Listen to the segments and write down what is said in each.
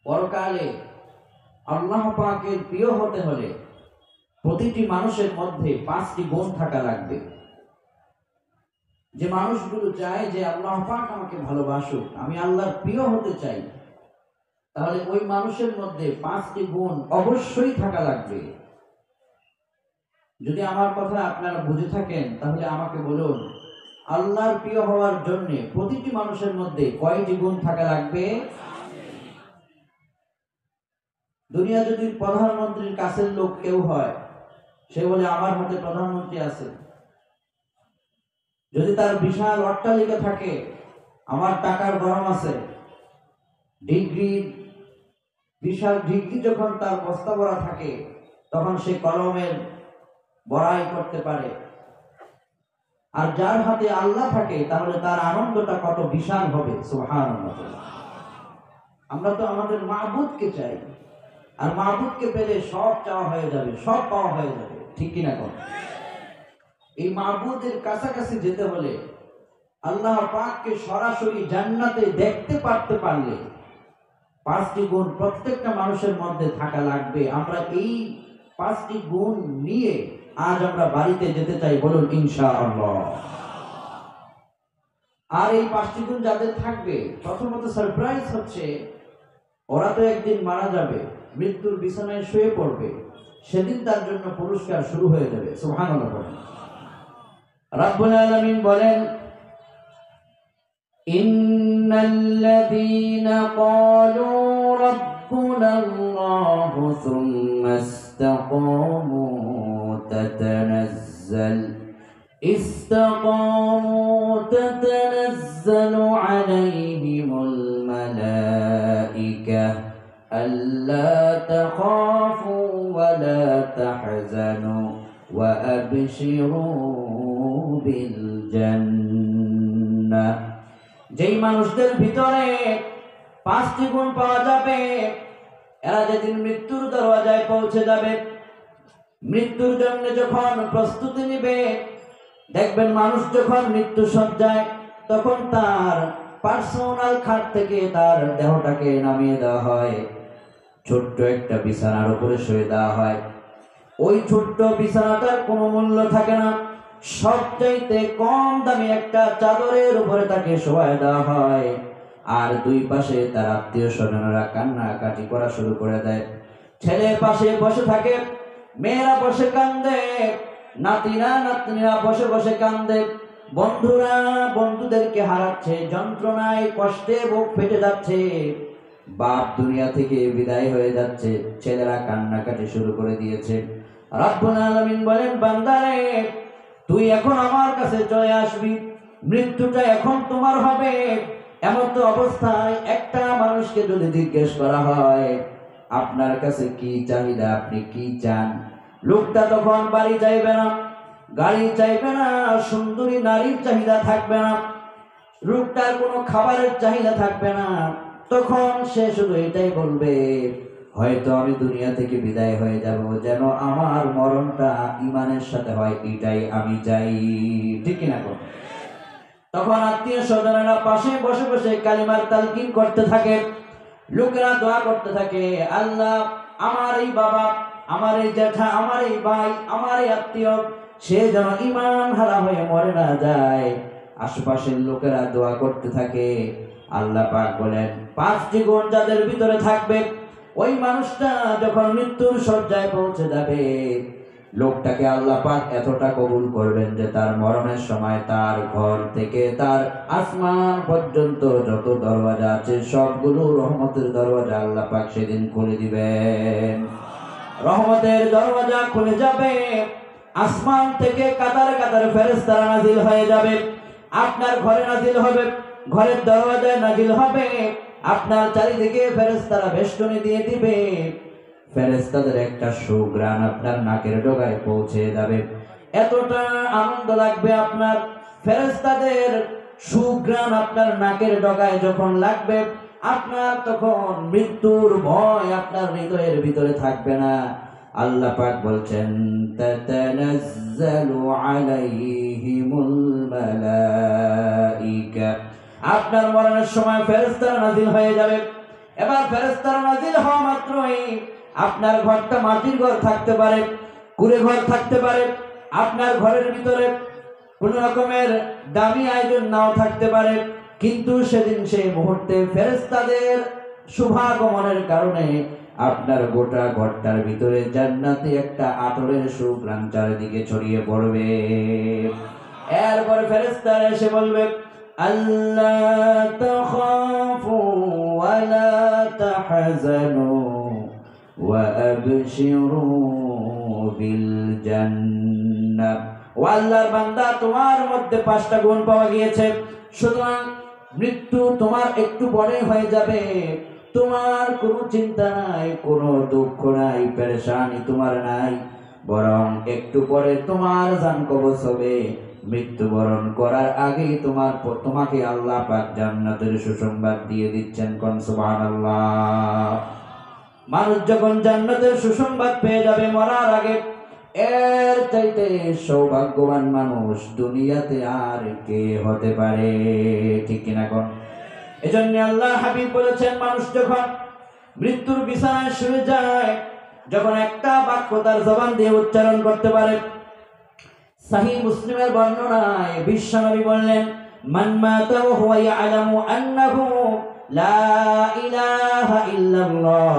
পরকালে আল্লাহ পাকের প্রিয় হতে হলে প্রতিটি মানুষের মধ্যে 5টি গুণ থাকা লাগবে। যে মানুষগুলো চায় যে আল্লাহ পাক আমাকে ভালোবাসুক, আমি আল্লাহর প্রিয় হতে চাই, তাহলে ওই মানুষের মধ্যে 5টি গুণ অবশ্যই থাকা লাগবে। যদি আমার কথা আপনারা বুঝে থাকেন তাহলে আমাকে বলুন, আল্লাহর প্রিয় হওয়ার জন্য প্রতিটি মানুষের মধ্যে কয়টি গুণ থাকা লাগবে? দুনিয়া যদি প্রধানমন্ত্রীর কাছের লোক কেউ হয়, সে বলে আমার হাতে প্রধানমন্ত্রী আছে। যদি তার বিশাল অট্টালিকা থাকে, আমার টাকার গরম আছে, ডিগ্রি, বিশাল ডিগ্রি যখন তার বস্তা ভরা থাকে, তখন সে কলমের বড়াই করতে পারে। আর যার হাতে আল্লাহ থাকে, তাহলে তার আনন্দটা কত বিশাল হবে। সুবহানাল্লাহ। আমরা তো আমাদের মাবুদকে চাই, আর মাবুদকে পেলে সব চাওয়া হয়ে যাবে, সব পাওয়া হয়ে যাবে, ঠিক কিনা কোন? এই মাবুদের কাছাকাছি যেতে হলে, আল্লাহ পাককে সরাসরি জান্নাতে দেখতে পারতে পারলে 5টি গুণ প্রত্যেকটা মানুষের মধ্যে থাকা লাগবে। আমরা এই 5টি গুণ নিয়ে আজ আমরা বাড়িতে যেতে চাই, বলুন ইনশাআল্লাহ। আর এই 5টি গুণ যাদের থাকবে, প্রথমত সারপ্রাইজ হচ্ছে ওরা তো একদিন মারা যাবে, মৃত্যুর বিছানায় শুয়ে পড়বে, সেদিন তার জন্য পুরস্কার শুরু হয়ে যাবে। সুবহানাল্লাহ। রাব্বুল আলামিন বলেন, ইন্নাল্লাযীনা ক্বালু রাব্বুনাল্লাহু সুম্মা ইসতাকামু তাতানাজ্জালু আলাইহিমুল মালাইকা আল্লা তাখাফু ওয়া লা তাহজানু ওয়া আবশিরু বিল জান্নাহ। যেই মানুষদের ভিতরে 5টি গুণ পাওয়া যাবে, এরা যেদিন মৃত্যুর দরওয়াজায় পৌঁছে যাবে, মৃত্যুর জন্য যখন প্রস্তুতি নেবে, দেখবেন মানুষ যখন মৃত্যু সজ্জায়, তখন তার পার্সোনাল খাট থেকে তার দেহটাকে নামিয়ে দেওয়া হয়, ছোট্ট একটা বিছানার উপরে শুয়ে দেওয়া হয়। ওই ছোট্ট বিছানাটার কোনো মূল্য থাকে না, সবচাইতে কম দামি একটা চাদরের উপরে তাকে শোয়ায় দেওয়া হয়। আর দুই পাশে তার আত্মীয় স্বজনেরা কান্নাকাটি করা শুরু করে দেয়। ছেলে পাশে বসে থাকে, মেয়েরা বসে কান্দে, নাতিরা নাতনিরা বসে বসে কান্দে, বন্ধুরা বন্ধুদেরকে হারাচ্ছে, যন্ত্রণায় কষ্টে বুক ফেটে যাচ্ছে, বাপ দুনিয়া থেকে বিদায় হয়ে যাচ্ছে, ছেলেরা কান্নাকাটি শুরু করে দিয়েছে। রাব্বুল আলামিন বলেন, বান্দারে তুই এখন আমার কাছে চলে আসবি, মৃত্যুটা এখন তোমার হবে। এমন তো অবস্থায় একটা মানুষকে যদি জিজ্ঞেস করা হয় আপনার কাছে কি চাহিদা, আপনি কি চান, লোকটা তখন বাড়ি চাইবে না, গাড়ি চাইবে না, সুন্দরী নারীর চাহিদা থাকবে না, লোকটার কোনো খাবারের চাহিদা থাকবে না। তখন সে শুধু এটাই বলবে, হয়তো আমি দুনিয়া থেকে বিদায় হয়ে যাব, যেন আমার মরণটা ঈমানের সাথে হয়, এটাই আমি চাই, ঠিক কিনা? তখন আত্মীয় স্বজনেরা পাশে বসে বসে কালিমার তালকিন করতে থাকে, লোকেরা দোয়া করতে থাকে, আল্লাহ আমার এই বাবা, আমার এই জ্যাঠা, আমার এই ভাই, আমার এই আত্মীয়, সে যেন ঈমান হারা হয়ে মরে না যায়। আশেপাশের লোকেরা দোয়া করতে থাকে। আল্লাহ পাক বলেন, 5টি গুণ যাদের ভিতরে থাকবে, ওই মানুষটা যখন মৃত্যুর শয্যায় পৌঁছে যাবে, লোকটাকে আল্লাহ পাক এতটা কবুল করবেন যে তার মরণের সময় তার ঘর থেকে তার আসমান পর্যন্ত যত দরওয়াজা আছে সবগুলো রহমতের দরওয়াজা আল্লাহ পাক সেদিন খুলে দিবেন। রহমতের দরওয়াজা খুলে যাবে, আসমান থেকে কাতার কাতার ফেরেশতারা নাজিল হয়ে যাবে, আপনার ঘরে নাজিল হবে, ঘরের দরওয়াজায় নাজিল হবে, আপনার চারিদিকে ফেরেশতারা বেষ্টনী দিয়ে দিবে, ফেরেশতাদের একটা সুঘ্রাণ আপনার নাকের ডগায় পৌঁছে যাবে। এতটা আনন্দ লাগবে আপনার, ফেরেশতাদের সুঘ্রাণ আপনার নাকের ডগায় যখন লাগবে, আপনার তখন মৃত্যুর ভয় আপনার হৃদয়ের ভিতরে থাকবে না। আল্লাহ পাক বলছেন, তাতানাজ্জালু আলাইহিমুল মালাইকা, আপনার মরণের সময় ফেরেশতারা নাজিল হয়ে যাবে, এবার ফেরেশতারা নাজিল হওয়া মাত্রই আপনার ঘরটা মাটির ঘর থাকতে পারে, কুড়ে ঘর থাকতে পারে, আপনার ঘরের ভিতরে কোন রকমের দামি আয়োজন নাও থাকতে পারে, কিন্তু সেদিন সেই মুহূর্তে ফেরেশতাদের শুভাগমনের কারণে আপনার গোটা ঘরটার ভিতরে জান্নাতে একটা আতরের সুঘ্রাণ চারিদিকে ছড়িয়ে পড়বে। এরপরে ফেরেশতারা এসে বলবে, আল্লা তাখাফু ওয়া লা তাহজানু ওয়া আবশিরু বিল জান্নাহ। ও আল্লাহর বান্দা, তোমার মধ্যে 5টা গুণ পাওয়া গিয়েছে, সুতরাং মৃত্যু তোমার একটু পরে হয়ে যাবে, তোমার কোনো চিন্তা নাই, কোনো দুঃখ নাই, পেরেশানি তোমার নাই, বরং একটু পরে তোমার জান কবজ হবে। মৃত্যুবরণ করার আগেই তোমাকে আল্লাহ পাক জান্নাতের সুসংবাদ দিয়ে দিচ্ছেন। কোন সুবহানাল্লাহ। মানুষ যখন জান্নাতের সুসংবাদ পেয়ে যাবে মরার আগে, এর চাইতে সৌভাগ্যবান মানুষ দুনিয়াতে আর কে হতে পারে? ঠিক কিনা কোন? এজন্য আল্লাহ হাবিব বলেছেন, মানুষ যখন মৃত্যুর বিছানায় শুয়ে যায়, যখন একটা বাক্য তার জবান দিয়ে উচ্চারণ করতে পারে, সহিহ মুসলিমের বর্ণনায় বিশ্বনবী বললেন, মান মাতা ওয়া হুয়া ইয়ালামু আন্নাহু লা ইলাহা ইল্লাল্লাহ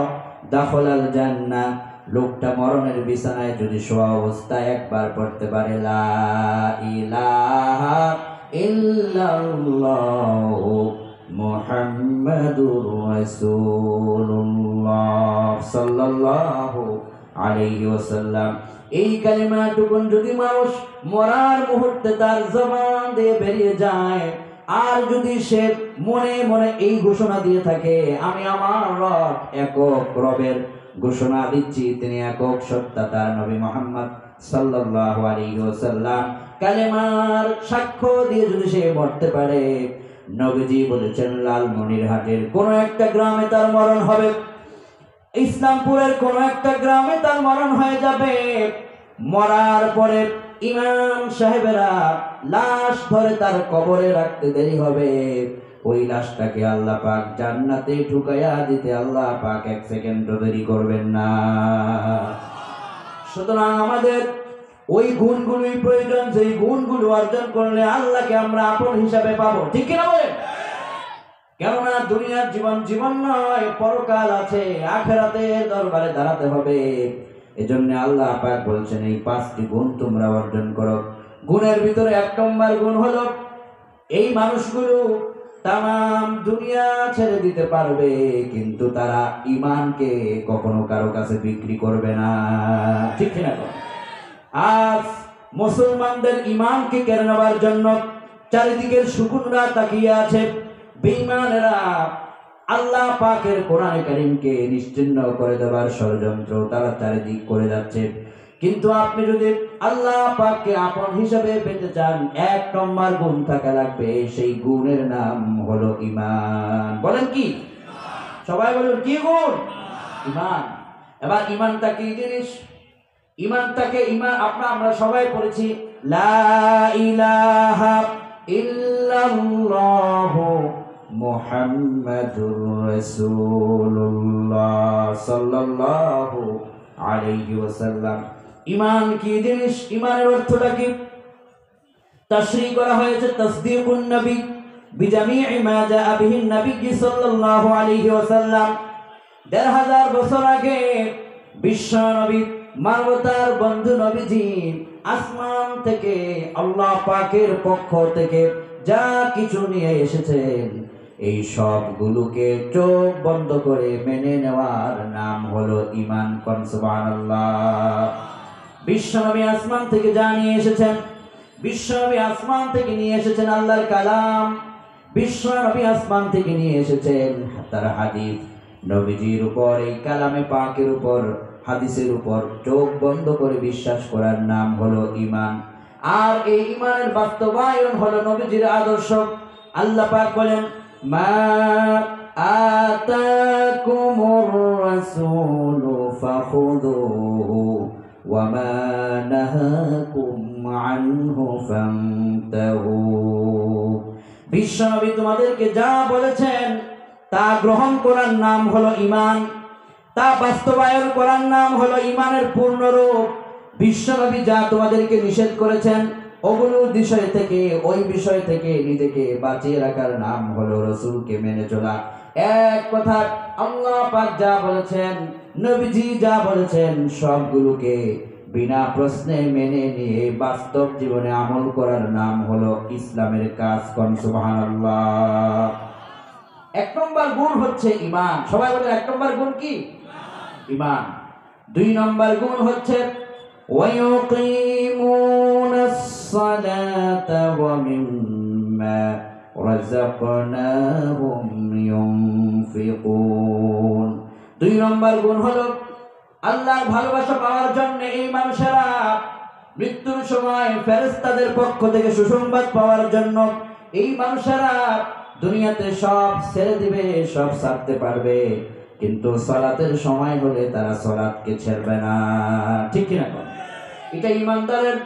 দাখালাল জান্নাহ। লোকটা মরণের বিছানায় যদি শোয়া অবস্থায় একবার পড়তে পারে লা ইলাহা ইল্লাল্লাহ মুহাম্মাদুর রাসূলুল্লাহ সাল্লাল্লাহু আলাইহি ওয়াসাল্লাম, এই কালিমাটুকুন যদি মানুষ মরার মুহূর্তে তার জবান দিয়ে বেরিয়ে যায়, আর যদি সে মনে মনে এই ঘোষণা দিয়ে থাকে, আমি আমার রব একক রবের ঘোষণা দিচ্ছি, তিনি একক সত্তা, তার নবী মুহাম্মদ সাল্লাল্লাহু আলাইহি ওয়াসাল্লাম কালেমার সাক্ষ্য দিয়ে যদি সে মরতে পারে, নবীজি বলেছেন লালমনিরহাটের কোন একটা গ্রামে তার মরণ হবে, ইসলামপুরের কোন একটা গ্রামে তার মরণ হয়ে যাবে। মরার পরে ইমাম সাহেবেরা লাশ ধরে তার কবরে রাখতে দেরি হবে, ওই লাশটাকে আল্লাহ পাক জান্নাতে ঢুকাইয়া দিতে আল্লাহ পাক 1 সেকেন্ডও দেরি করবেন না। সুতরাং আমাদের ওই গুণগুলোই প্রয়োজন, যেই গুণগুলো অর্জন করলে আল্লাহকে আমরা আপন হিসাবে পাবো। ঠিক কিনা বলেন? কেননা দুনিয়ার জীবন জীবন নয়, পরকাল আছে, আখিরাতের দরবারে দাঁড়াতে হবে। এজন্য আল্লাহ পাক বলছেন, এই 5টি গুণ তোমরা অর্জন করো। গুণের ভিতরে 1 নম্বর গুণ হলো, এই মানুষগুলো তাম দুনিয়া ছেড়ে দিতে পারবে, কিন্তু তারা ঈমানকে কখনো কারো কাছে বিক্রি করবে না। ঠিক কিনা? আজ মুসলমানদের ঈমানকে কেড়ে নেওয়ার জন্য চারিদিকের শকুনরা তাকিয়ে আছে। বেঈমানেরা আল্লাহ পাকের কোরআন কারীমকে নিশ্চিহ্ন করে দেওয়ার ষড়যন্ত্র তারা চারিদিক করে যাচ্ছে। কিন্তু আপনি যদি আল্লাহ পাককে আপন হিসাবে পেতে চান, 1 নম্বর গুণ থাকা লাগবে, সেই গুণের নাম হলো ঈমান। বলেন কি? সবাই বলুন, কি গুণ? ঈমান। এবার ঈমানটা কি জিনিস? ঈমানটাকে আমরা সবাই পড়েছি, লা ইলাহা ইল্লাল্লাহু মুহাম্মাদুর রাসূলুল্লাহ সাল্লাল্লাহু আলাইহি ওয়াসাল্লাম। ঈমান কি জিনিস? ঈমানের অর্থটা কি? তাশরীহ করা হয়েছে তাসদীকুন নবী বিজামি'i মা জাআ বিহি নবী সাল্লাল্লাহু আলাইহি ওয়াসাল্লাম। ১৫০০ বছর আগে বিশ্ব নবী, মানবতার বন্ধু নবীজি আসমান থেকে আল্লাহ পাকের পক্ষ থেকে যা কিছু নিয়ে এসেছেন, এই সবগুলোকে চোখ বন্ধ করে মেনে নেওয়ার নাম হলো ঈমান। কোন সুবহানাল্লাহ। বিশ্বনবী আসমান থেকে যা নিয়ে এসেছেন, বিশ্বনবী আসমান থেকে নিয়ে এসেছেন আল্লাহর কালাম, বিশ্বনবী আসমান থেকে নিয়ে এসেছেন তার হাদিস। নবীজির উপর, এই কালামে পাকের উপর, হাদিসের উপর চোখ বন্ধ করে বিশ্বাস করার নাম হলো ঈমান। আর এই ঈমানের বাস্তবায়ন হলো নবীজির আদর্শ। আল্লাহ পাক বলেন, মা আতাকুমুর রাসূলু ফাখুযুহু ওয়া মা নাহাকুম আনহু ফান্তাহু। বিশ্বনবী তোমাদেরকে যা বলেছেন তা গ্রহণ করার নাম হলো ঈমান, তা বাস্তবায়ন করার নাম হলো ঈমানের পূর্ণরূপ। বিশ্বনবী যা তোমাদেরকে নিষেধ করেছেন ওগুলোর ওই বিষয় থেকে নিজেকে বাঁচিয়ে রাখার নাম হলো রাসূলকে মেনে চলা। এক কথা, আল্লাহ পাক যা বলেছেন, নবীজি যা বলেছেন, সবগুলোকে বিনা প্রশ্নে মেনে নিয়ে বাস্তব জীবনে আমল করার নাম হলো ইসলামের কাজ। কোন সুবহানাল্লাহ। এক নম্বর গুণ হচ্ছে ঈমান। সবাই বলে এক নম্বর গুণ কি? ঈমান। দুই নম্বর গুণ হচ্ছে ওয়ায়ুকিমুনাস সালাতা ওয়া মিম্মা রাযাকনাহুম ইউনফিকুন। দুই নম্বর গুণ হলো আল্লাহর ভালোবাসা পাওয়ার জন্য এই মানুষেরা মৃত্যুর সময় ফেরেশতাদের পক্ষ থেকে সুসংবাদ পাওয়ার জন্য এই মানুষেরা দুনিয়াতে সব ছেড়ে দিবে, সব ছাড়তে পারবে, কিন্তু সালাতের সময় হলে তারা সালাতকে ছাড়বে না। ঠিক কি না? এটা ঈমানদারের,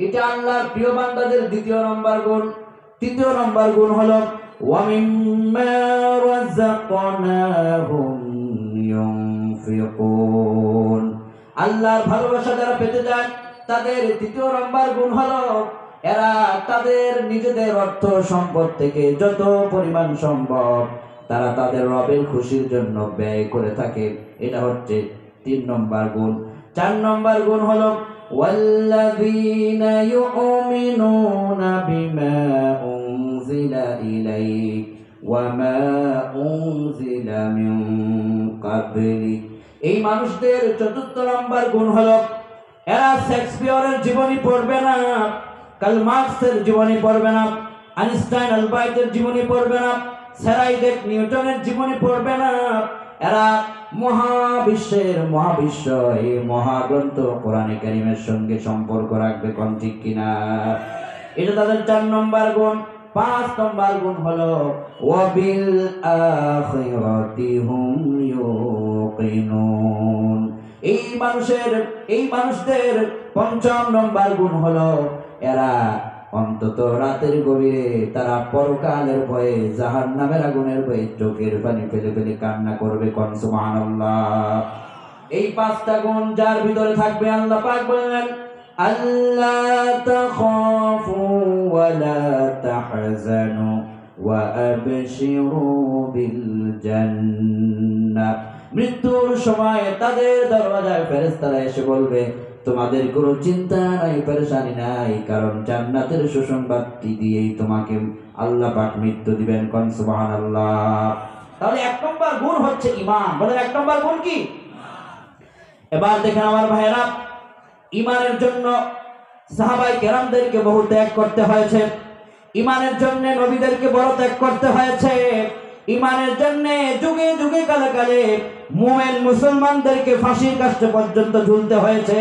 এটা আল্লাহর প্রিয় বান্দাদের দ্বিতীয় নম্বর গুণ। তৃতীয় নম্বর গুণ হলো ওয়া মিম্মা রাযাকনাহুম ইউনফিকুন। আল্লাহর ভালোবাসা যারা পেতে চায় তাদের তৃতীয় নম্বর গুণ হলো এরা তাদের নিজেদের অর্থ সম্পদ থেকে যত পরিমাণ সম্ভব তারা তাদের রবের খুশির জন্য ব্যয় করে থাকে। এটা হচ্ছে তিন নম্বর গুণ। চার নম্বর গুণ হলো ওয়াল্লাযীনা ইউমিনুনা বিমা উনজিলা ইলাইক ওয়া মা উনজিলা মিন ক্বাবলিক। এই মানুষদের চতুর্থ নম্বর গুণ হলো এরা শেক্সপিয়রের জীবনী পড়বে না, কার্ল মার্কসের জীবনী পড়বে না, আইনস্টাইন আলবার্টের জীবনী পড়বে না, স্যার আইজ্যাক নিউটনের জীবনী পড়বে না। এরা মহাবিশ্ব এই মহাগ্রন্থ কোরআনে কারীমের সঙ্গে সম্পর্ক রাখবে। কোন ঠিক কিনা? এটা তাদের চার নম্বর গুণ। পাঁচ নম্বর গুণ হলো ওয়াবিল আখিরাতি হুম ইউকিনুন। এই মানুষদের পঞ্চম নম্বর গুণ হলো এরা অন্তত রাতের গভীরে তারা পরকালের ভয়ে, জাহান্নামের আগুনের ভয়ে চোখের পানি ফেলে ফেলে কান্না করবে। কোন সুবহানাল্লাহ। এই পাঁচটা গুণ যার ভিতরে থাকবে, আল্লাহ পাক বললেন আল্লা তাখাফু ওয়া লা তাহজানু ওয়া আবশিরু বিল জান্নাহ। মৃত্যুর সময় তাদের দরজায় ফেরেশতারা এসে বলবে তোমাদের কোনো চিন্তা নাই, পেরেশানি নাই, কারণ জান্নাতের সুসংবাদটি দিয়েই তোমাকে আল্লাহ পাক মৃত্যু দিবেন। কোন সুবহানাল্লাহ। তাহলে এক নম্বর গুণ হচ্ছে ঈমান। বলেন এক নম্বর গুণ কি? এবার দেখেন আমার ভাইয়েরা, ঈমানের জন্য সাহাবায়ে কেরামদেরকে বহু ত্যাগ করতে হয়েছে, ঈমানের জন্য নবীদেরকে বড় ত্যাগ করতে হয়েছে, ঈমানের জন্য যুগে যুগে কালে কালে মুমিন মুসলমানদেরকে ফাঁসির কাষ্ঠে পর্যন্ত ঝুলতে হয়েছে।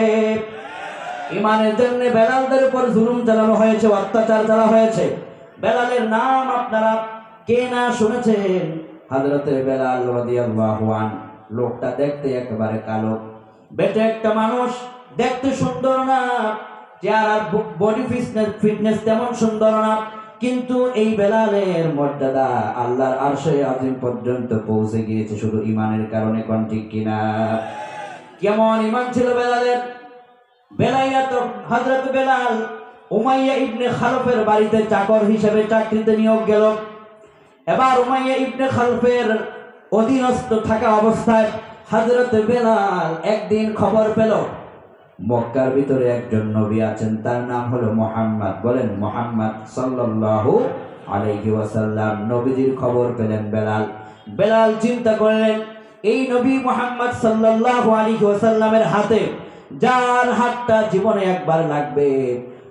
ঈমানের জন্য বেলালদের উপর জুলুম চালানো হয়েছে, অত্যাচার চালানো হয়েছে। বেলালের নাম আপনারা কে না শুনেছেন? হযরতে বেলাল রাদিয়াল্লাহু আনহু। লোকটা দেখতে একেবারে কালো, বেটে একটা মানুষ, দেখতে সুন্দর না, চেহারার বডি ফিটনেস তেমন সুন্দর না, কিন্তু এই বেলালের মর্যাদা আল্লাহর আরশে আজিম পর্যন্ত পৌঁছে গিয়েছে শুধু ঈমানের কারণে। কোন ঠিক কিনা? কেমন ঈমান ছিল বেলালের! হযরত বেলাল উমাইয়া ইবনে খালফের বাড়িতে চাকর হিসেবে চাকরিতে নিয়োগ গেল। এবার উমাইয়া ইবনে খালফের অধীনস্থ থাকা অবস্থায় হযরত বেলাল একদিন খবর পেল মক্কার ভিতরে একজন নবী আছেন, তার নাম হলো মুহাম্মদ। বলেন মুহাম্মদ সাল্লাল্লাহু আলাইহি ওয়াসাল্লাম। নবীজির খবর পেলেন বেলাল চিন্তা করলেন এই নবী মুহাম্মদ সাল্লাল্লাহু আলাইহি ওয়াসাল্লামের হাতে যার হাতটা জীবনে একবার লাগবে,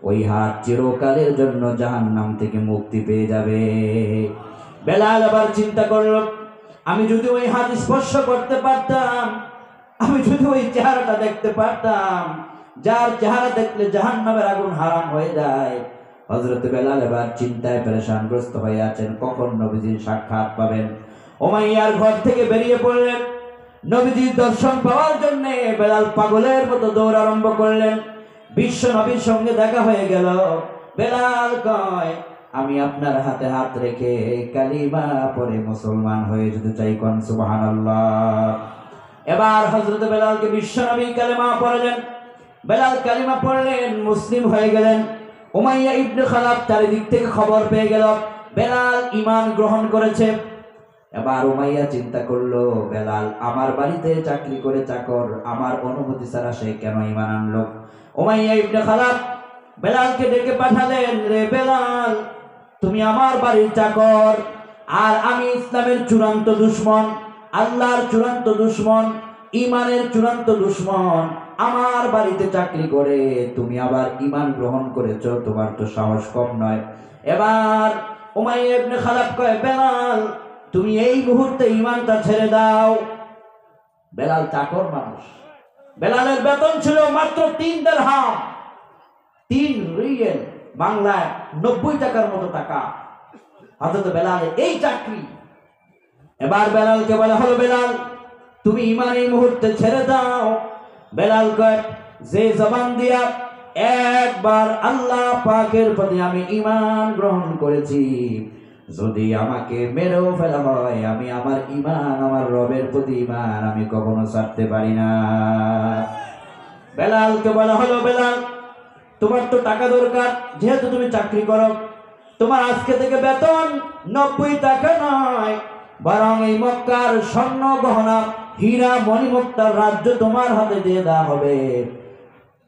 ওই হাত চিরকালের জন্য জাহান্নাম থেকে মুক্তি পেয়ে যাবে। বেলাল আবার চিন্তা করল আমি যদি ওই হাত স্পর্শ করতে পারতাম, আমি যদি ওই চেহারাটা দেখতে পারতাম যার চেহারা দেখলে জাহান্নামের আগুন হারাম হয়ে যায়। হযরত বেলাল এবার চিন্তায় পেরেশানগ্রস্ত হয়ে আছেন, কখন নবীজির সাক্ষাৎ পাবেন। উমাইয়ার ঘর থেকে বেরিয়ে পড়লেন নবীজির দর্শন পাওয়ার জন্য। বেলাল পাগলের মতো দৌড় আরম্ভ করলেন। বিশ্ব নবীর সঙ্গে দেখা হয়ে গেল। বেলাল কয় আমি আপনার হাতে হাত রেখে কালিমা পড়ে মুসলমান হয়ে যেতে চাই। কোন সুবহানাল্লাহ। এবার হযরত বেলালকে বিশ্বনবী কালিমা পড়লেন। বেলাল কালিমা পড়লেন, মুসলিম হয়ে গেলেন। উমাইয়া ইবনে খালাফ চারিদিক থেকে খবর পেয়ে গেল বেলাল ঈমান গ্রহণ করেছে। এবার উমাইয়া চিন্তা করলো, বেলাল আমার বাড়িতে চাকরি করে চাকর, আমার অনুমতি ছাড়া সে কেন ঈমান আনলো? উমাইয়া ইবনে খালাফ বেলালকে ডেকে পাঠালেন, রে বেলাল, তুমি আমার বাড়ির চাকর, আর আমি ইসলামের চূড়ান্ত দুশমন, আল্লাহর চূড়ান্ত দুশমন, ঈমানের চূড়ান্ত দুশমন। আমার বাড়িতে চাকরি করে তুমি আবার ঈমান গ্রহণ করেছো, তোমার তো সাহস কম নয়। এবার উমাইয়া ইবনে খালাফ কয়, বেলাল তুমি এই মুহূর্তে ঈমানটা ছেড়ে দাও। বেলাল চাকর মানুষ, বেলালের বেতন ছিল মাত্র 3 দিরহাম, 3 রিয়াল, বাংলায় 90 টাকার মতো টাকা। হযরত বেলালের এই চাকরি। এবার বেলালকে বলা হলো, বেলাল তুমি ঈমান এই মুহূর্তে ছেড়ে দাও। বেলাল কয়, যে জবান দিয়া একবার আল্লাহ পাকের প্রতি আমি ঈমান গ্রহণ করেছি, যদি আমাকে মেরেও ফেলা হয় আমি আমার ঈমান, আমার রবের প্রতি ঈমান আমি কখনো ছাড়তে পারি না। বেলালকে বলা হলো, বেলাল তোমার তো টাকা দরকার, যেহেতু তুমি চাকরি করো, তোমার আজকে থেকে বেতন 90 টাকা নয়, বরং এই মক্কার স্বর্ণ গহনা হীরা মণিমুক্তার রাজ্য তোমার হাতে দিয়ে দেওয়া হবে।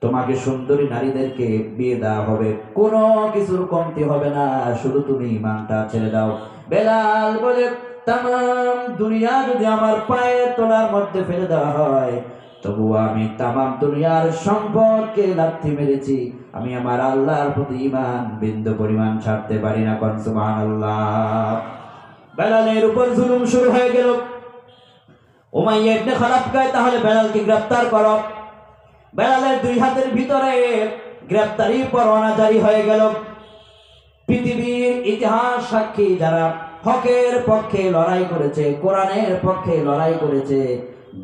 তোমাকে সুন্দরী নারীদেরকে বিয়ে দেওয়া হবে, কোনো কিছুর কমতি হবে না, শুধু তুমি ঈমানটা ছেড়ে দাও। বেলাল বলে, তামাম দুনিয়া যদি আমার পায়ের তলার মধ্যে ফেলে দেওয়া হয়, তবু আমি তামাম দুনিয়ার সম্পদকে লাথি মেরেছি, আমি আমার আল্লাহর প্রতি ঈমান বিন্দু পরিমাণ ছাড়তে পারি না। কোন সুবহানাল্লাহ। বেলালের উপর জুলুম শুরু হয়ে গেল। উমাইয়া ইবনে খালাফ কয়, তাহলে বেলালকে গ্রেফতার করো। বেলালের 2 হাতের ভিতরে গ্রেফতারি পরোয়ানা জারি হয়ে গেল। পৃথিবীর ইতিহাস সাক্ষী, যারা হকের পক্ষে লড়াই করেছে, কোরআনের পক্ষে লড়াই করেছে,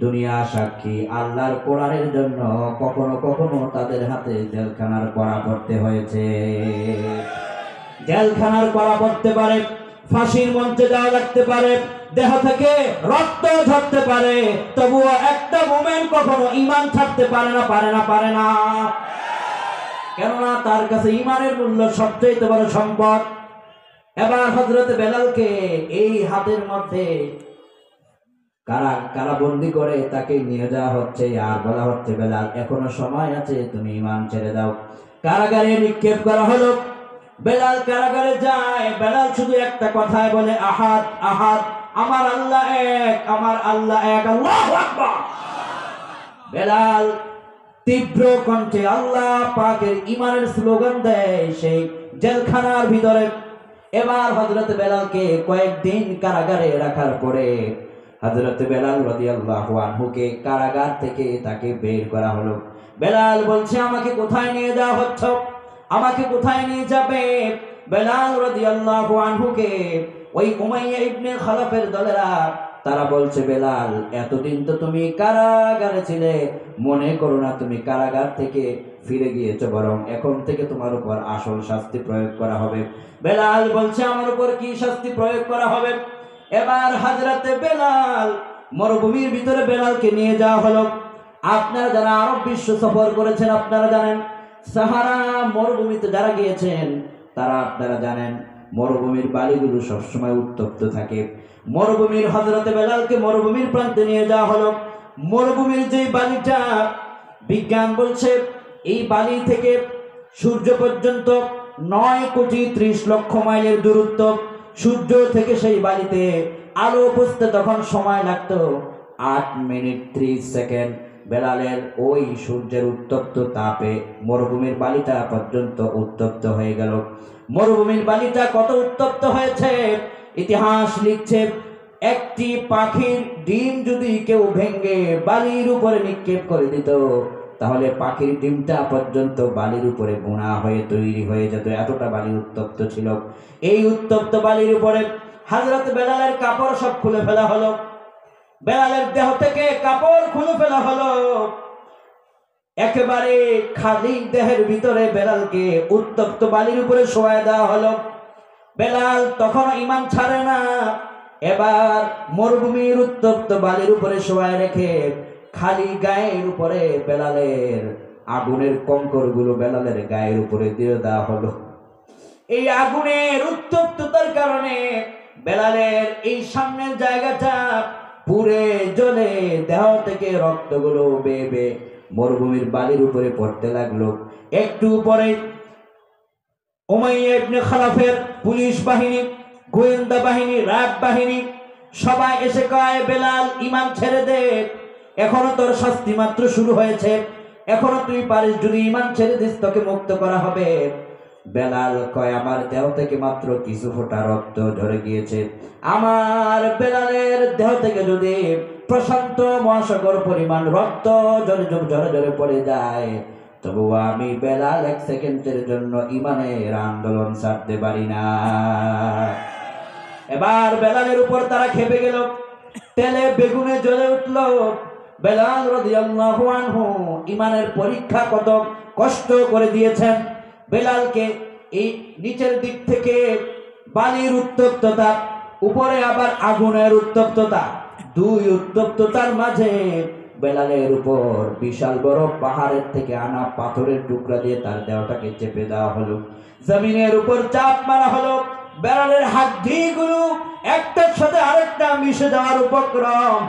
দুনিয়া সাক্ষী, আল্লাহর কোরআনের জন্য কখনো কখনো তাদের হাতে জেলখানার কড়া পড়তে হয়েছে। জেলখানার কড়া পড়তে পারে, ফাঁসির মঞ্চে যাওয়া লাগতে পারে, দেহ থেকে রক্ত ঝরতে পারে, তবুও একটা মোমেন্ট কখনো ঈমান ছাড়তে পারে না, পারে না, পারে না। কেননা তার কাছে ঈমানের মূল্য সবচেয়ে বড় সম্পদ। এবার হযরত বেলালকে এই হাতের মধ্যে কারাবন্দি করে তাকে নিয়ে যাওয়া হচ্ছে, আর বলা হচ্ছে, বেলাল এখনো সময় আছে, তুমি ঈমান ছেড়ে দাও। কারাগারে নিক্ষেপ করা হলো। বেলাল কারাগারে যায়। বেলাল শুধু একটা কথাই বলে, আহাদ আহাদ, আমার আল্লাহ এক, আমার আল্লাহ এক, আল্লাহু আকবার। বেলাল তীব্র কণ্ঠে আল্লাহ পাকের ঈমানের স্লোগান দেয় সেই জেলখানার ভিতরে। এবার হযরত বেলালকে কয়েকদিন কারাগারে রাখার পরে হযরত বেলাল রাদিয়াল্লাহু আনহুকে কারাগার থেকে তাকে বের করা হলো। বেলাল বলছে, আমাকে কোথায় নিয়ে যাওয়া হচ্ছে, আমাকে কোথায় নিয়ে যাবে? বেলাল রাদিয়াল্লাহু আনহুকে ওই উমাইয়া ইবনে খালাফের দলেরা তারা বলছে, বেলাল এতদিন তো তুমি কারাগারে ছিলে, মনে করো না তুমি কারাগার থেকে ফিরে গিয়েছো, বরং এখন থেকে তোমার উপর আসল শাস্তি প্রয়োগ করা হবে। বেলাল বলছে, আমার উপর কি শাস্তি প্রয়োগ করা হবে? এবার হযরতে বেলাল মরুভূমির ভিতরে বেলালকে নিয়ে যাওয়া হলো। আপনারা যারা আরব বিশ্ব সফর করেছেন আপনারা জানেন, সাহারা মরুভূমিতে যারা গিয়েছেন তারা আপনারা জানেন মরুভূমির বালিগুলো সবসময় উত্তপ্ত থাকে। মরুভূমির হযরতে বেলালকে মরুভূমির প্রান্তে নিয়ে যাওয়া হলো। মরুভূমির যে বালিটা, বিজ্ঞান বলছে এই বালি থেকে সূর্য পর্যন্ত 9,30,00,000 মাইলের দূরত্ব। সূর্য থেকে সেই বালিতে আলো পৌঁছতে তখন সময় লাগতো 8 মিনিট 30 সেকেন্ড। বেলালের ওই সূর্যের উত্তপ্ত তাপে মরুভূমির বালিটা পর্যন্ত উত্তপ্ত হয়ে গেল। মরুভূমির বালিটা কত উত্তপ্ত হয়েছে ইতিহাস লিখছে, একটি পাখির ডিম যদি কেউ ভেঙে বালির উপরে নিক্ষেপ করে দিত, তাহলে পাখির ডিমটা পর্যন্ত বালির উপরে বোনা হয়ে তৈরি হয়ে যেত, এতটা বালি উত্তপ্ত ছিল। এই উত্তপ্ত বালির উপরে হযরত বেলালের কাপড় সব খুলে ফেলা হলো। বেলালের দেহ থেকে কাপড় খুলে ফেলা হলো। একেবারে খালি দেহের ভিতরে বেলালকে উত্তপ্ত বালির উপরে শোয়ায় দেওয়া হলো। বেলাল তখন ঈমান ছাড়ে না। এবার মরুভূমির উত্তপ্ত বালির উপরে শোয়ায় রেখে খালি গায়ের উপরে বেলালের আগুনের কঙ্করগুলো বেলালের গায়ের উপরে দিয়ে দেওয়া হলো। এই আগুনের উত্তপ্ততার কারণে বেলালের এই সামনের জায়গাটা পুড়ে জ্বলে দেহ থেকে রক্তগুলো বেয়ে বেয়ে মরুভূমির বালির উপরে পড়তে লাগলো। একটু পরে উমাইয়া ইবনে খালাফের পুলিশ বাহিনী, গোয়েন্দা বাহিনী, র্যাব বাহিনী সবাই এসে কয়, বেলাল ঈমান ছেড়ে দে, এখনো তোর শাস্তি মাত্র শুরু হয়েছে, এখনো তুই পারিস, যদি ঈমান ছেড়ে দিস তোকে মুক্ত করা হবে। বেলাল কয়, আমার দেহ থেকে মাত্র কিছু ফোঁটা রক্ত ঝরে গিয়েছে, আমার বেলালের দেহ থেকে যদি প্রশান্ত মহাসাগর পরিমাণ রক্ত ঝরে ঝরে ঝরে পড়ে যায়, তবু আমি বেলাল এক সেকেন্ডের জন্য ঈমানের আন্দোলন ছাড়তে পারি না। এবার বেলালের উপর তারা খেপে গেল, তেলে বেগুনে জ্বলে উঠল। বেলাল রাদিয়াল্লাহু আনহু ঈমানের পরীক্ষা কত কষ্ট করে দিয়েছেন। বেলালকে এই নিচের দিক থেকে বালির উত্তপ্ততা, উপরে আবার আগুনের উত্তপ্ততা, দুই উত্তপ্ততার মাঝে বেলালের উপর বিশাল বড় পাহাড়ের থেকে আনা পাথরের টুকরা দিয়ে তার দেহটাকে চেপে দেওয়া হলো, জমিনের উপর চাপ মারা হলো। বেলালের হাড্ডিগুলো একটার সাথে আরেকটা মিশে যাওয়ার উপক্রম।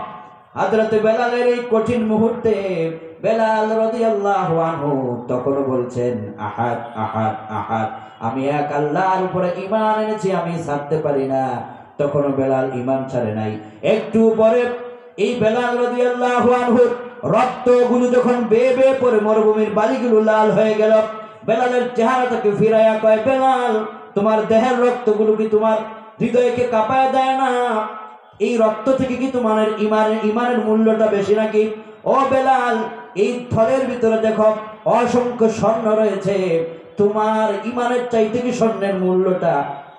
হযরত বেলালের এই কঠিন মুহূর্তে বেলাল রাদিয়াল্লাহু আনহু তখন বলছেন, আহাদ আহাদ আহাদ, আমি এক আল্লাহর উপরে ঈমান এনেছি, আমি ছাড়তে পারি না। তখন বেলাল ঈমান ছাড়ে নাই। একটু পরে এই বেলাল রাদিয়াল্লাহু আনহু রক্তগুলো যখন বেয়ে বেয়ে পড়ে মরুভূমির বালিগুলো লাল হয়ে গেল, বেলালের চেহারাটাকে ফিরাইয়া কয়, বেলাল তোমার দেহের রক্তগুলো কি তোমার হৃদয়কে কাঁপায় দেয় না? এই রক্ত থেকে কি তোমার ঈমানের মূল্যটা বেশি নাকি? ও বেলাল, এই থলের ভিতরে দেখো অসংখ্য স্বর্ণ রয়েছে, তোমার ঈমানের চাইতে কি স্বর্ণের মূল্যটা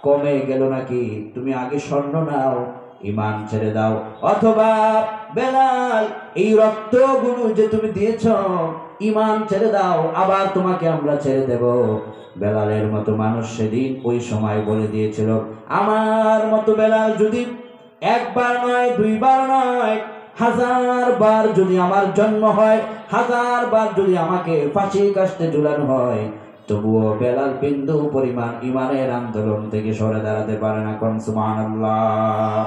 কমে গেল নাকি? তুমি আগে স্বর্ণ নাও, ঈমান ছেড়ে দাও, অথবা বেলাল এই রক্তগুলো যে তুমি দিয়েছ, ঈমান ছেড়ে দাও, আবার তোমাকে আমরা ছেড়ে দেব। বেলালের মতো মানুষ সেদিন ওই সময় বলে দিয়েছিল, আমার মতো বেলাল যদি একবার নয়, দুইবার নয়, 1000 বার যদি আমার জন্ম হয়, 1000 বার যদি আমাকে ফাঁসি কাস্টে ঝুলানো হয়, তবুও বেলাল বিন্দু পরিমাণ ঈমানের আন্দোলন থেকে সরে দাঁড়াতে পারে না। কোন সুবহানাল্লাহ।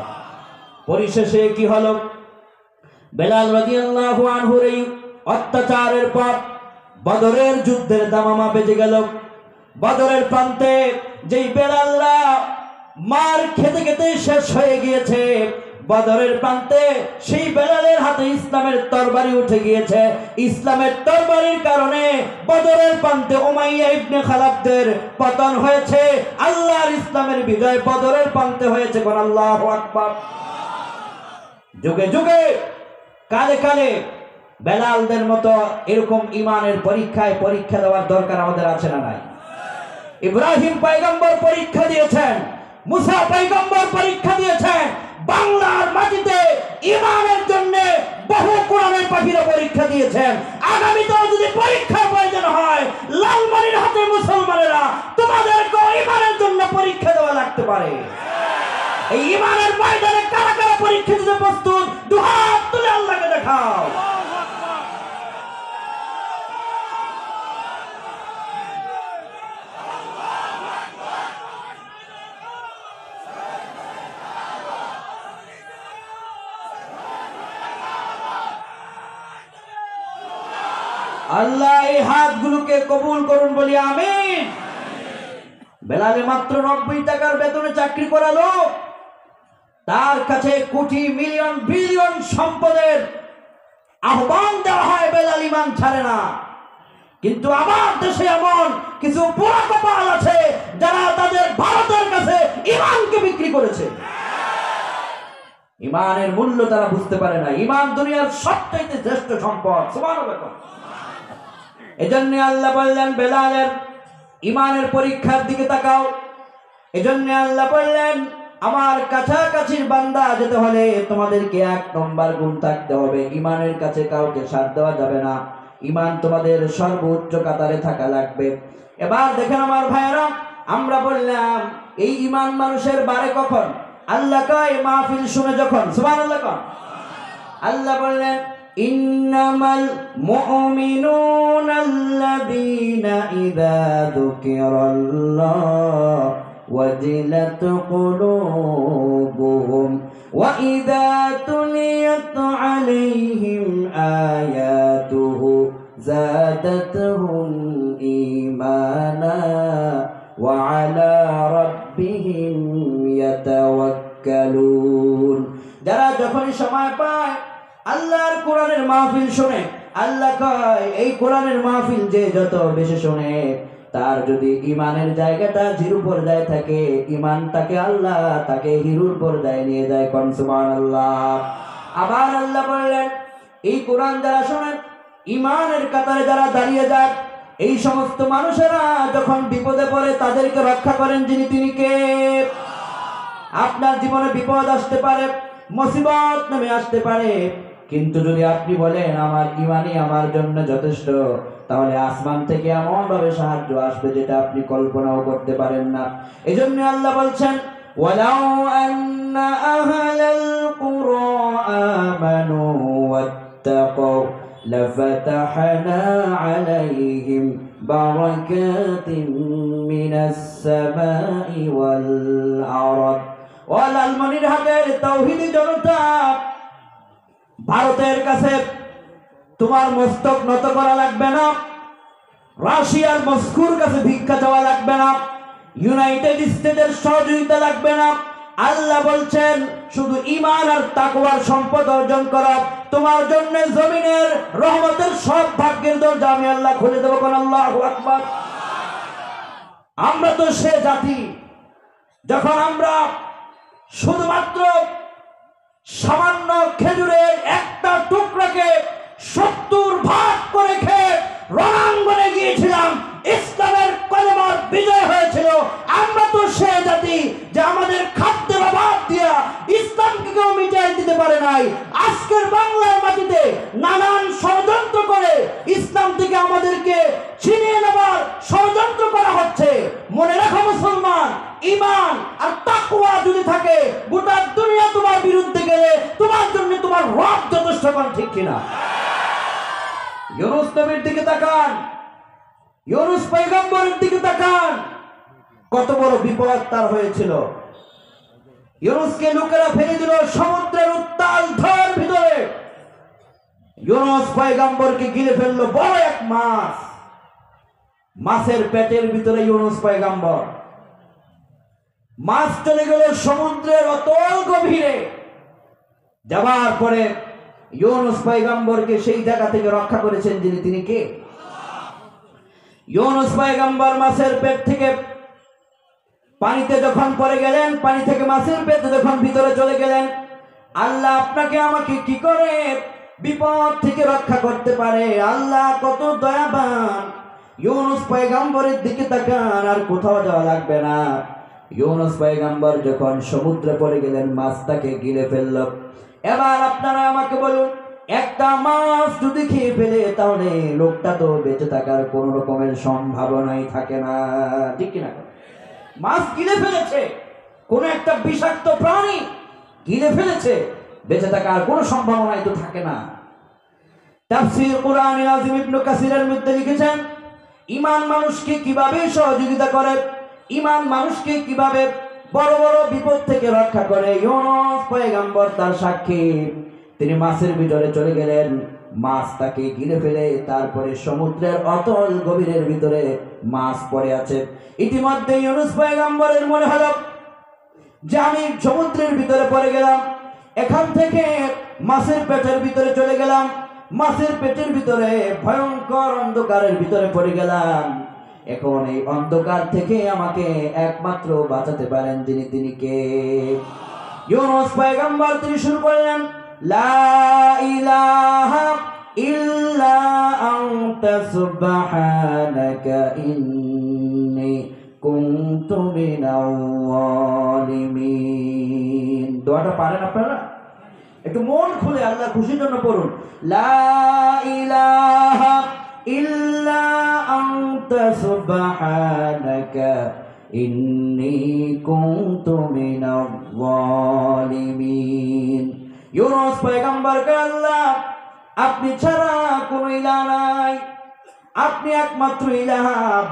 পরিশেষে কি হলো? বেলাল রাদিয়াল্লাহু আনহুর এই অত্যাচারের পর বদরের যুদ্ধের দামামা বেজে গেল। বদরের প্রান্তে যেই বেলালরা মার খেতে খেতে শেষ হয়ে গিয়েছে, বদরের প্রান্তে সেই বেলালের হাতে ইসলামের তরবারি উঠে গিয়েছে। ইসলামের তরবারির কারণে বদরের প্রান্তে উমাইয়া ইবনে খালাফদের পতন হয়েছে, আল্লাহর ইসলামের বিজয় বদরের প্রান্তে হয়েছে। কোন আল্লাহু আকবার। যুগে যুগে কালে কালে বেলালদের মতো এরকম ঈমানের পরীক্ষা দেওয়ার দরকার আমাদের আছে না নাই? ইব্রাহিম পয়গম্বর পরীক্ষা দিয়েছেন, মুসা পয়গম্বর পরীক্ষা দিয়েছেন, বাংলার মাটিতে ঈমানের জন্য বহু কোরআনের পাখিরা পরীক্ষা দিয়েছেন। আগামীতেও যদি পরীক্ষার প্রয়োজন হয়, লালমনির হাতে মুসলমানেরা তোমাদেরকে ঈমানের জন্য পরীক্ষা দেওয়া লাগতে পারে। এই ঈমানের ময়দানে কারা কারা পরীক্ষা দিতে প্রস্তুত? দুহাত তুলে আল্লাহকে দেখাও। আল্লাহ এই হাতগুলোকে কবুল করুন, বলি আমিন। বেলালে মাত্র 90 টাকার বেতনে চাকরি করা লোক, তার কাছে কোটি মিলিয়ন বিলিয়ন সম্পদের আহ্বান দেওয়া হয়, বেলাল ঈমান ছাড়ে না। কিন্তু আমার দেশে এমন কিছু পোড়া কপাল আছে যারা তাদের ভারতের কাছে ঈমানকে বিক্রি করেছে। ঈমানের মূল্য তারা বুঝতে পারে না। ঈমান দুনিয়ার সবচাইতে শ্রেষ্ঠ সম্পদ। সুবহানাল্লাহ। এজন্য আল্লাহ বললেন, বেলালের ঈমানের পরীক্ষার দিকে তাকাও। এজন্য আল্লাহ বললেন, আমার কাছাকাছির বান্দা যেতে হলে তোমাদেরকে 1 নম্বর গুণ থাকতে হবে। ঈমানের কাছে কাউকে সাথ দেওয়া যাবে না। ঈমান তোমাদের সর্বোচ্চ কাতারে থাকা লাগবে। এবার দেখেন আমার ভাইয়েরা, আমরা বললাম এই ঈমান মানুষের বাড়ে কখন? আল্লাহ কয় মাহফিল শুনে যখন। সুবহানাল্লাহ কন। আল্লাহ বললেন ইন্নামাল মুমিনুনাল্লাযীনা ইযা যুকিরাল্লাহ ওয়াজিলাত কুলুবুহুম ওয়া ইযা তুলিয়াত আলাইহিম আয়াতুহু যাদাতুহুম ঈমানা ওয়া আলা রাব্বিহিম ইয়াতাওয়াক্কালুন। যারা যখনই সময় পায় আল্লাহর কোরআনের মাহফিল শুনে, আল্লাহ কয় এই কোরআনের মাহফিল যে যত বেশি শুনে তার যদি ইমানের জায়গাটা জিরো পর্যায়ে থাকে, ইমান তাকে আল্লাহ তাকে হিরুর পর্যায়ে নিয়ে যায়। কোন সুবহানাল্লাহ। আবার আল্লাহ বললেন এই কোরআন যারা শোনেন ইমানের কাতারে যারা দাঁড়িয়ে যায়, এই সমস্ত মানুষেরা যখন বিপদে পড়ে তাদেরকে রক্ষা করেন যিনি, তিনি কে? আপনার জীবনে বিপদ আসতে পারে, মুসিবত নেমে আসতে পারে, কিন্তু যদি আপনি বলেন আমার ইমানই আমার জন্য যথেষ্ট, তাহলে আসমান থেকে এমন ভাবে সাহায্য আসবে যেটা আপনি কল্পনাও করতে পারেন না। এজন্য আল্লাহ বলছেন ওয়ালাউ আন্না আহলাল কুরা আমানু ওয়াত্তাকাউ লাফাতাহনা আলাইহিম বারাকাতিন মিনাস সামাই ওয়াল আরদ। ও লালমনিরহাটের তাওহীদি জনতা, ভারতের কাছে তোমার মস্তক নত করা লাগবে না, রাশিয়ার মস্কোর কাছে ভিক্ষা চাওয়া লাগবে না, ইউনাইটেড স্টেটের সহযোগিতা লাগবে না। আল্লাহ বলছেন শুধু ঈমান আর তাকওয়ার সম্পদ অর্জন করো, তোমার জন্য জমিনের রহমতের সব ভাগ্যের দরজা আমি আল্লাহ খুলে দেব। কোন আল্লাহু আকবার। আমরা তো সে জাতি যখন আমরা শুধুমাত্র সামান্য খেজুরের একটা টুকরাকে 70 ভাগ করে খেয়ে রণাঙ্গনে গিয়েছিলাম, ইসলামের কলেমার বিজয় হয়েছিল। আমরা তো সে জাতি যে আমাদের খাদ্যের অভাব দিয়া ইসলামকে কেউ মিটাই দিতে পারে নাই। আজকের বাংলার মাটিতে নানান ষড়যন্ত্র করে ইসলাম থেকে আমাদেরকে ছিনিয়ে নেবার ষড়যন্ত্র করা হচ্ছে। মনে রাখো মুসলমান, ঈমান আর তাকওয়া যদি থাকে গোটা দুনিয়া তোমার বিরুদ্ধে গেলে তোমার জন্য তোমার রব যথেষ্ট। ঠিক কিনা? ইউনূস নবীর দিকে তাকান, ইউনূস পয়গম্বরের দিকে তাকান, কত বড় বিপদ তার হয়েছিল। ইউনূসকে লোকেরা ফেলে দিল সমুদ্রের উত্তাল ঢেউর ভিতরে। ইউনূস পয়গম্বরকে গিলে ফেললো বড় এক মাছ, মাছের পেটের ভিতরে ইউনূস পয়গম্বর। মাছ চলে গেল সমুদ্রের অতল গভীরে। যাবার পরে ইউনূস পয়গম্বরকে সেই জায়গা থেকে রক্ষা করেছেন যিনি, তিনি কে? ইউনূস পয়গম্বর মাছের পেট থেকে পানিতে যখন পড়ে গেলেন, পানি থেকে মাছের পেটে যখন ভিতরে চলে গেলেন, আল্লাহ আপনাকে আমাকে কি করে বিপদ থেকে রক্ষা করতে পারে? আল্লাহ কত দয়াবান। ইউনূস পয়গম্বরের দিকে তাকান, আর কোথাও যাওয়া লাগবে না। ইউনূস পয়গম্বর যখন সমুদ্রে পড়ে গেলেন, মাছ তাকে গিলে ফেলল। এবার আপনারা আমাকে বলুন, একটা মাছ যদি খেয়ে ফেলে তাহলে লোকটা তো বেঁচে থাকার কোন রকমের সম্ভাবনাই থাকে না। ঠিক কিনা? মাছ গিলে ফেলেছে, কোন একটা বিষাক্ত প্রাণী গিলে ফেলেছে, বেঁচে থাকার কোন সম্ভাবনাই তো থাকে না। তাফসীর কুরআনুল আযীম ইবনে কাসিরের মধ্যে লিখেছেন ঈমান মানুষকে কিভাবে সহযোগিতা করে, ঈমান মানুষকে কিভাবে বড় বড় বিপদ থেকে রক্ষা করে। ইউনূস পয়গম্বর তার সাক্ষী। তিনি মাছের ভিতরে চলে গেলেন, মাছ তাকে গিলে ফেলে তারপরে সমুদ্রের অতল গভীরের ভিতরে মাছ পড়ে আছে। ইতিমধ্যে ইউনূস পয়গম্বরের মনে হলো যে আমি সমুদ্রের ভিতরে পড়ে গেলাম, এখান থেকে মাছের পেটের ভিতরে চলে গেলাম, মাছের পেটের ভিতরে ভয়ঙ্কর অন্ধকারের ভিতরে পড়ে গেলাম। এখন এই অন্ধকার থেকে আমাকে একমাত্র বাঁচাতে পারেন যিনি, তিনি কে? ইউনূস পয়গম্বর তিনি শুরু করলেন লা ইলাহা ইল্লা আনতা সুবহানাকা ইন্নী কুনতু মিনাল যালিমিন। দোয়াটা পারেন আপনারা? একটু মন খুলে আল্লাহর খুশির জন্য পড়ুন, লা ইলাহা ইল্লা আনতা সুবহানাকা ইন্নী কুনতু মিনাজ জালিমিন। ইউনূস পয়গম্বরকে আল্লাহ আপনি ছাড়া কোনো ইলাহ নাই, আপনি একমাত্র ইলাহ,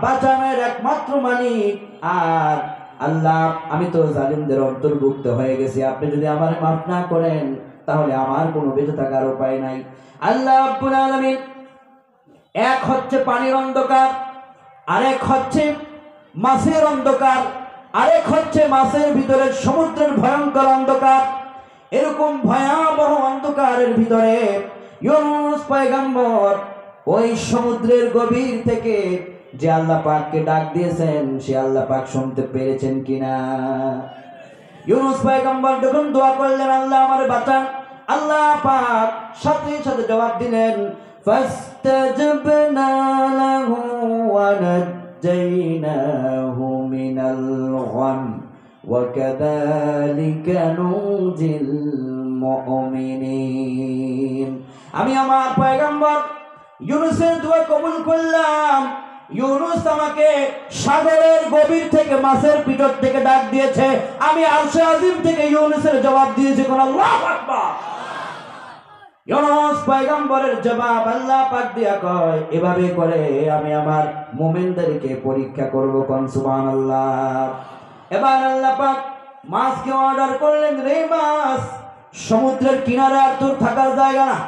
বাঁচানোর একমাত্র মালিক। আর আল্লাহ আমি তো জালিমদের অন্তর্ভুক্ত হয়ে গেছি, আপনি যদি আমারে মাফ না করেন তাহলে আমার কোনো বেঁচে থাকার উপায় নাই। আল্লাহ রাব্বুল আলামিন এক হচ্ছে পানির অন্ধকার, আরেক হচ্ছে মাছের অন্ধকার, আরেক হচ্ছে মাছের ভিতরে সমুদ্রের ভয়ঙ্কর অন্ধকার। এরকম ভয়াবহ অন্ধকারের ভিতরে ইউনূস পয়গম্বর ওই সমুদ্রের গভীর থেকে যে আল্লাহ পাককে ডাক দিয়েছেন সে আল্লাহ পাক শুনতে পেরেছেন কিনা? ইউনূস পয়গম্বর যখন দোয়া করলেন আল্লাহ আমারে বাঁচান, আল্লাহ পাক সাথে সাথে জবাব দিলেন ফাস্তাজবনা লাহু ওয়া নাজ্জাইনাহু মিনাল গাম ওয়া কাযালিকা নুজিল মুমিনিন। আমি আমার পয়গম্বর ইউনূসের দোয়া কবুল করলাম। ইউনূস আমাকে সাগরের গভীর থেকে মাছের পিটর থেকে ডাক দিয়েছে, আমি আরশে আজিম থেকে ইউনূসের জবাব দিয়েছি। কোন আল্লাহু আকবার। ইউনূস পয়গম্বরের জবাব আল্লাহ পাক দিয়া কয় এভাবে করে আমি আমার মুমিনদেরকে পরীক্ষা করব। কোন সুবহানাল্লাহ। এবার আল্লাহ পাক মাছকে অর্ডার করলেন, রে মাছ, সমুদ্রের কিনারে আর তোর থাকার জায়গা না,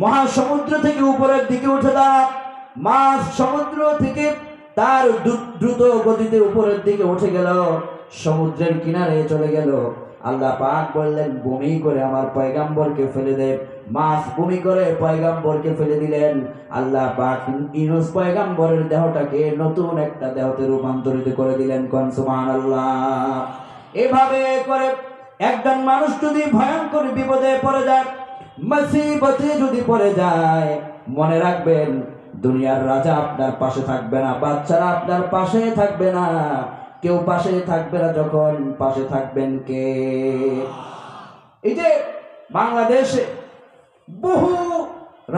মহাসমুদ্র থেকে উপরের দিকে উঠে দাঁড়া। মাছ সমুদ্র থেকে তার দ্রুত গতিতে উপরের দিকে উঠে গেল, সমুদ্রের কিনারে চলে গেল। আল্লাহ পাক বললেন বমি করে আমার পয়গম্বরকে ফেলে দে। মাছ বমি করে পয়গম্বরকে ফেলে দিলেন। আল্লাহ পাক ইউনূস পয়গম্বরের দেহটাকে নতুন একটা দেহতে রূপান্তরিত করে দিলেন। কোন সুবহানাল্লাহ। এভাবে করে একজন মানুষ যদি ভয়ঙ্কর বিপদে পড়ে যায়, মুসিবতে যদি পড়ে যায়, মনে রাখবেন দুনিয়ার রাজা আপনার পাশে থাকবে না, বাচ্চারা আপনার পাশে থাকবে না, কেউ পাশে থাকবে না। যখন পাশে থাকবেন কে? এই যে বাংলাদেশে বহু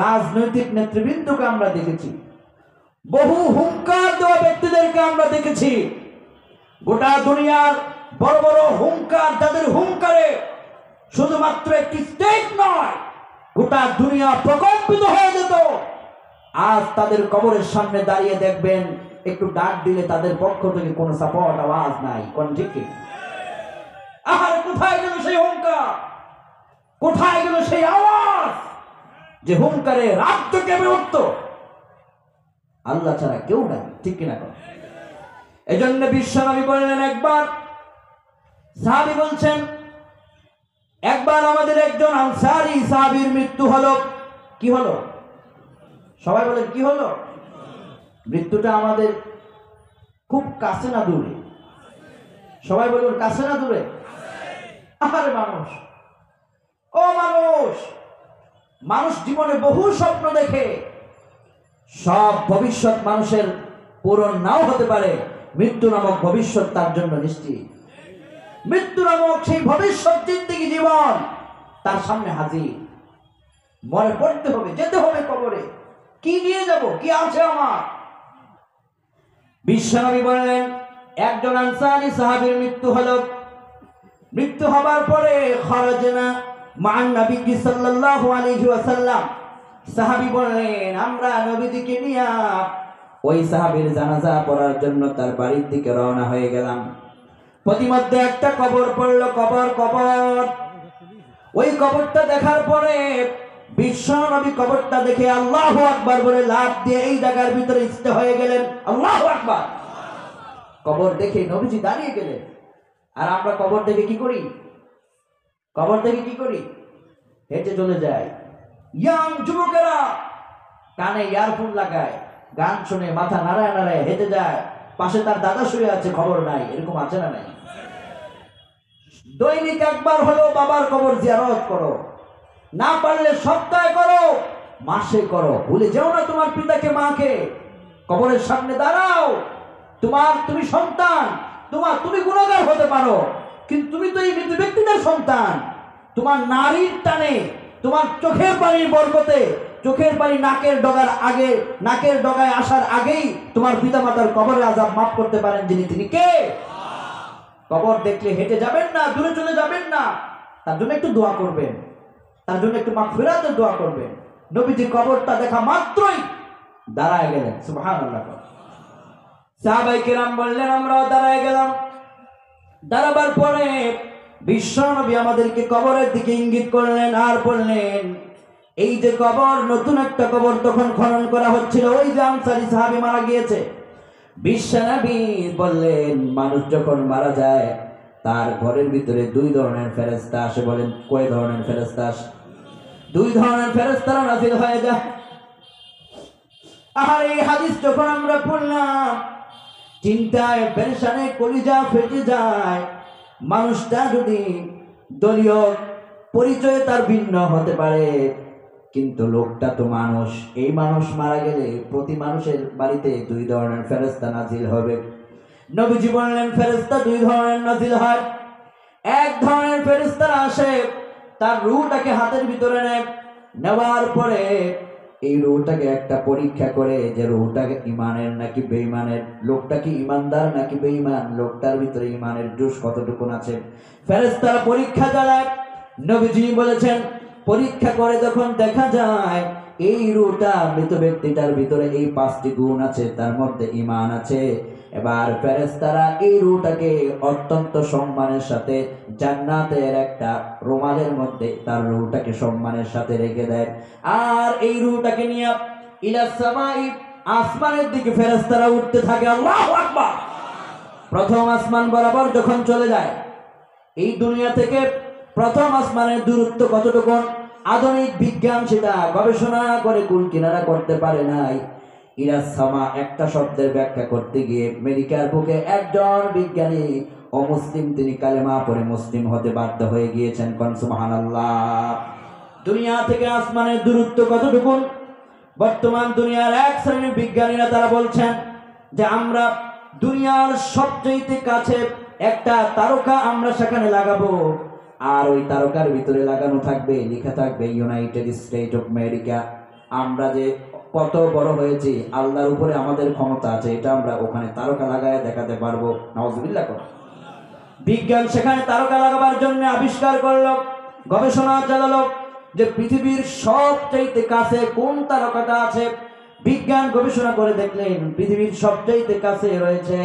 রাজনৈতিক নেতৃবৃন্দকে আমরা দেখেছি, বহু হুঙ্কার দেওয়া ব্যক্তিদেরকে আমরা দেখেছি। গোটা দুনিয়ার বড় বড় হুঙ্কার, যাদের হুঙ্কারে শুধুমাত্র একটি স্টেট নয়, গোটা দুনিয়া প্রকম্পিত হয়ে যেত। আজ তাদের কবরের সামনে দাঁড়িয়ে দেখবেন একটু ডাক দিলে তাদের পক্ষ থেকে কোনো সাপোর্ট আওয়াজ নাই। কোন ঠিক কি? আর কোথায় গেল সেই হুঙ্কার? কোথায় গেল সেই আওয়াজ যে হুঙ্কারে রাজ্য কেঁপে উঠত? আল্লাহ ছাড়া কেউ নাই, ঠিক কিনা? এই জন্য বিশ্বনবী বললেন, একবার সাহাবী বলছেন, একবার আমাদের একজন আনসারী সাহাবীর মৃত্যু হলো। কি হলো? সবাই বলেন কি হলো? মৃত্যুটা আমাদের খুব কাছে না দূরে? সবাই বলুন কাছে না দূরে? আরে মানুষ, ও মানুষ, মানুষ জীবনে বহু স্বপ্ন দেখে, সব ভবিষ্যৎ মানুষের পূরণ নাও হতে পারে। মৃত্যু নামক ভবিষ্যৎ তার জন্য নিশ্চিত। মৃত্যু নামক সেই ভবিষ্যৎ জিন্দেগি জীবন তার সামনে হাজির। মরে পড়তে হবে, যেতে হবে কবরে। কি নিয়ে যাব? কি আছে আমার? বিশ্বনবী বললেন, একজন আনসারী সাহাবীর মৃত্যু হলো। মৃত্যু হবার পরে খরজনা মান নবী সাল্লাল্লাহু আলাইহি ওয়াসাল্লাম, সাহাবী বললেন আমরা নবীজিকে নিয়ে ওই সাহাবীর জানাজা পড়ার জন্য তার বাড়ির দিকে রওনা হয়ে গেলাম। প্রতিমধ্যে একটা কবর পড়লো, কবর। ওই কবরটা দেখার পরে বিশ্বনবী কবরটা দেখে আল্লাহু আকবার বলে লাফ দিয়ে এই জায়গার ভিতরে স্থিত হয়ে গেলেন। আল্লাহু আকবার। কবর দেখে নবীজি দাঁড়িয়ে গেলেন। আর আমরা কবর দেখে কি করি? কবর দেখে কি করি? হেঁটে চলে যায়। ইয়াং যুবকেরা কানে ইয়ারফোন লাগায়, গান শুনে মাথা নাড়ায় নাড়ায় হেঁটে যায়। পাশে তার দাদা শুয়ে আছে, খবর নাই। এরকম আছে না নাই? দৈনিক একবার হলো বাবার কবর জিয়ারত করো, না পারলে সপ্তাহে করো, মাসে করো। ভুলে যেও না তোমার পিতাকে, মাকে। কবরের সামনে দাঁড়াও। তুমি সন্তান, তুমি গুনাহগার হতে পারো, কিন্তু তুমি তো এই মৃত ব্যক্তিদের সন্তান। তোমার নারীর টানে, তোমার চোখের পানির বরকতে, চোখের পানি নাকের ডগায় আসার আগেই তোমার পিতামাতার কবরের আযাব মাফ করতে পারেন যিনি, তিনি কে? কবর দেখলে হেঁটে যাবেন না, দূরে চলে যাবেন না, তার জন্য একটু দোয়া করবেন, তার জন্য একটু মাগফিরাতের দোয়া করবেন। নবীজি কবরটা দেখা মাত্রই দাঁড়ায় গেলেন। সুবহানাল্লাহ। সাহাবায়ে কেরাম বললেন আমরাও দাঁড়ায় গেলাম। দাঁড়াবার পরে বিশ্ব নবী আমাদেরকে কবরের দিকে ইঙ্গিত করলেন আর বললেন, এই যে কবর, নতুন একটা কবর তখন খনন করা হচ্ছিল, ওই যে আনসারী সাহাবী মারা গিয়েছে। বিশ্ব নবী বললেন, মানুষ যখন মারা যায় তার ঘরের ভিতরে দুই ধরনের ফেরেশতা আসে। বলেন কয় ধরনের ফেরেশতা আসে? দুই ধরনের ফেরেশতারা নাযিল হয়ে যায়। আর এই হাদিস যখন আমরা পড়লাম, চিন্তায় পেরেশানে কলিজা ফেটে যায়। মানুষটা যদি দলীয় পরিচয়ে তার ভিন্ন হতে পারে, কিন্তু লোকটা তো মানুষ। এই মানুষ মারা গেলে প্রতি মানুষের বাড়িতে দুই ধরনের ফেরেশতা নাজিল হবে। নবীজি বললেন ফেরেশতা দুই ধরনের নাজিল হয়। এক ধরনের ফেরেশতারা আসে, তার রূহটাকে হাতের ভিতরে নেয়, নেওয়ার পরে এই রূহটাকে একটা পরীক্ষা করে যে রূহটাকে ইমানের নাকি বেঈমানের, লোকটা কি ইমানদার নাকি বেঈমান, লোকটার ভিতরে ইমানের জোশ কতটুকু আছে, ফেরেশতারা পরীক্ষা চালায়। নবীজি বলেছেন পরীক্ষা করে যখন দেখা যায় এই রূহটা, মৃত ব্যক্তিটার ভিতরে এই 5টি গুণ আছে, তার মধ্যে ঈমান আছে, এবার ফেরেশতারা এই রূহটাকে অত্যন্ত সম্মানের সাথে জান্নাতের একটা রুমালের মধ্যে তার রূহটাকে সম্মানের সাথে রেখে দেয়। আর এই রূহটাকে নিয়ে ইলা সামাই, আসমানের দিকে ফেরেশতারা উঠতে থাকে। আল্লাহু আকবার। প্রথম আসমান বরাবর যখন চলে যায়, এই দুনিয়া থেকে প্রথম আসমানের দূরত্ব কতটুকু আধুনিক বিজ্ঞান সেটা গবেষণা করে কুল কিনারা করতে পারে নাই। ইলা সামা একটা শব্দের ব্যাখ্যা করতে গিয়ে আমেরিকার বুকে একজন বিজ্ঞানী অমুসলিম, তিনি কালেমা পড়ে মুসলিম হতে বাধ্য হয়ে গিয়েছেন। কোন সুবহানাল্লাহ। দুনিয়া থেকে আসমানের দূরত্ব কতটুকু? বর্তমান দুনিয়ার এক শ্রেণীর বিজ্ঞানীরা তারা বলছেন যে আমরা দুনিয়ার সবচেয়ে কাছে একটা তারকা আমরা সেখানে লাগাবো, আর ওই তারকার ভিতরে লাগানো থাকবে, লেখা থাকবে ইউনাইটেড স্টেট অফ আমেরিকা। আমরা যে কত বড় হয়েছি, আল্লাহর উপরে আমাদের ক্ষমতা আছে, এটা আমরা ওখানে তারকা লাগায় দেখাতে পারবো। নাউজুবিল্লাহ। বিজ্ঞান সেখানে তারকা লাগাবার জন্য আবিষ্কার করলো, গবেষণা চালালো যে পৃথিবীর সবচেয়ে কাছে কোন তারকাটা আছে। বিজ্ঞান গবেষণা করে দেখলেন পৃথিবীর সবচেয়ে কাছে রয়েছে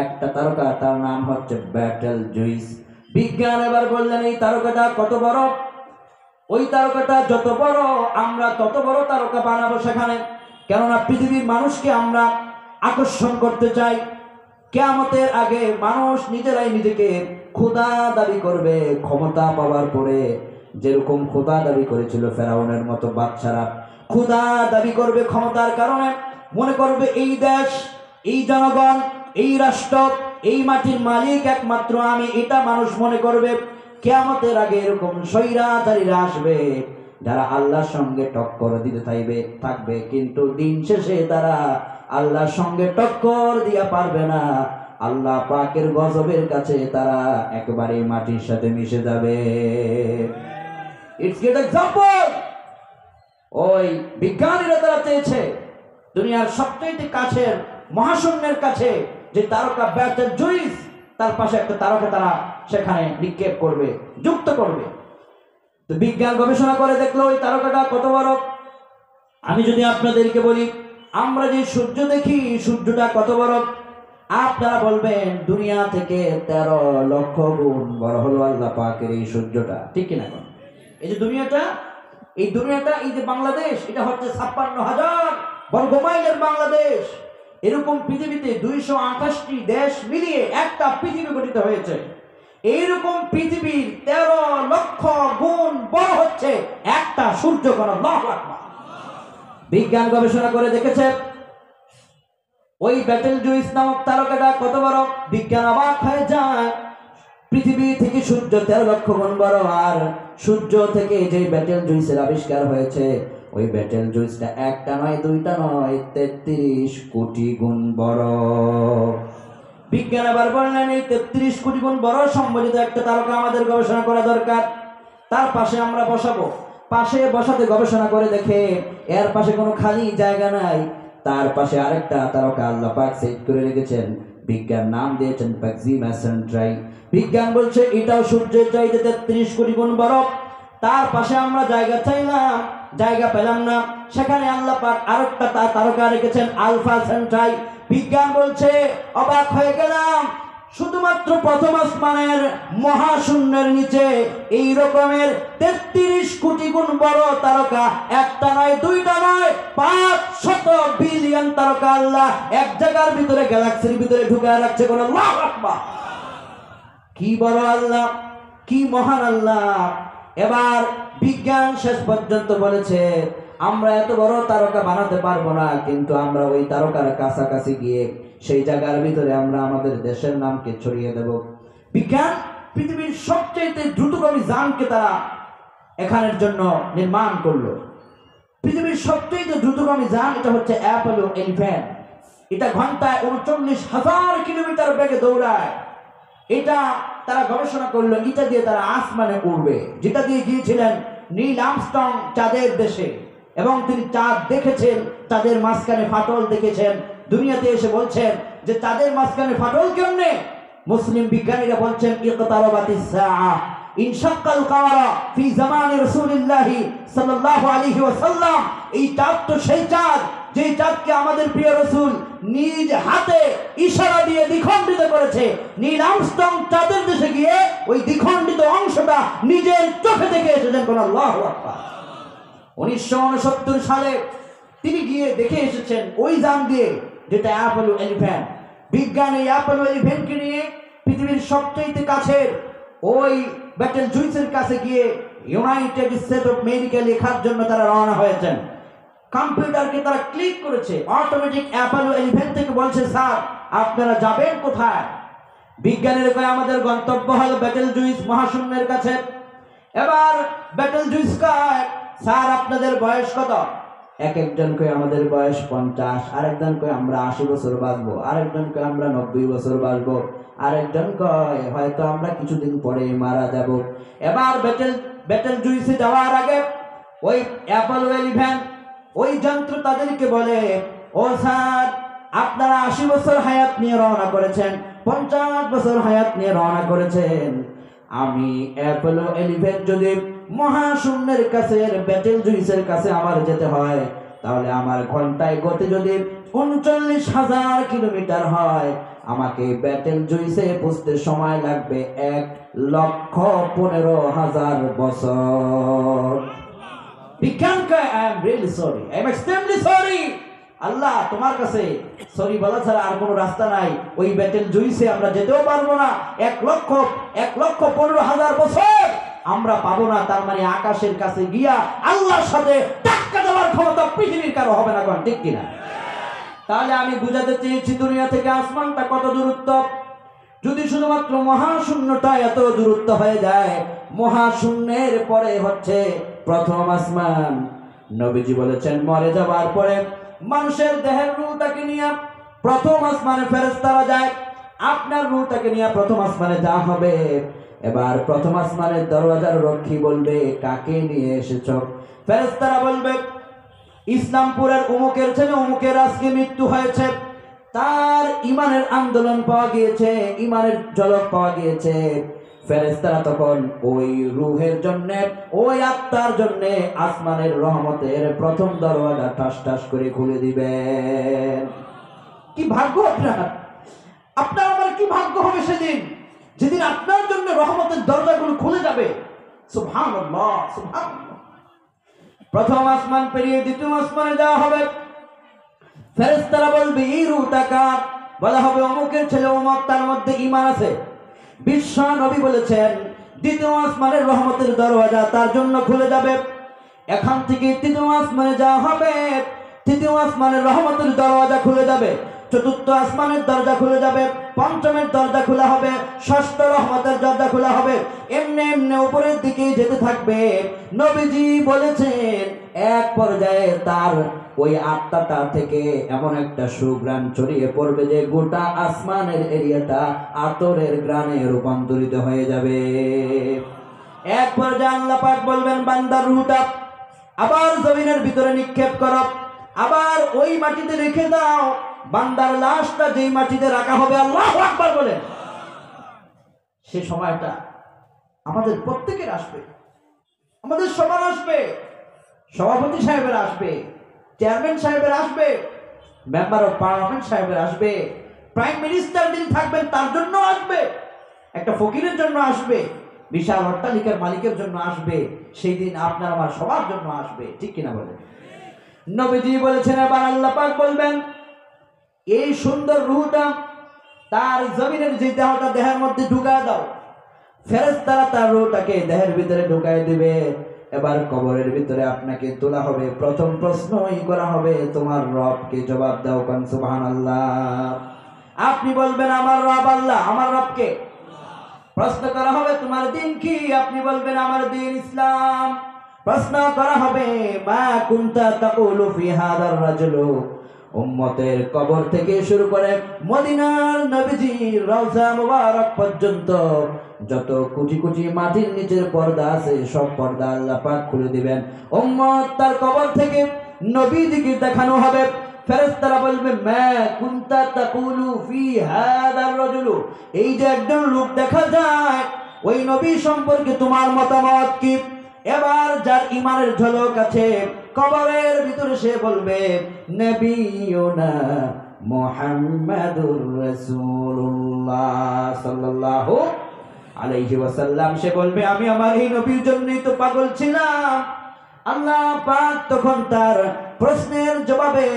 একটা তারকা, তার নাম হচ্ছে ব্যাটেল জুইস। বিজ্ঞান এবার বললেন এই তারকাটা কত বড়, ওই তারকাটা যত বড় আমরা তত বড় তারকা বানাবো সেখানে, কেননা পৃথিবীর মানুষকে আমরা আকর্ষণ করতে চাই। কিয়ামতের আগে মানুষ নিজেরাই নিজেকে খোদা দাবি করবে, ক্ষমতা পাওয়ার পরে যেরকম খোদা দাবি করেছিল ফেরাউনের মতো বাদশারা, খোদা দাবি করবে ক্ষমতার কারণে, মনে করবে এই দেশ, এই জনগণ, এই রাষ্ট্র, এই মাটির মালিক একমাত্র আমি, এটা মানুষ মনে করবে। কিয়ামতের আগে এরকম স্বৈরাচারীরা আসবে যারা আল্লাহর সঙ্গে টক্কর দিতে থাকবে, কিন্তু দিন শেষে তারা আল্লাহর সঙ্গে টক্কর দিয়া পারবে না। আল্লাহ পাকের গজবের কাছে তারা একেবারে মাটির সাথে মিশে যাবে। It's get example. ওই বিজ্ঞানীরা তারা চেয়েছে দুনিয়ার সবচেয়ে কাছের মহাশূন্যের কাছে যে তারকা ব্যাটেল জুইস, তার পাশে একটা তারকা তারা সেখানে নিক্ষেপ করবে, যুক্ত করবে। তো বিজ্ঞান গবেষণা করে দেখলো ওই তারকাটা কত বড়। আমি যদি আপনাদেরকে বলি আমরা যে সূর্য দেখি, সূর্যটা কত বড়, আপনারা বলবেন দুনিয়া থেকে 13 লক্ষ গুণ বড় হলো আল্লাহ পাকের এই সূর্যটা, ঠিক কিনা? এই যে দুনিয়াটা, এই দুনিয়াটা, এই যে বাংলাদেশ, এটা হচ্ছে 56,000 বর্গমাইলের বাংলাদেশ। এরকম পৃথিবীতে 228টি দেশ মিলিয়ে একটা পৃথিবী গঠিত হয়েছে। এইরকম পৃথিবীর 13 লক্ষ গুণ বড় হচ্ছে একটা সূর্য। আল্লাহু আকবার। বিজ্ঞান গবেষণা করে দেখেছে ওই ব্যাটেল জুইস নামক তারকাটা কত বড়। বিজ্ঞান অবাক হয়ে যায়, পৃথিবী থেকে সূর্য 13 লক্ষ গুণ বড়, আর সূর্য থেকে যে ব্যাটেল জুইসের আবিষ্কার হয়েছে ওই ব্যাটেল জুইসটা একটা নয়, দুইটা নয়, 33 কোটি গুণ বড়। বিজ্ঞান আবার বললেন এই 33 কোটি গুণ বড় সম্বলিত একটা তারকা আমাদের গবেষণা করা দরকার, তার পাশে আমরা বসাবো। পাশে বসাতে গবেষণা করে দেখে এর পাশে কোনো খালি জায়গা নাই, তার পাশে আরেকটা তারকা আল্লাহ পাক সেট করে রেখেছেন বিজ্ঞান নাম দিয়েছেন প্রক্সিমা সেন্ট্রাই। বিজ্ঞান বলছে এটাও সূর্যের চাইতে 33 কোটি গুণ বড়। তার পাশে আমরা জায়গা চাইলাম, জায়গা পেলাম না, সেখানে আল্লাহ পাক আরেকটা তারকা রেখেছেন আলফা সেন্ট্রাই। বিজ্ঞান বলছে অবাক হয়ে গেলাম, শুধুমাত্র প্রথম আসমানের মহাশূন্যের নিচে এই রকমের 33 কোটি গুণ বড় তারকা, একটা নয়, দুইটা নয়, 500 বিলিয়ন তারকা আল্লাহ এক জায়গার ভিতরে, গ্যালাক্সির ভিতরে ঢুকে রাখছে। কোন আল্লাহু আকবার! কি বড় আল্লাহ, কি মহান আল্লাহ! এবার বিজ্ঞান শেষ পর্যন্ত বলেছে আমরা এত বড় তারকা বানাতে পারবো না, কিন্তু আমরা ওই তারকার কাছাকাছি গিয়ে সেই জায়গার ভিতরে আমরা আমাদের দেশের নামকে ছড়িয়ে দেব। বিজ্ঞান পৃথিবীর সবচেয়ে দ্রুতগামী যানকে তারা এখানের জন্য নির্মাণ করলো। পৃথিবীর সবচেয়ে দ্রুতগামী যান এটা হচ্ছে অ্যাপোলো 11। এটা ঘন্টায় 39,000 কিলোমিটার বেগে দৌড়ায়। এটা তারা গবেষণা করলো, এটা দিয়ে তারা আসমানে উড়বে, যেটা দিয়ে গিয়েছিলেন নীল আর্মস্ট্রং চাঁদের দেশে, এবং তিনি চাঁদ দেখেছেন, চাঁদের মাঝখানে ফাটল দেখেছেন। দুনিয়াতে এসে বলছেন যে চাঁদের মাঝখানে ফাটল কেমনে? মুসলিম বিজ্ঞানীরা বলছেন ইকতারাবাতিস সাআহ ইনশাক্কাল কামারা ফি জামানি রাসূলিল্লাহি সাল্লাল্লাহু আলাইহি ওয়াসাল্লাম। এই চাঁদ তো সেই চাঁদ যে চাঁদকে আমাদের প্রিয় রাসূল নিজ হাতে ইশারা দিয়ে দ্বিখণ্ডিত করেছে। নীল আর্মস্ট্রং চাঁদের দেশে গিয়ে ওই দ্বিখণ্ডিত অংশটা নিজের চোখে দেখে এসেছেন। কোন আল্লাহু আকবার! 1969 সালে তিনি গিয়ে দেখে এসেছেন ওই যান দিয়ে, যেটা অ্যাপোলো 11। বিজ্ঞান এই অ্যাপোলো 11কে নিয়ে পৃথিবীর সবচেয়ে কাছের ওই ব্যাটেল জুইসের কাছে গিয়ে ইউনাইটেড স্টেট অফ আমেরিকা লেখার জন্য তারা রওনা হয়েছেন। কম্পিউটারকে তারা ক্লিক করেছে, অটোমেটিক অ্যাপোলো 11 থেকে বলছে স্যার আপনারা যাবেন কোথায়? বিজ্ঞানীরা কয় আমাদের গন্তব্য হল ব্যাটেল জুইস মহাশূন্যের কাছে। এবার ব্যাটেল জুইস কয় স্যার আপনাদের বয়স কত? একজন কয় আমাদের বয়স 50, আরেকজন কয় আমরা 80 বছর বাঁচবো, আরেকজন কয় আমরা 90 বছর বাঁচবো, আরেকজন কয় হয়তো আমরা কিছুদিন পরে মারা যাব। এবার ব্যাটেল জুইসে যাওয়ার আগে ওই অ্যাপোলো 11 ওই যন্ত্র তাদেরকে বলে ও স্যার আপনারা 80 বছর হায়াত নিয়ে রওনা করেছেন, 50 বছর হায়াত নিয়ে রওনা করেছেন, আমি অ্যাপোলো 11 যদি মহাশূন্যের কাছে ব্যাটেল জুইসের কাছে আমার যেতে হয়, তাহলে আমার ঘন্টায় গতি যদি 39,000 কিলোমিটার হয়, আমাকে ব্যাটেল জুইসে পৌঁছতে সময় লাগবে 1,15,000 বছর। বিজ্ঞান কয় I am really sorry, I am extremely sorry. Allah তোমার কাছে সরি বলা ছাড়া আর কোনো রাস্তা নাই। ওই ব্যাটেল জুইসে আমরা যেতেও পারবো না, 1,15,000 বছর আমরা পাবো না। তার মানে আকাশের কাছে গিয়া আল্লাহর সাথে ধাক্কা দেওয়ার ক্ষমতা পৃথিবীর কারো হবে না। কোন ঠিক কিনা? তাহলে আমি বুঝাতে চেয়েছি দুনিয়া থেকে আসমানটা কত দূরত্ব। যদি শুধুমাত্র মহাশূন্যটা এত দূরত্ব হয়ে যায়, মহাশূন্যের পরে হচ্ছে প্রথম আসমান। নবীজি বলেছেন মরে যাওয়ার পরে মানুষের দেহের রূহটাকে নিয়ে প্রথম আসমানে ফেরেশতারা যায়। আপনার রূহটাকে নিয়ে প্রথম আসমানে যা হবে। এবার প্রথম আসমানের দরওয়াজার রক্ষী বলবে কাকে নিয়ে এসেছ? ফেরেশতারা বলবে ইসলামপুরের অমুকের ছেলে অমুকের আজকে মৃত্যু হয়েছে, তার ইমানের আন্দোলন পাওয়া গিয়েছে, ইমানের ঝলক পাওয়া গিয়েছে। ফেরেশতারা তখন ওই রূহের জন্য, ওই আত্মার জন্য আসমানের রহমতের প্রথম দরওয়াজা ঠাস ঠাস করে খুলে দিবেন। কি ভাগ্য আপনার! আপনার আমার কি ভাগ্য হবে সেদিন, যেদিন আপনার জন্য রহমতের দরজাগুলো খুলে যাবে। সুবহানাল্লাহ, সুবহানাল্লাহ। প্রথম আসমান পেরিয়ে দ্বিতীয় আসমানে যাওয়া হবে। ফেরেশতারা বলবে এই রূহটা কার? বলা হবে অমুকের ছেলে অমুক, তার মধ্যে ঈমান আছে। বিশ্ব নবী বলেছেন দ্বিতীয় আসমানের রহমতের দরওয়াজা তার জন্য খুলে যাবে। এখান থেকে তৃতীয় আসমানে যাওয়া হবে, তৃতীয় আসমানের রহমতের দরওয়াজা খুলে যাবে, চতুর্থ আসমানের দরজা খুলে যাবে, পঞ্চমের দরজা খোলা হবে, ষষ্ঠ রহমতের দরজা খোলা হবে। এমনি এমনি উপরের দিকে যেতে থাকবে। নবীজি বলেছেন এক পর্যায়ে তার ওই আত্মাটা থেকে এমন একটা সুঘ্রাণ ছড়িয়ে পড়বে যে গোটা আসমানের এরিয়াটা আতরের ঘ্রাণে রূপান্তরিত হয়ে যাবে। এক পর্যায়ে আল্লাহ পাক বলবেন বান্দার রূহটা আবার জমিনের ভিতরে নিক্ষেপ করো, আবার ওই মাটিতে রেখে দাও। বান্দার লাশটা যেই মাটিতে রাখা হবে, আল্লাহু আকবার বলেন, সে সময়টা আমাদের প্রত্যেকের আসবে, আমাদের সবার আসবে। সভাপতি সাহেবের আসবে, চেয়ারম্যান সাহেবের আসবে, মেম্বার অফ পার্লামেন্ট সাহেবের আসবে, প্রাইম মিনিস্টার যিনি থাকবেন তার জন্য আসবে, একটা ফকিরের জন্য আসবে, বিশাল অট্টালিকার মালিকের জন্য আসবে। সেই দিন আপনার আমার সবার জন্য আসবে, ঠিক কিনা বলেন? নবীজি বলেছেন, এবার আল্লাহ পাক বলবেন, এই সুন্দর রূহটা তার জমিনের যে দেহটা দেহের মধ্যে ঢুকায় দাও। ফেরেশতারা তার রূহটাকে দেহের ভিতরে ঢুকায় দিবে। এবার কবরের ভিতরে আপনাকে তোলা হবে, প্রথম প্রশ্নই করা হবে, তোমার রবকে জবাব দাও, কারণ সুবহানাল্লাহ। আপনি বলবেন আমার রব আল্লাহ, আমার রবকে। প্রশ্ন করা হবে তোমার দিন কি, আপনি বলবেন আমার দিন ইসলাম। প্রশ্ন করা হবে মা কুনতা তাকুলু ফি হাদার রাজুলু, উম্মতের কবর থেকে শুরু করে মদিনার নবীজির রওজা মুবারক পর্যন্ত যত কোটি কোটি মাটির নিচের পর্দা আছে, সব পর্দা আল্লাহ পাক খুলে দিবেন। উম্মত তার কবর থেকে নবীজিকে দেখানো হবে। ফেরেশতারা বলবে মা কুনতা তাকুলু ফি হাদার রাজুলু, এই যে একজন লোক দেখা যায়, ওই নবী সম্পর্কে তোমার মতামত কি? এবার যার ইমানের ঝলক আছে কবরের ভিতরে সে বলবে নবিয়ুনা মুহাম্মাদুর রাসূলুল্লাহ সাল্লাল্লাহু আলাইহি ওয়াসাল্লাম। সে বলবে আমি আমার এই নবীর জন্যই তো পাগল ছিলাম। আল্লাহ পাক তখন তার প্রশ্নের জবাবে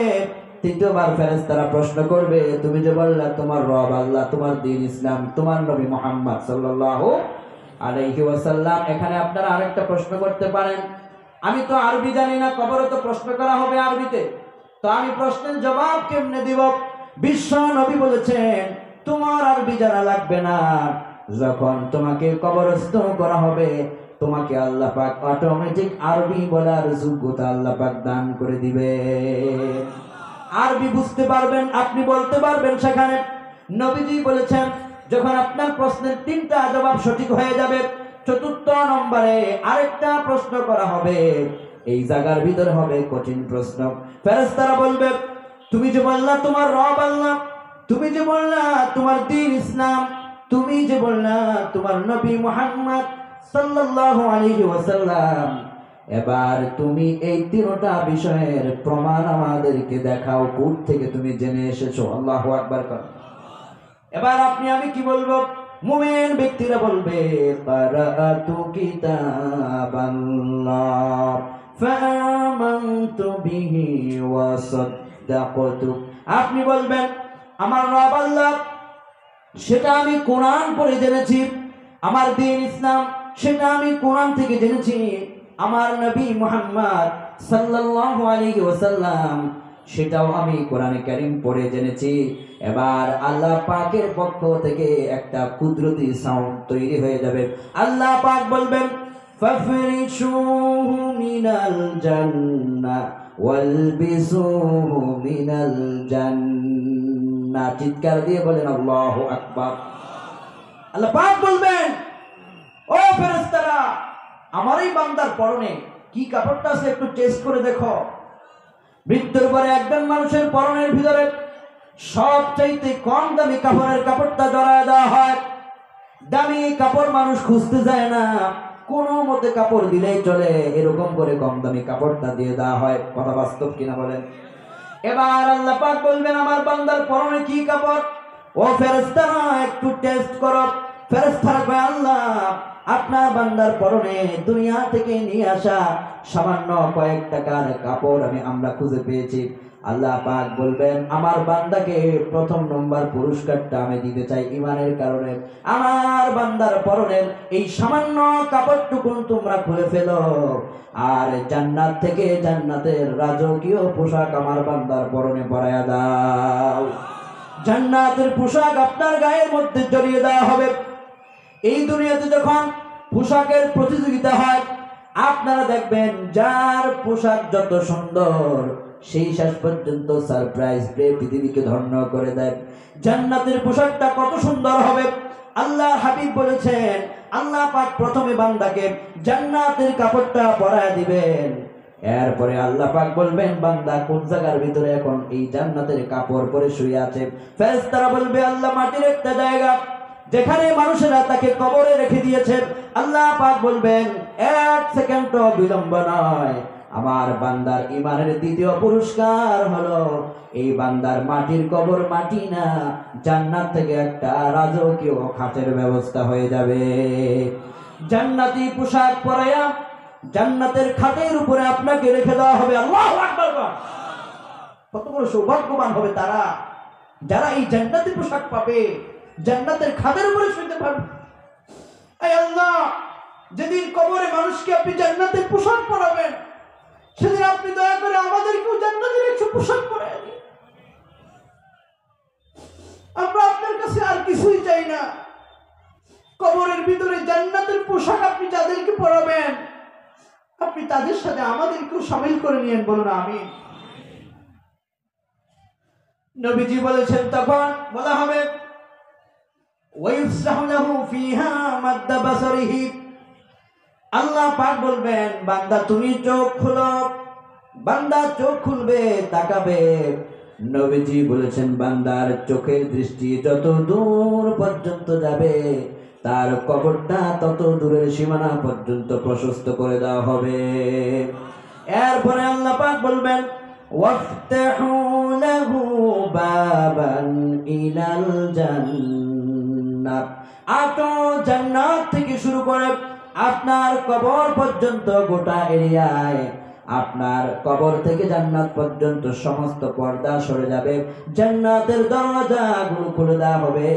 তৃতীয়বার ফেরেশতারা প্রশ্ন করবে, তুমি যে বললা তোমার রব আল্লাহ, তোমার দ্বীন ইসলাম, তোমার নবী মুহাম্মদ সাল্লাল্লাহু আলাইহি ওয়াসাল্লাম। এখানে আপনারা আরেকটা প্রশ্ন করতে পারেন, আমি তো আরবি জানি না, কবরে তো প্রশ্ন করা হবে আরবিতে, তো আমি প্রশ্নের জবাব কেমনে দিব? বিশ্ব নবী বলেছেন তোমার আরবি জানা লাগবে না, যখন তোমাকে কবরস্থ করা হবে তোমাকে আল্লাহ পাক অটোমেটিক আরবি বলার যোগ্যতা আল্লাহ পাক দান করে দিবে। আরবি বুঝতে পারবেন, আপনি বলতে পারবেন। সেখানে নবীজি বলেছেন যখন আপনার প্রশ্নের 3টা জবাব সঠিক হয়ে যাবে, 4র্থ নম্বরে আরেকটা প্রশ্ন করা হবে। এই জায়গার ভিতরে হবে কঠিন প্রশ্ন। ফেরেশতারা বলবে তুমি যে বললা তোমার রব আল্লাহ, তুমি যে বললা তোমার দ্বীন ইসলাম, তুমি যে বললা তোমার নবী মুহাম্মদ সাল্লাল্লাহু আলাইহি ওয়াসাল্লাম, এবার তুমি এই 3টা বিষয়ের প্রমাণ আমাদেরকে দেখাও, কোথ থেকে তুমি জেনে এসেছো? আল্লাহু আকবার। এবার আপনি আমি কি বলবো? মুমিন ব্যক্তিরা বলবে কারাতু কিতাবাল্লাহ ফাআমানতু বিহি ওয়া সাদ্দাকতু। আপনি বলবেন আমার রব আল্লাহ, সেটা আমি কোরআন পড়ে জেনেছি, আমার দ্বীন ইসলাম সেটা আমি কোরআন থেকে জেনেছি, আমার নবী মুহাম্মদ সাল্লাল্লাহু আলাইহি ওয়াসাল্লাম সেটাও আমি কোরআনে কারীম পড়ে জেনেছি। এবার আল্লাহ পাকের পক্ষ থেকে একটা কুদরতি সাউন্ড তৈরি হয়ে যাবে। আল্লাহ পাক বলবেন ফাফরিশুহু মিনাল জান্নাহ ওয়ালবিসুহু মিনাল জান্নাহ। চিৎকার দিয়ে বলেন আল্লাহু আকবার। আল্লাহ পাক বলবেন ও ফেরেশতারা, আমার এই বান্দার পরনে কি কাপড়টা আছে একটু টেস্ট করে দেখো। মৃত্যুর পরে একজন মানুষের পরনের ভিতরে সবচাইতে কম দামি কাপড়ের কাপড়টা জড়ায় দেওয়া হয়। দামি কাপড় মানুষ খুঁজতে যায় না, কোনো মতে কাপড় দিলেই চলে, এরকম করে কম দামি কাপড়টা দিয়ে দেওয়া হয়। কথা বাস্তব কিনা বলেন? এবার আল্লাহ পাক বলবেন আমার বান্দার পরনে কি কাপড়? ও ফেরেশতারা একটু টেস্ট করো। ফেরেশতারা কয় আল্লাহ আপনার বান্দার পরনে দুনিয়া থেকে নিয়ে আসা সামান্য কয়েক টাকার কাপড় আমরা খুঁজে পেয়েছি। আল্লাহ পাক বলবেন আমার বান্দাকে প্রথম নম্বর পুরস্কারটা আমি দিতে চাই ইমানের কারণে। আমার বান্দার পরনের এই সামান্য কাপড়টুকুন তোমরা খুলে ফেলো, আর জান্নাত থেকে জান্নাতের রাজকীয় পোশাক আমার বান্দার পরনে পরায়া দাও। জান্নাতের পোশাক আপনার গায়ের মধ্যে জড়িয়ে দেওয়া হবে। এই দুনিয়াতে যখন পোশাকের প্রতিযোগিতা হয়, আপনারা দেখবেন যার পোশাক যত সুন্দর সেই শেষ পর্যন্ত সারপ্রাইজ পেয়ে পৃথিবীকে ধন্য করে দেয়। জান্নাতের পোশাকটা কত সুন্দর হবে! আল্লাহ হাবিব বলেছেন আল্লাহ পাক প্রথমে বান্দাকে জান্নাতের কাপড়টা পরায় দিবেন, এরপরে আল্লাহ পাক বলবেন, বান্দা কোন জায়গার ভিতরে এখন এই জান্নাতের কাপড় পরে শুয়ে আছে? ফেরেশতারা বলবে, আল্লাহ মাটির একটা জায়গা যেখানে মানুষেরা তাকে কবরে রেখে দিয়েছে। আল্লাহ পাক বলবেন, এক সেকেন্ড বিলম্ব নয়, আমার বান্দার ইমানের দ্বিতীয় পুরস্কার হলো এই বান্দার মাটির কবর মাটি না, জান্নাত থেকে একটা রাজকীয় খাটের ব্যবস্থা হয়ে যাবে। জান্নাতি পোশাক পরায়া জান্নাতের খাটের উপরে আপনাকে রেখে দেওয়া হবে। আল্লাহু আকবার! কত বড় সৌভাগ্যবান হবে তারা যারা এই জান্নাতি পোশাক পাবে, জান্নাতের খাটের উপরে শুতে পারবে। এই আল্লাহ, যেদিন কবরে মানুষকে আপনি জান্নাতের পোশাক পরাবেন, সেদিন আপনি দয়া করে আমাদেরকেও জান্নাতের একটু পোশাক পরায় দিন। আমরা আপনার কাছে আর কিছুই চাই না। কবরের ভিতরে জান্নাতের পোশাক আপনি যাদেরকে পরাবেন, আপনি তাদের সাথে আমাদেরকেও শামিল করে নিয়েন। বলুন আমিন। নবীজি বলেছেন, তখন বলা হবে, ওয়ায়ুফসাহু লাহু ফিহা মাদ্দা বাসারিহি। আল্লাহ পাক বলবেন, বান্দা তুমি চোখ খুলো। বান্দা চোখ খুলবে, তাকাবে। নবীজি বলেছেন, বান্দার চোখের দৃষ্টি যত দূর পর্যন্ত যাবে, তার কবরটা তত দূরের সীমানা পর্যন্ত প্রশস্ত করে দেওয়া হবে। এরপরে আল্লাহ পাক বলবেন, ওয়াফতাহু লাহু বাবান ইলাল জান্নাত। আটো জান্নাত থেকে শুরু করে আপনার কবর পর্যন্ত গোটা এরিয়ায়, আপনার কবর থেকে জান্নাত পর্যন্ত সমস্ত পর্দা সরে যাবে, জান্নাতের দরজাগুলো খুলে দেওয়া হবে।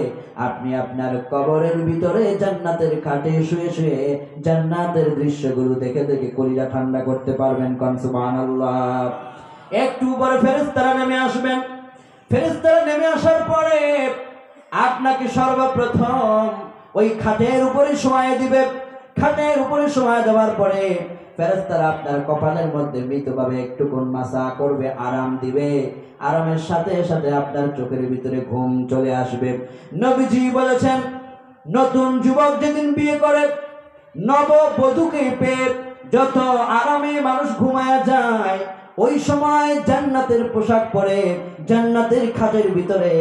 আপনি আপনার কবরের ভিতরে জান্নাতের খাটে শুয়ে শুয়ে জান্নাতের দৃশ্যগুলো দেখে দেখে কলিজা ঠান্ডা করতে পারবেন। কোন সুবহানাল্লাহ। একটু পরে ফেরেশতারা নেমে আসবেন। ফেরেশতারা নেমে আসার পরে আপনাকে সর্বপ্রথম ওই খাটের উপরে শোয়ায় দিবে। খাটের উপরে শোয়ায় দেওয়ার পরে ফেরেশতারা আপনার কপালের মধ্যে মৃতভাবে একটুকুন মাসা করবে, আরাম দিবে। আরামের সাথে সাথে আপনার চোখের ভিতরে ঘুম চলে আসবে। নবীজি বলেছেন, নতুন যুবক যেদিন বিয়ে করে, নববধূকে পেয়ে যত আরামে মানুষ ঘুমায়া যায়, ওই সময় জান্নাতের পোশাক পরে জান্নাতের খাটের ভিতরে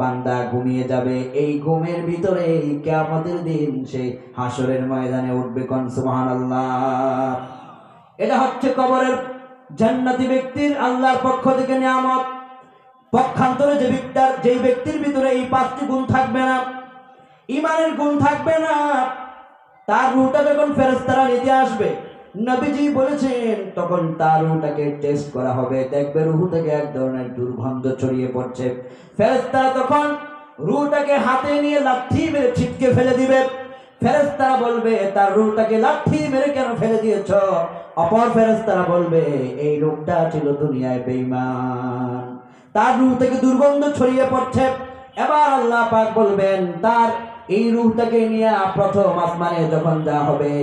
বান্দা ঘুমিয়ে যাবে। এই ঘুমের ভিতরে কিয়ামতের দিন সে হাসরের ময়দানে উঠবে। কোন সুবহানাল্লাহ। এটা হচ্ছে কবরের জান্নাতি ব্যক্তির আল্লাহর পক্ষ থেকে নিয়ামত। পক্ষান্তরে যে ব্যক্তির ভিতরে এই পাঁচটি গুণ থাকবে না, ঈমানের গুণ থাকবে না, তার রূহটা যখন ফেরেশতারা নিতে আসবে, নবীজি বলেছেন, তখন তার রূহটাকে টেস্ট করা হবে। দেখবে রূহ থেকে এক ধরনের দুর্গন্ধ ছড়িয়ে পড়ছে। ফেরেশতারা তখন রূহটাকে হাতে নিয়ে লাঠি মেরে ছিটকে ফেলে দিবে। ফেরেশতারা বলবে, তার রূহটাকে লাঠি মেরে কেন ফেলে দিয়েছ? অপর ফেরেশতারা বলবে, এই লোকটা ছিল দুনিয়ায় বেঈমান, তার রূহ থেকে দুর্গন্ধ ছড়িয়ে পড়ছে। এবার আল্লাহ পাক বলবেন, তার এই রূহটাকে নিয়ে প্রথম আসমানে যখন যাওয়া হবে,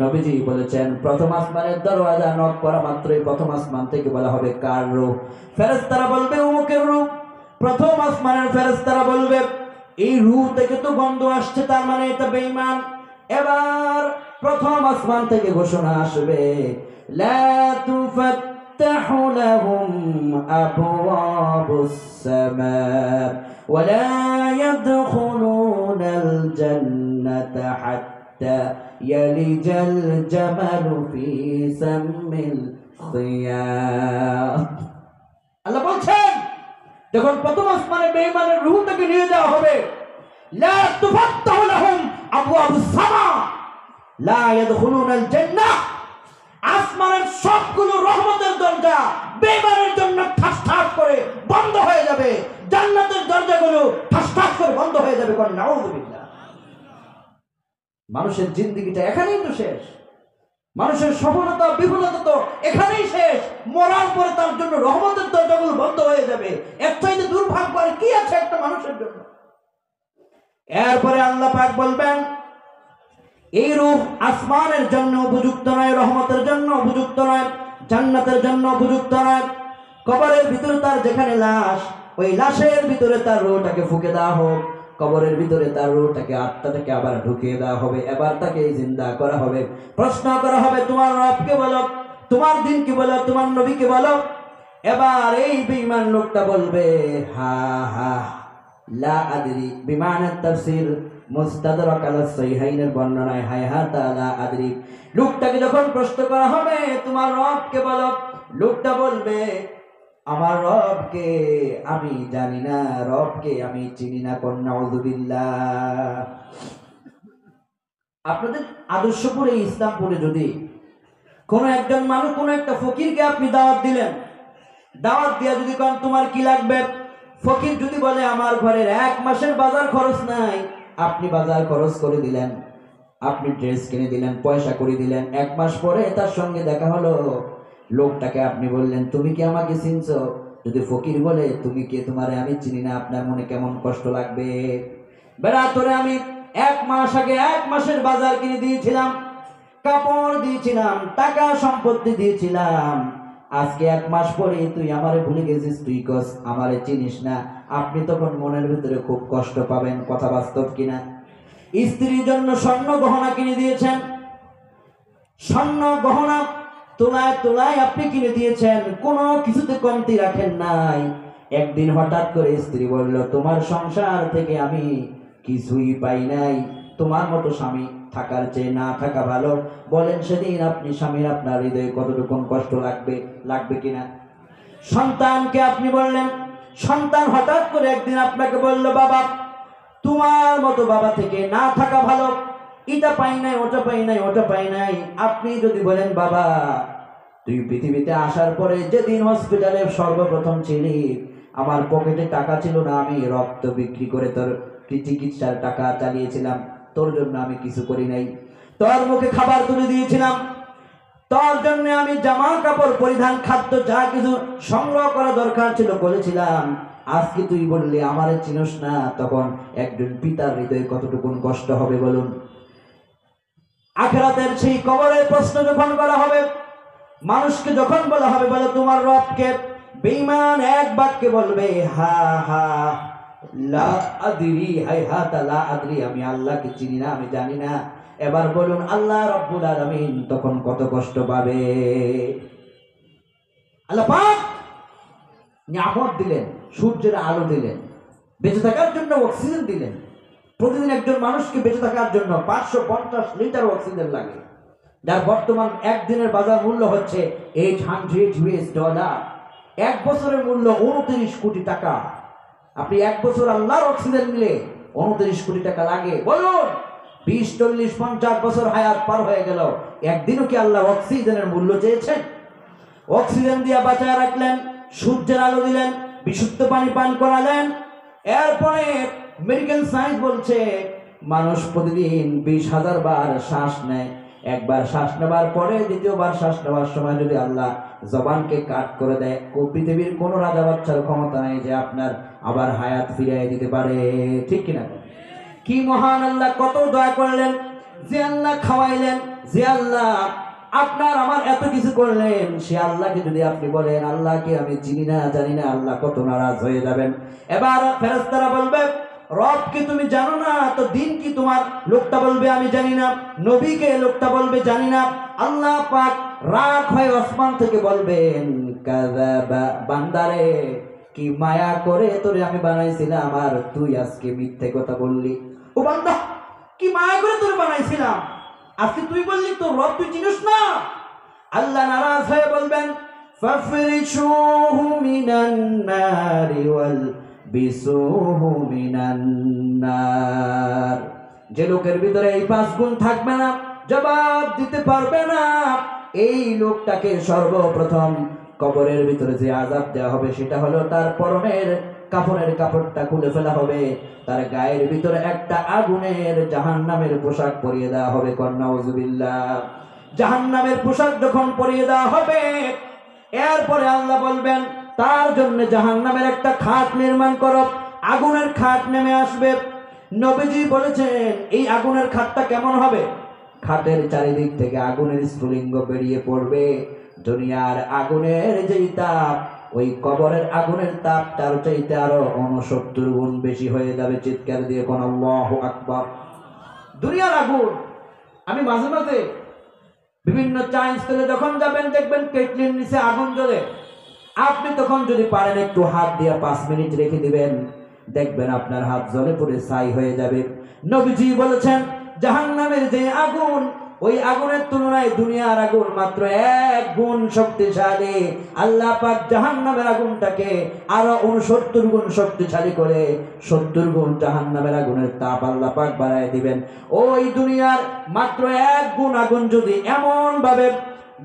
নবীজি বলেছেন, প্রথম আসমানের দরওয়াজা নক করা মাত্রই প্রথম আসমান থেকে বলা হবে, কার রূহ? ফেরেশতারা বলবে, অমুকের রূহ। প্রথম আসমানের ফেরেশতারা বলবে, এই রূহ থেকে তো গন্ধ আসছে, তার মানে এটা বেঈমান। এবার প্রথম আসমান থেকে ঘোষণা আসবে, লা তুফাত্তাহু লাহুম আবওয়াবুস সামা ওয়া লা ইয়াদখুলুনাল জান্নাতা হাত্তা ইয়ালিজাল জামালু ফি সাম্মিল খিয়াম। আল্লাহ বলছেন, যখন প্রথম আসমানে বেঈমানের রূহটাকে নিয়ে যাওয়া হবে, লা তুফাত্তাহু লাহুম আবওয়াবুস সামা লা ইয়াদখুলুনাল জান্নাহ। আসমানের সবগুলো রহমতের দরজা বেঈমানের জন্য ঠাস ঠাস করে বন্ধ হয়ে যাবে। জান্নাতের দরজাগুলো ঠাস ঠাস করে বন্ধ হয়ে যাবে। কোন নাউযুবিল্লাহ। মানুষের জিন্দেগিটা এখানেই তো শেষ। মানুষের সফলতা বিফলতা তো এখানেই শেষ। মরার পরে তার জন্য রহমতের দরজাগুলো বন্ধ হয়ে যাবে। এর চাইতে দুর্ভাগ্য আর কি আছে একটা মানুষের জন্য? এরপরে আল্লাহ পাক বলবেন, এই রূহ আসমানের জন্য উপযুক্ত নয়, রহমতের জন্য উপযুক্ত নয়, জান্নাতের জন্য উপযুক্ত নয়। কবরের ভিতরে তার যেখানে লাশ, ওই লাশের ভিতরে তার রূহটাকে ফুঁকে দেওয়া হোক। কবরের ভিতরে তার রূহটাকে, আত্মাটাকে আবার ঢুকিয়ে দেওয়া হবে। এবার তাকে জিন্দা করা হবে। প্রশ্ন করা হবে, তোমার রবকে বলো, তোমার দিনকে বলো, তোমার নবীকে বলো। এবার এই বেঈমান লোকটা বলবে হা হা লা আদরি, বিমানের তাফসীর মুস্তাদরাক আলা সাহিহাইনের বর্ণনায় হায়হাতা লা আদরি। লোকটাকে যখন প্রশ্ন করা হবে তোমার রবকে বলো, লোকটা বলবে আমার রবকে আমি জানি না, রবকে আমি চিনি না। নাউযুবিল্লাহ। আপনাদের আদর্শপুরে ইসলামপুরে যদি কোনো একজন মানুষ, কোনো একটা ফকিরকে আপনি দাওয়াত দিলেন, দাওয়াত দিয়া যদি কোন তোমার কি লাগবে, ফকির যদি বলে আমার ঘরের 1 মাসের বাজার খরচ নাই, আপনি বাজার খরচ করে দিলেন, আপনি ড্রেস কিনে দিলেন, পয়সা করে দিলেন। 1 মাস পরে তার সঙ্গে দেখা হলো, লোকটাকে আপনি বললেন তুমি কি আমাকে চিনছো? যদি ফকির বলে তুমি কে, তোমারে আমি চিনি না, আপনার মনে কেমন কষ্ট লাগবে? বেড়া তোরে আমি 1 মাস আগে 1 মাসের বাজার কিনে দিয়েছিলাম, কাপড় দিয়েছিলাম, টাকা সম্পত্তি দিয়েছিলাম, আজকে 1 মাস পরে তুই আমারে ভুলে গেছিস, তুই কস আমারে চিনিস না। আপনি তখন মনের ভিতরে খুব কষ্ট পাবেন। কথা বাস্তব কিনা? স্ত্রীর জন্য স্বর্ণ গহনা কিনে দিয়েছেন, স্বর্ণ গহনা তোলায় তোলায় আপনি কিনে দিয়েছেন, কোনো কিছুতে কমতি রাখেন নাই। একদিন হঠাৎ করে স্ত্রী বলল তোমার সংসার থেকে আমি কিছুই পাই নাই, তোমার মতো স্বামী থাকার চেয়ে না থাকা ভালো। বলেন সেদিন আপনি স্বামীর আপনার হৃদয়ে কতটুকু কষ্ট লাগবে, লাগবে কিনা? সন্তানকে আপনি বললেন, সন্তান হঠাৎ করে একদিন আপনাকে বলল বাবা তোমার মতো বাবা থেকে না থাকা ভালো, এটা পাই নাই, ওটা পাই নাই, ওটা পাই নাই। আপনি যদি বলেন বাবা তুই পৃথিবীতে আসার পরে যেদিন হসপিটালে সর্বপ্রথম ছিলি, আমার পকেটে টাকা ছিল না, আমি রক্ত বিক্রি করে তোর চিকিৎসার টাকা চালিয়েছিলাম, তোর জন্য আমি কিছু করি নাই, তোর মুখে খাবার তুলে দিয়েছিলাম, তোর জন্য আমি জামা কাপড় পরিধান খাদ্য যা কিছু সংগ্রহ করা দরকার ছিল করেছিলাম। আজকে তুই বললি আমারে চিনস না, তখন একজন পিতার হৃদয়ে কতটুকু কষ্ট হবে বলুন? আখিরাতের সেই কবরের প্রশ্ন যখন করা হবে, মানুষকে যখন বলা হবে বলে তোমার রবকে, বেঈমান এক বাক্যে বলবে হা হা লা আদরি, হায়হাতা লা আদরি, আমি আল্লাহকে চিনি না, আমি জানি না। এবার বলুন আল্লাহ রাব্বুল আলামিন তখন কত কষ্ট পাবে? আল্লাহ পাক নিয়ামত দিলেন, সূর্যের আলো দিলেন, বেঁচে থাকার জন্য অক্সিজেন দিলেন। প্রতিদিন একজন মানুষকে বেঁচে থাকার জন্য 550 লিটার অক্সিজেন লাগে, যার বর্তমান একদিনের বাজার মূল্য হচ্ছে $800। 1 বছরের মূল্য 29 কোটি টাকা। আপনি 1 বছর আল্লাহর অক্সিজেন নিলে 29 কোটি টাকা লাগে। বলুন 20, 40, 50 বছর হায়াত পার হয়ে গেল, একদিনও কি আল্লাহ অক্সিজেনের মূল্য চেয়েছেন? অক্সিজেন দিয়ে বাঁচায় রাখলেন, সূর্যের আলো দিলেন, বিশুদ্ধ পানি পান করালেন। এরপরে মেডিকেল সায়েন্স বলছে মানুষ প্রতিদিন 20,000 বার শ্বাস নেয়। একবার শ্বাস নেবার পরে দ্বিতীয়বার শ্বাস নেওয়ার সময় যদি আল্লাহ জবানকে কাট করে দেয়, পৃথিবীর কোনো রাজা বাচ্চার ক্ষমতা নেই যে আপনার আবার হায়াত ফিরিয়ে দিতে পারে। ঠিক কিনা? কি মহান আল্লাহ, কত দয়া করলেন, যে আল্লাহ খাওয়াইলেন, যে আল্লাহ আপনার আমার এত কিছু করলেন, সে আল্লাহকে যদি আপনি বলেন আল্লাহকে আমি চিনি না, জানি না, আল্লাহ কত নারাজ হয়ে যাবেন। এবার ফেরেশতারা বলবে রবকে তুমি জানো না, তো দিন কি তোমার? লোকটা বলবে আমি জানি না। নবীকে? লোকটা বলবে জানি না। আল্লাহ পাক রাগ হয়ে আসমান থেকে বলবেন কাযাবা, বান্দারে কি মায়া করে তোরে আমি বানাইছিলাম, আর তুই আজকে মিথ্যে কথা বললি। ও বান্দা, কি মায়া করে তোরে বানাইছিলাম, আজকে তুই বললি তোর রব তুই চিনিস না। আল্লাহ নারাজ হয়ে বলবেন ফাফরিশুহু মিনান নারি ওয়াল বিসুহু মিনান নার। যে লোকের ভিতরে এই 5 গুণ থাকবে না, জবাব দিতে পারবে না, এই লোকটাকে সর্বপ্রথম কবরের ভিতরে যে আযাব দেওয়া হবে সেটা হলো তার পরনের কাফনের কাপড়টা খুলে ফেলা হবে, তার গায়ের ভিতরে একটা আগুনের জাহান্নামের পোশাক পরিয়ে দেওয়া হবে। নাউযুবিল্লাহ। জাহান্নামের পোশাক যখন পরিয়ে দেওয়া হবে, এরপরে আল্লাহ বলবেন তার জন্য জাহান্নামের একটা খাট নির্মাণ করো, আগুনের খাট নেমে আসবে। নবীজি বলেছেন এই আগুনের খাটটা কেমন হবে? খাটের চারিদিক থেকে আগুনের স্ফুলিঙ্গ বেরিয়ে পড়বে। দুনিয়ার আগুনের যেই তাপ, ওই কবরের আগুনের তাপ তার চাইতে আরো 69 গুণ বেশি হয়ে যাবে। চিৎকার দিয়ে কোন আল্লাহু আকবার। দুনিয়ার আগুন, আমি মাঝে মাঝে বিভিন্ন চা স্কুলে যখন যাবেন দেখবেন কেটলির নিচে আগুন জ্বলে। আপনি তখন যদি পারেন একটু হাত দিয়ে 5 মিনিট রেখে দিবেন, দেখবেন আপনার হাত জ্বলে পুড়ে ছাই হয়ে যাবে। নবীজি বলেছেন জাহান্নামের যে আগুন, ওই আগুনের তুলনায় দুনিয়ার আগুন মাত্র 1 গুণ শক্তিশালী। আল্লাহ পাক জাহান্নামের আগুনটাকে আরো 69 গুণ শক্তিশালী করে 70 গুণ জাহান্নামের আগুনের তাপ আল্লাহ পাক বাড়ায় দিবেন। ওই দুনিয়ার মাত্র 1 গুণ আগুন যদি এমন ভাবে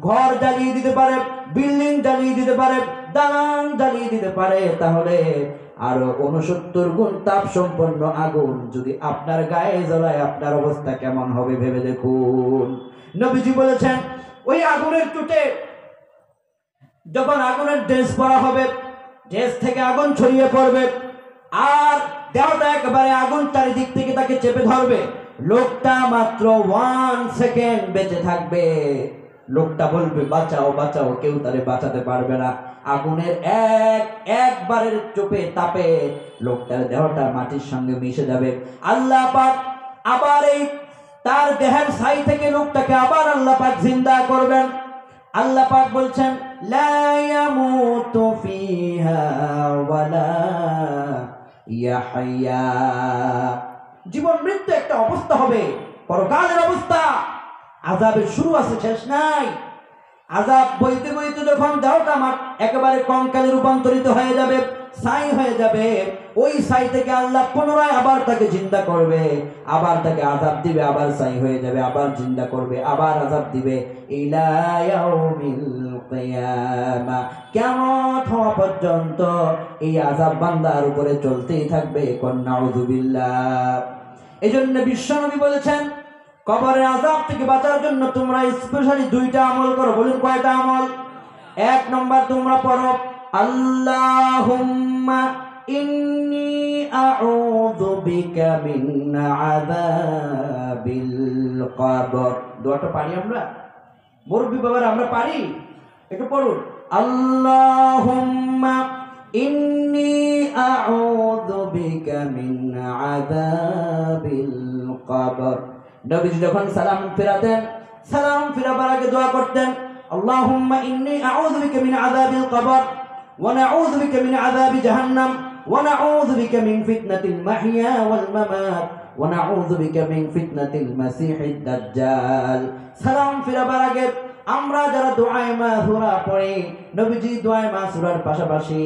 ঘর জ্বালিয়ে দিতে পারে, বিল্ডিং জ্বালিয়ে দিতে পারে, দালান জ্বালিয়ে দিতে পারে, তাহলে আরো 69 গুণ তাপ সম্পন্ন আগুন যদি আপনার গায়ে জ্বলায়, আপনার অবস্থা কেমন হবে ভেবে দেখুন। নবীজি বলেছেন ওই আগুনের চুটে যখন আগুনের ড্রেস পরা হবে, ড্রেস থেকে আগুন ছড়িয়ে পড়বে, আর দেহটা একেবারে আগুন চারিদিক থেকে তাকে চেপে ধরবে। লোকটা মাত্র 1 সেকেন্ড বেঁচে থাকবে। লোকটা বলবে বাঁচাও বাঁচাও, কেউ তারে বাঁচাতে পারবে না। আগুনের একবারের চোপে তাপে লোকটার দেহটা মাটির সঙ্গে মিশে যাবে। আল্লাহ পাক আবার এই তার দেহের ছাই থেকে লোকটাকে আবার আল্লাহ পাক জিন্দা করবেন। আল্লাহ পাক বলছেন লা ইয়ামুতু ফিহা ওয়ালা ইয়াহইয়া। জীবন মৃত্যু একটা অবস্থা হবে, পরকালের অবস্থা। আযাবের শুরু আছে, শেষ নাই। আযাব বইতে বইতে যখন দেহটা একেবারে কঙ্কালে রূপান্তরিত হয়ে যাবে, ছাই হয়ে যাবে, ওই ছাই থেকে আল্লাহ পুনরায় আবার তাকে জিন্দা করবে, আবার তাকে আযাব দিবে, আবার ছাই হয়ে যাবে, আবার জিন্দা করবে, আবার আযাব দিবে, ইলা ইয়াউমিল কিয়ামা। কিয়ামত হওয়া পর্যন্ত এই আযাব বান্দার উপরে চলতেই থাকবে। নাউযুবিল্লাহ। এজন্য বিশ্বনবী বলেছেন কবরের আযাব থেকে বাঁচার জন্য তোমরা স্পেশালি 2টা আমল করো। বলুন কয়টা আমল? 1 নম্বর তোমরা পড়ো আল্লাহুম্মা ইন্নী আউযু বিকা মিন আযাবিল কবর। দোয়াটা পারি আমরা? মুরব্বি বাবারা আমরা পারি? একটু পড়ুন আল্লাহুম্মা ইন্নী আউযু বিকা মিন আযাবিল কবর। নবীজি যখন সালাম ফিরাতেন, সালাম ফিরাবার আগে দোয়া করতেন আল্লাহুম্মা ইন্নী আউযু বিকা মিন আযাবিল কবর ওয়া নাউযু বিকা মিন আযাবি জাহান্নাম ওয়া নাউযু বিকা মিন ফিতনাতিল মাহইয়া ওয়াল মামাত ওয়া নাউযু বিকা মিন ফিতনাতিল মাসিহিদ দাজ্জাল। সালাম ফিরাবার আগে আমরা যারা দোয়ায়ে মাসুরা পড়ি, নবীজি দোয়ায়ে মাসুরার পাশাপাশি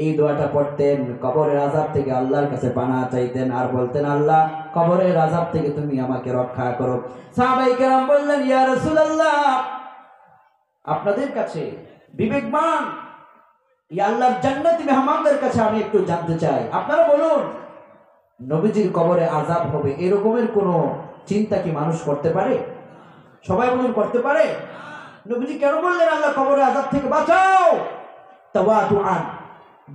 এই দোয়াটা পড়তেন। কবরের আযাব থেকে আল্লাহর কাছে পানাহ চাইতেন আর বলতেন আল্লাহ কবরের আযাব থেকে তুমি আমাকে রক্ষা করো। সাহাবায়ে কেরাম বললেন ইয়া রাসূলুল্লাহ, আপনাদের কাছে বিবেকমান ইয়া আল্লাহর জান্নাতি মেহমানদের কাছে আমি একটু জানতে চাই, আপনারা বলুন নবীজির কবরে আযাব হবে এরকমের কোন চিন্তা কি মানুষ করতে পারে? সবাই বলুন করতে পারে? নবীজি কেন বললেন আল্লাহ কবরে আযাব থেকে বাঁচাও? তাওয়াদুআন,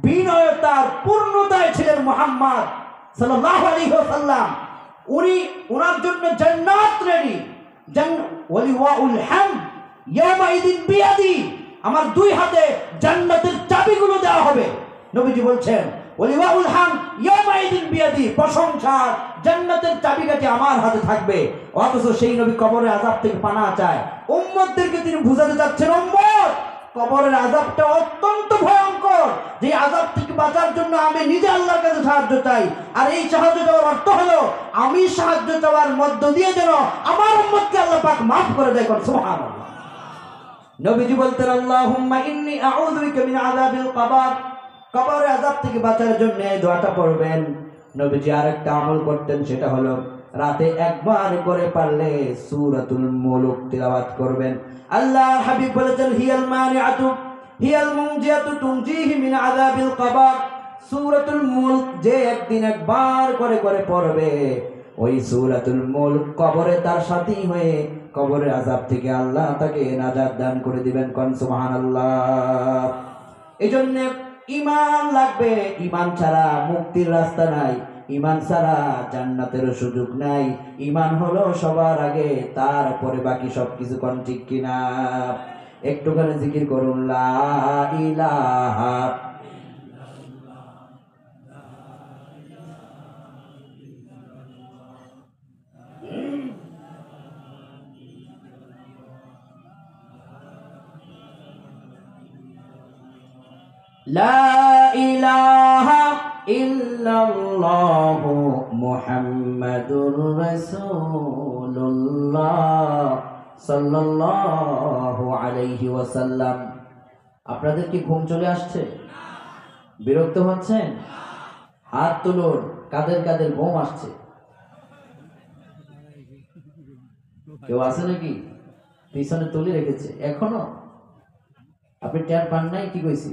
বিনয়তার পূর্ণতায় ছিলেন মুহাম্মদ সাল্লাল্লাহু আলাইহি ওয়াসাল্লাম। উনি ওনার জন্য জান্নাত রেডি। ওয়ালিওয়াউল হামদ ইয়াউমাইদিন বিয়াদি, আমার 2 হাতে জান্নাতের চাবিগুলো দেওয়া হবে। নবীজি বলছেন ওয়ালিওয়াউল হামদ ইয়াউমাইদিন বিয়াদি, প্রশংসার জান্নাতের চাবিকাঠি আমার হাতে থাকবে। অথচ সেই নবী কবরের আযাব থেকে পানাহ চায়। উম্মতদেরকে তিনি বুঝাতে চাচ্ছেন উম্মত কবরের আযাবটা অত্যন্ত ভয়ঙ্কর, যে আযাব থেকে বাঁচার জন্য আমি নিজে আল্লাহর কাছে সাহায্য চাই। আর এই সাহায্য চাওয়ার অর্থ হলো আমি সাহায্য চাওয়ার মধ্য দিয়ে যেন আমার উম্মতকে আল্লাহ পাক মাফ করে দেয়। সুবহানাল্লাহ। নবীজি বলতেন আল্লাহুম্মা ইন্নী আউযু বিকা মিন আযাবিল কবর, কবরের আযাব থেকে বাঁচার জন্য এই দোয়াটা পড়বেন। নবীজি আরেকটা আমল করতেন, সেটা হলো রাতে একবার করে পারলে সূরাতুল মুলক তিলাওয়াত করবেন। আল্লাহর হাবিব বলেছেন হিয়াল মানিআতু হিয়াল মুনজিয়াতু তুনজিহি মিন আযাবিল কবর। সূরাতুল মুলক যে একদিন একবার করে পড়বে, ওই সূরাতুল মুলক কবরে তার সাথী হয়ে কবরের আযাব থেকে আল্লাহ তাকে নাজাত দান করে দিবেন। কোন সুবহানাল্লাহ। এজন্য ঈমান লাগবে, ঈমান ছাড়া মুক্তির রাস্তা নাই, ঈমান ছাড়া জান্নাতের সুযোগ নাই। ঈমান হলো সবার আগে, তারপরে বাকি সবকিছু। কোন ঠিক কিনা? একটুখানি জিকির করুন লা ইলাহা লা ইলাহা ইল্লাল্লাহু মুহাম্মাদুর রাসূলুল্লাহ সাল্লাল্লাহু আলাইহি ওয়াসাল্লাম। আপনাদের কি ঘুম চলে আসছে? বিরক্ত হচ্ছেন? হাত তুলুন, কাদের কাদের ঘুম আসছে? কেউ আছে নাকি? পিছনে তুলে রেখেছে এখনো? আপনি টের পান নাই কি কইছি?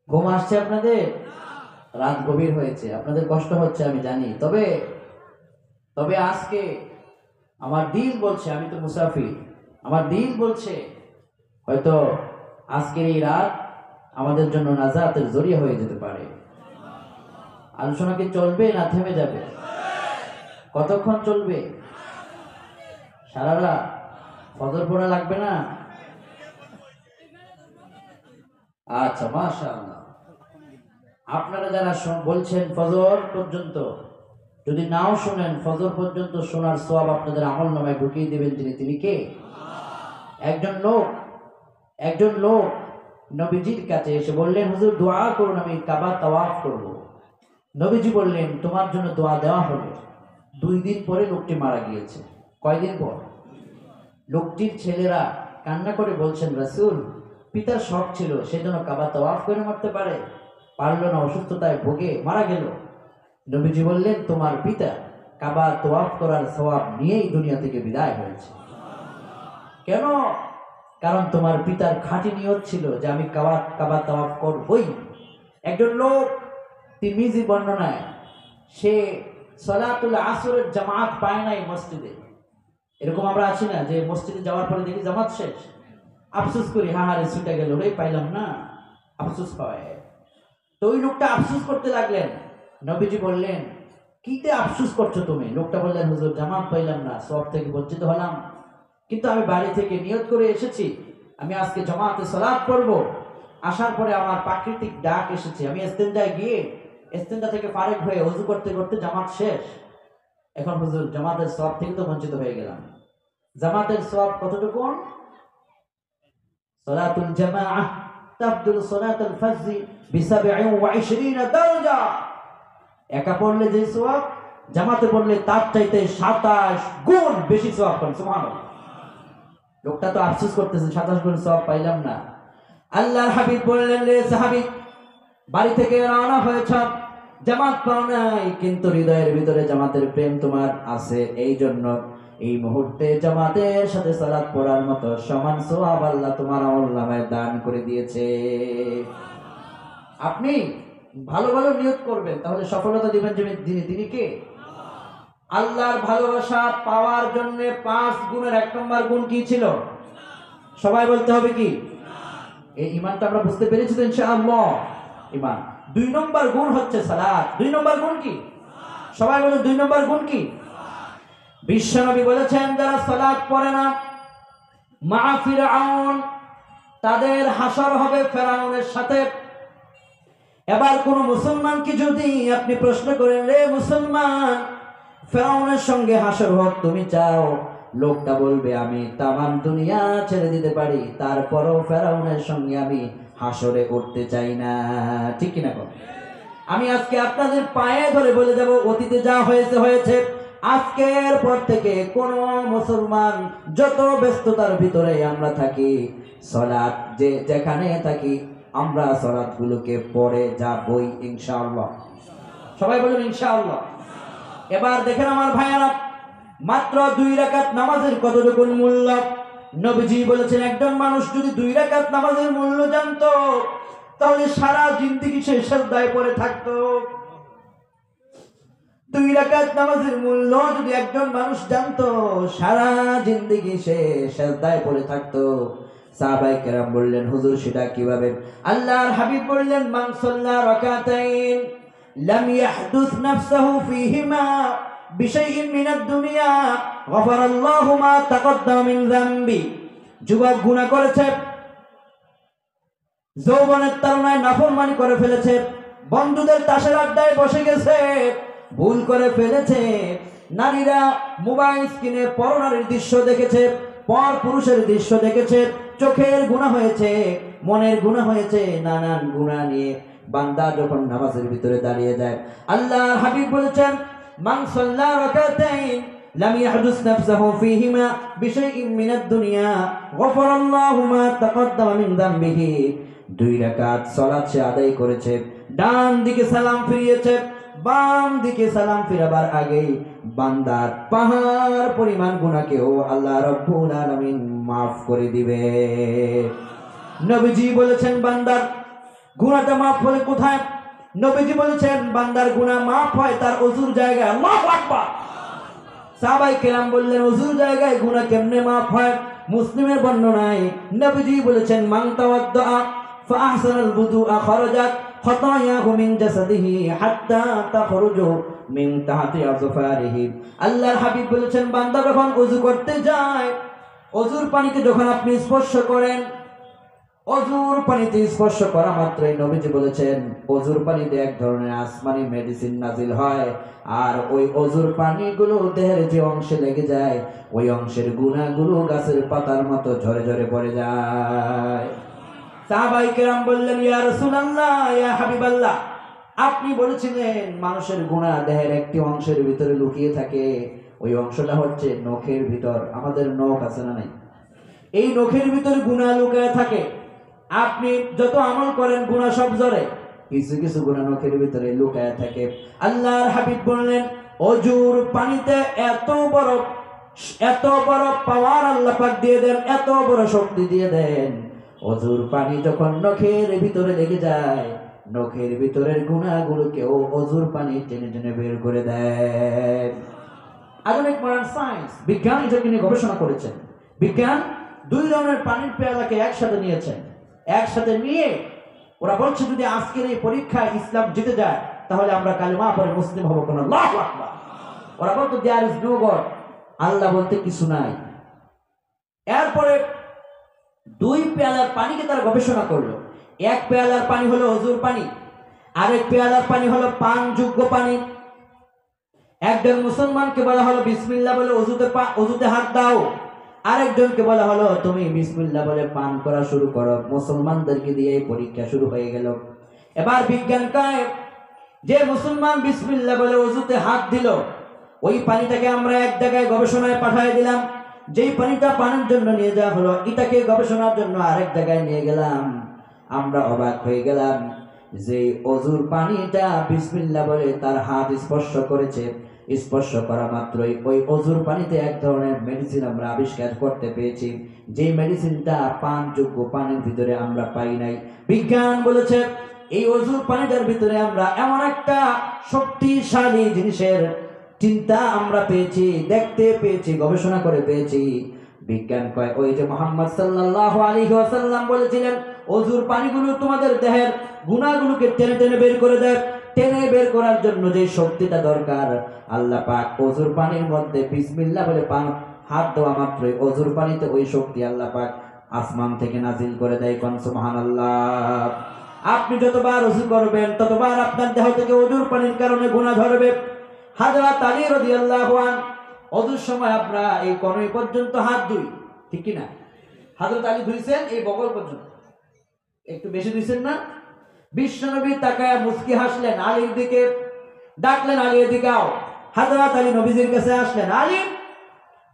ঘুম আসছে আপনাদের? রাত গভীর হয়েছে, আপনাদের কষ্ট হচ্ছে আমি জানি। তবে তবে আজকে আমার দিল বলছে, আমি তো মুসাফির, আমার দিল বলছে হয়তো আজকের এই রাত আমাদের জন্য নাজাতের জরিয়া হয়ে যেতে পারে। আলোচনা কি চলবে না থেমে যাবে? কতক্ষণ চলবে? সারা রাত? ফজর পড়া লাগবে না? আচ্ছা, মাশাআল্লাহ। আপনারা যারা বলছেন ফজর পর্যন্ত, যদি নাও শুনেন, ফজর পর্যন্ত শোনার সওয়াব আপনাদের আমলনামায় ঢুকিয়ে দিবেন তিনি কে? একজন লোক নবীজির কাছে এসে বললেন, হুজুর দোয়া করুন, আমি কাবা তাওয়াফ করব। নবীজি বললেন, তোমার জন্য দোয়া দেওয়া হলো। 2 দিন পরে লোকটি মারা গিয়েছে। কয়দিন পর? লোকটির ছেলেরা কান্না করে বলছেন, রাসূল, পিতার শখ ছিল সেজন্য কাবা তাওয়াফ করে মরতে পারলো না, অসুস্থতায় ভোগে মারা গেল। নবীজি বললেন, তোমার পিতা কাবা তাওয়াফ করার সওয়াব নিয়েই দুনিয়া থেকে বিদায় হয়েছে। কেন? কারণ তোমার পিতার খাঁটি নিয়ত ছিল যে আমি কাবা তাওয়াফ করবই। একজন লোক তিরমিজি বর্ণনায়, সে সালাতুল আসরের জামাত পায় নাই মসজিদে। এরকম আমরা আছি না যে মসজিদে যাওয়ার পরে দেখি জামাত শেষ, আফসোস করি, হাহারে ছুটে গেল রে, পাইলাম না, আফসোস হয়। তো ওই লোকটা আফসোস করতে লাগলেন। নবীজি বললেন, কিতে আফসোস করছো তুমি? লোকটা বললেন, হুজুর জামাত পাইলাম না, সব থেকে বঞ্চিত হলাম, কিন্তু আমি বাড়ি থেকে নিয়ত করে এসেছি আমি আজকে জামাতে সালাত পড়ব। আসার পরে আমার প্রাকৃতিক ডাক এসেছে, আমি ইস্তেঞ্জায় গিয়ে ইস্তেঞ্জা থেকে ফারেক হয়ে ওযু করতে করতে জামাত শেষ। এখন হুজুর জামাতের সওয়াব থেকে তো বঞ্চিত হয়ে গেলাম। জামাতের সওয়াব কতটুকু? সালাতুল জামাআহ তাফদুল সালাতুল ফজর ব27 দরজা। একা পড়লে যে সওয়াব, জামাতে পড়লে তার চাইতে 27 গুণ বেশি সওয়াব পান। সুবহানাল্লাহ। লোকটা তো আফসোস করতেছে, 27 গুণ সওয়াব পাইলাম না। আল্লাহর হাবিব বললেন, রে সাহাবী, বাড়ি থেকে রওনা হয়েছ, জামাত পাও নাই, কিন্তু হৃদয়ের ভিতরে জামাতের প্রেম তোমার আছে, এই জন্য এই মুহূর্তে জামাতের সাথে সালাত পড়ার মতো সমান সওয়াব আল্লাহ তোমার আমলনামায় দান করে দিয়েছে। আপনি ভালো ভালো নিয়ত করবেন, তাহলে সফলতা দিবেন তিনি কে? আল্লাহর ভালোবাসা পাওয়ার জন্য 5 গুণের 1 নম্বর গুণ কি ছিল? সবাই বলতে হবে কি? এই ঈমানটা আমরা বুঝতে পেরেছি তো ইনশাআল্লাহ? ঈমান। 2 নম্বর গুণ হচ্ছে সালাত। 2 নম্বর গুণ কি? সবাই বলুন, 2 নম্বর গুণ কি? বিশ্বনবী বলেছেন, যারা সালাত পড়ে না, মা ফিরআউন, তাদের হাসর হবে ফেরাউনের সাথে। এবার কোন মুসলমানকে যদি আপনি প্রশ্ন করেন, রে মুসলমান, ফেরাউনের সঙ্গে হাসর হোক তুমি চাও? লোকটা বলবে, আমি তামাম দুনিয়া ছেড়ে দিতে পারি, তারপরও ফেরাউনের সঙ্গে আমি হাসরে করতে চাই না। ঠিক কিনা? আমি আজকে আপনাদের পায়ে ধরে বলে যাব, অতীতে যা হয়েছে হয়েছে। আজকের পর থেকে কোন মুসলমান, যত ব্যস্ততার ভিতরে আমরা থাকি, সালাত যেখানে থাকি, আমরা সালাতগুলোকে পড়ে যাবই ইনশাআল্লাহ। সবাই বলুন ইনশাআল্লাহ। এবার দেখেন আমার ভাইয়ারা, মাত্র 2 রাকাত নামাজের কতটুকু মূল্য। নবীজি বলেছেন, একজন মানুষ যদি 2 রাকাত নামাজের মূল্য জানতো, তাহলে সারা জিন্দেগি সে সিজদায় পড়ে থাকতো। 2 রাকাত নামাজের মূল্য যদি একজন মানুষ জানতো, সারা জিন্দেগি সে সিজদায় পড়ে থাকতো। সাহাবায়ে কেরাম বললেন, হুজুর সেটা কিভাবে? আল্লাহর হাবিব বললেন, মান সাল্লা রাকাতাইন লাম ইয়াহদুস নাফসাহু ফীহিমা বিশাইইন মিনাদ দুনিয়া গফারাল্লাহু মা তাকদ্দামা মিন যামবি। যুবক গুনাহ করেছে, যৌবনের তাড়নায় নাফরমানি করে ফেলেছে, বন্ধুদের তাসের আড্ডায় বসে গেছে, ভুল করে ফেলেছে, নারীরা মোবাইল স্ক্রিনে পরনারীর দৃশ্য দেখেছে, পর পুরুষের দৃশ্য দেখেছে, চোখের গুনাহ হয়েছে, মনের গুনাহ হয়েছে, নানান গুনাহ নিয়ে বান্দা যখন নামাজের ভিতরে দাঁড়িয়ে যায়, আল্লাহর হাবিব বলেছেন, মান সাল্লা রাকাতাইন লাম ইয়াহদুস নাফসাহু ফীহিমা বিশাইইন মিনাদ দুনিয়া গফারাল্লাহু মা তাকদ্দামা মিন যামবিহি। 2 রাকাত সালাত সে আদায় করেছে, ডান দিকে সালাম ফিরিয়েছে, বাম দিকে সালাম ফিরাবার আগেই বান্দার পাহাড় পরিমাণ গুনাহকেও আল্লাহ রাব্বুল আলামিন মাফ করে দিবে। নবীজি বলেছেন বান্দার গুনাহটা মাফ হলে কোথায়? নবীজি বলেছেন বান্দার গুনাহ মাফ হয় তার ওযুর জায়গায়। আল্লাহু আকবার। সাহাবায়ে কেরাম বললেন, ওযুর জায়গায় গুনাহ কেমনে মাফ হয়? মুসলিমের বর্ণনায় নবীজি বলেছেন, মান তাওয়াদ্দা ফাআহসানাল বুদুআ খারাজাত খাতায়াহু মিন জাসাদিহি হাত্তা তাখরুজু মিন তাহতি আযফারিহি। আল্লাহর হাবিব বলেছেন, বান্দা যখন ওযু করতে যায়, ওযুর পানিতে যখন আপনি স্পর্শ করেন, অজুর পানিতে স্পর্শ করা মাত্রই নবীজি বলেছেন অজুর পানিতে এক ধরনের আসমানি মেডিসিন নাজিল হয়, আর ওই অজুর পানিগুলো দেহের যে অংশে লেগে যায় ওই অংশের গুনাহগুলো গাছের পাতার মতো ঝরে ঝরে পড়ে যায়। সাহাবায়ে কেরাম বললেন, ইয়া রাসূলুল্লাহ, ইয়া হাবিবাল্লাহ, আপনি বলেছিলেন মানুষের গুনাহ দেহের একটি অংশের ভিতরে লুকিয়ে থাকে, ওই অংশটা হচ্ছে নখের ভিতর। আমাদের নখ আছে না নাই? এই নখের ভিতরে গুনাহ লুকিয়ে থাকে। আপনি যত আমল করেন গুনাহ সব ঝরে, কিছু কিছু গুনাহ নখের ভিতরে লুকায় থাকে। আল্লাহর হাবিব বললেন, অজুর পানিতে এত বড় পাওয়ার আল্লাহ পাক দিয়ে দেন, এত বড় শক্তি দিয়ে দেন, অজুর পানি যখন নখের ভিতরে লেগে যায়, নখের ভিতরের গুনাহগুলোকেও অজুর পানি টেনে টেনে বের করে দেয়। আধুনিক মডার্ন সায়েন্স, বিজ্ঞান এটাকে নিয়ে গবেষণা করেছেন। বিজ্ঞান 2 ধরনের পানির পেয়ালাকে একসাথে নিয়েছেন, একসাথে নিয়ে ওরা বলছে যদি আজকের এই পরীক্ষায় ইসলাম জিতে যায় তাহলে আমরা কালেমা পড়ে মুসলিম হব। কোন আল্লাহু আকবার। ওরা বলতো দেয়ার ইজ নো গড, আল্লাহ বলতে কিছু নাই। এরপরে 2 পেয়ালার পানিকে তারা গবেষণা করলো। এক পেয়ালার পানি হলো ওযুর পানি, আরেক পেয়ালার পানি হলো পানযোগ্য পানি। একজন মুসলমানকে বলা হলো বিসমিল্লাহ বলে ওযুতে হাত দাও, আরেকজনকে বলা হলো তুমি বিসমিল্লাহ বলে পান করা শুরু করো। মুসলমানদেরকে দিয়ে এই পরীক্ষা শুরু হয়ে গেল। এবার বিজ্ঞান কয়, যে মুসলমান বিসমিল্লাহ বলে ওযুতে হাত দিল, ওই পানিটাকে আমরা এক জায়গায় গবেষণায় পাঠিয়ে দিলাম। যেই পানিটা পানের জন্য নিয়ে যাওয়া হলো, এটাকে গবেষণার জন্য আরেক জায়গায় নিয়ে গেলাম। আমরা অবাক হয়ে গেলাম যে ওযুর পানিটা বিসমিল্লাহ বলে তার হাত স্পর্শ করেছে, স্পর্শ করা মাত্রই ওই ওযুর পানিতে এক ধরনের মেডিসিন আমরা আবিষ্কার করতে পেরেছি, যে মেডিসিনটা পানযোগ্য পানির ভিতরে আমরা পাই নাই। বিজ্ঞান বলেছে এই ওযুর পানিটার ভিতরে আমরা এমন একটা শক্তিশালী জিনিসের চিন্তা আমরা পেয়েছি, দেখতে পেয়েছি, গবেষণা করে পেয়েছি। বিজ্ঞান কয়, ওই যে মুহাম্মদ সাল্লাল্লাহু আলাইহি ওয়াসাল্লাম বলেছিলেন ওযুর পানিগুলো তোমাদের দেহের গুনাহগুলোকে টেনে টেনে বের করে দেয়, টেনে বের করার জন্য যে শক্তিটা দরকার আল্লাহ পাক ওযুর পানির মধ্যে বিসমিল্লাহ বলে হাত দেওয়া মাত্রই ওযুর পানিতে ওই শক্তি আল্লাহ পাক আসমান থেকে নাজিল করে দেয়। কোন সুবহানাল্লাহ। আপনি যতবার ওযু করবেন ততবার আপনার দেহ থেকে ওযুর পানির কারণে গুনাহ ঝরবে। হযরত আলী রাদিয়াল্লাহু আনহু ওযুর সময় আমরা এই কনুই পর্যন্ত হাত ধুই, ঠিক কি না? হযরত আলী ধুইছেন এই বগল পর্যন্ত, একটু বেশি ধুইছেন না? বিশ্বনবী তাকায় মুস্কি হাসলেন, আলীর দিকে ডাকলেন, আলী এদিকে আও। হযরত আলী নবীজির কাছে আসলেন, আলী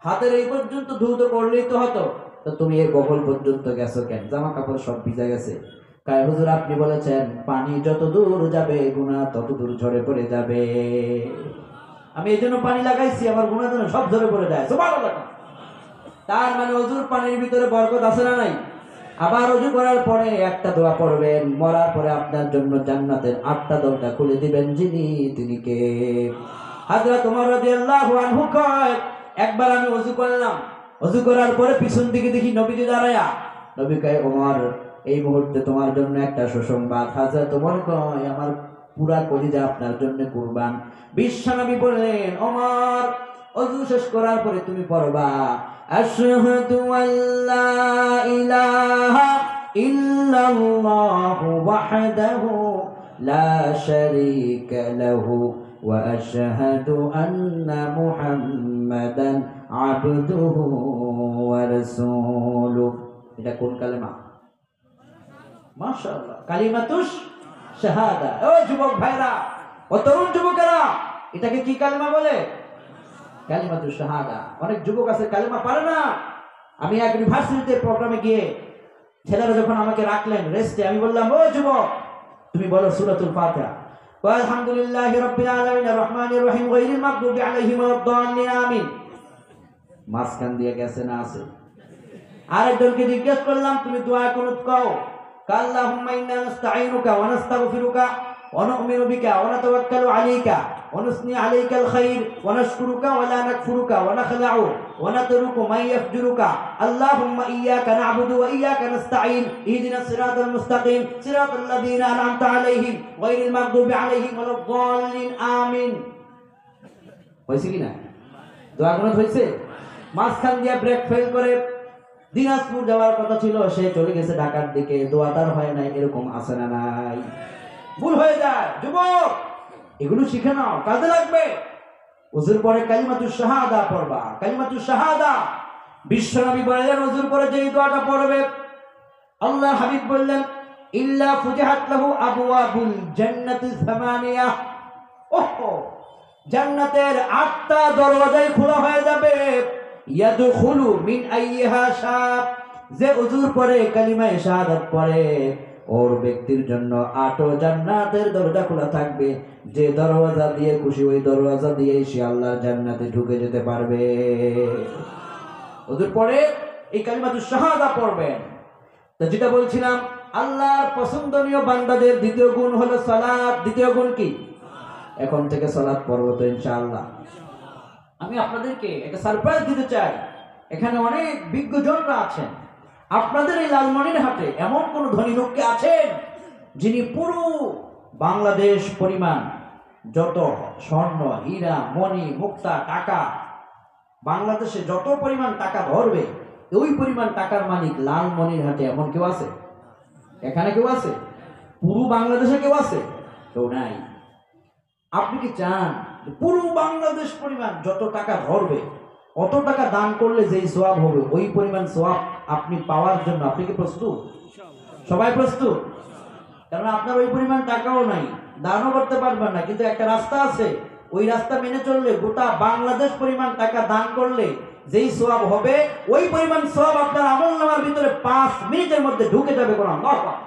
হাতের এই পর্যন্ত ধুতো করলেই তো হতো, তো তুমি এই বগল পর্যন্ত গেছো কেন? জামা কাপড় সব ভিজে গেছে। কায় হুজুর আপনি বলেছেন পানি যত দূর যাবে গুনাহ তত দূর ঝরে পড়ে যাবে, আমি এই জন্য পানি লাগাইছি, আমার গুনাহ যেন সব ঝরে পড়ে যায়। সুবহানাল্লাহ। তার মানে ওযুর পানির ভিতরে বরকত আছে না নাই? আবার ওযু করার পরে একটা দোয়া পড়বেন, মরার পরে আপনার জন্য জান্নাতের 8টা দরজা খুলে দিবেন, তিনি কে? হযরত ওমর রাদিয়াল্লাহু আনহু কয়, একবার আমি ওযু করলাম, ওযু করার পরে পিছন দিকে দেখি নবীজি দাঁড়ায়া। নবী কয়, ওমর এই মুহূর্তে তোমার জন্য একটা সুসংবাদ। হযরত ওমর কয়, আমার পুরা কলিজা আপনার জন্য কুরবান। বিশ্বনবী বললেন, ওমর ওযু শেষ করার পরে তুমি পড়বা আশহাদু আল্লা ইলাহা ইল্লাল্লাহু ওয়াহদাহু লা শারীকা লাহু ওয়া আশহাদু আন্না মুহাম্মাদান আবদুহু ওয়া রাসূলুহু। এটা কোন কালেমা? মাশাআল্লাহ, কালিমাতুশ শাহাদা। ও যুবক ভাইরা, ও তরুণ যুবকেরা, এটাকে কি কালিমা বলে? কালিমাতুশ শাহাদা। অনেক যুবক আছে কালিমা পারে না। আমি এক ইউনিভার্সিটিতে প্রোগ্রামে গিয়ে ছেলেরা যখন আমাকে রাখলেন রেস্টে, আমি বললাম, ও যুবক, তুমি বলো সূরাতুল ফাতিহা। আলহামদুলিল্লাহি রাব্বিল আলামিন আর রহমানির রহিম গায়রিল মাগদুবি আলাইহিম ওয়াদ-দাল্লিন আমিন। মাঝখান দিয়ে গেছে না আছে? আরেকজনকে জিজ্ঞেস করলাম, তুমি দোয়া কুনুত কও। আল্লাহুম্মা ইন্না নাস্তাঈনুকা ওয়া নাস্তাগফিরুকা ওয়া নু'মিনু বিকা ওয়া নাতাওয়াক্কালু আলাইকা ওয়া নুসনি আলাইকাল খাইর ওয়া নাশকুরুকা ওয়া লা নাকফুরুকা ওয়া নাখলাউ ওয়া নাতরুকু মান ইয়াফজুরুকা। আল্লাহুম্মা ইয়্যাকা না'বুদু ওয়া ইয়্যাকা নাস্তাঈন ইহদিনাস সিরাতাল মুস্তাকিম সিরাতাল লাযীনা আন'আমতা আলাইহিম গায়রিল মাগদুবি আলাইহিম ওয়ালাদ-দাল্লিন আমিন। হইছে কি না? দোয়া কুনুত হইছে? মাঝখান দিয়ে ব্রেক ফেল করে দিনাজপুর যাওয়ার কথা ছিল, সে চলে গেছে ঢাকার দিকে, দোয়া তার হয় নাই। এরকম আছে না নাই? ভুল হয়ে যায় যুবক, এগুলো শিখে নাও, কাজে লাগবে। ওযুর পরে কালিমাতুশ শাহাদা পড়বা। কালিমাতুশ শাহাদা বিশ্বনবী বললেন, ওযুর পরে যেই দোয়াটা পড়বে, আল্লাহ হাবিব বললেন, ইল্লা ফুতিহাত লাহু আবওয়াবুল জান্নাতি সামানিয়া। ওহো, জান্নাতের ৮টা দরওয়াজাই খোলা হয়ে যাবে। ইয়াদখুলু মিন আইয়িহা শাব, যে ওযুর পরে কালিমায়ে শাহাদাত পড়ে, ওর ব্যক্তির জন্য ৮টা জান্নাতের দরজা খোলা থাকবে। যে দরওয়াজা দিয়ে খুশি ওই দরওয়াজা দিয়ে সে আল্লাহর জান্নাতে ঢুকে যেতে পারবে। ওযুর পরে এই কালিমাতুশ শাহাদা পড়বেন। তো যেটা বলছিলাম, আল্লাহর পছন্দনীয় বান্দাদের দ্বিতীয় গুণ হলো সালাত। দ্বিতীয় গুণ কি? এখন থেকে সালাত পড়ব তো ইনশাআল্লাহ। আমি আপনাদেরকে একটা সারপ্রাইজ দিতে চাই। এখানে অনেক বিজ্ঞজনরা আছেন। আপনাদের এই লালমনিরহাটে এমন কোন ধনী লোককে আছেন যিনি পুরো বাংলাদেশ পরিমাণ যত স্বর্ণ, হীরা, মণি, মুক্তা, টাকা, বাংলাদেশে যত পরিমাণ টাকা ধরবে ওই পরিমাণ টাকার মালিক লালমনিরহাটে এমন কেউ আছে? এখানে কেউ আছে? পুরো বাংলাদেশে কেউ আছে? কেউ নাই। আপনি কি চান পুরো বাংলাদেশ পরিমাণ যত টাকা ধরবে অত টাকা দান করলে যেই সওয়াব হবে ওই পরিমাণ সওয়াব আপনি পাওয়ার জন্য আপনি কি প্রস্তুত? সবাই প্রস্তুত? কারণ আপনার ওই পরিমাণ টাকাও নাই, দানও করতে পারবেন না, কিন্তু একটা রাস্তা আছে, ওই রাস্তা মেনে চললে গোটা বাংলাদেশ পরিমাণ টাকা দান করলে যেই সওয়াব হবে ওই পরিমাণ সওয়াব আপনার আমলনামার ভিতরে 5 মিনিটের মধ্যে ঢুকে যাবে। কোন আল্লাহু আকবার।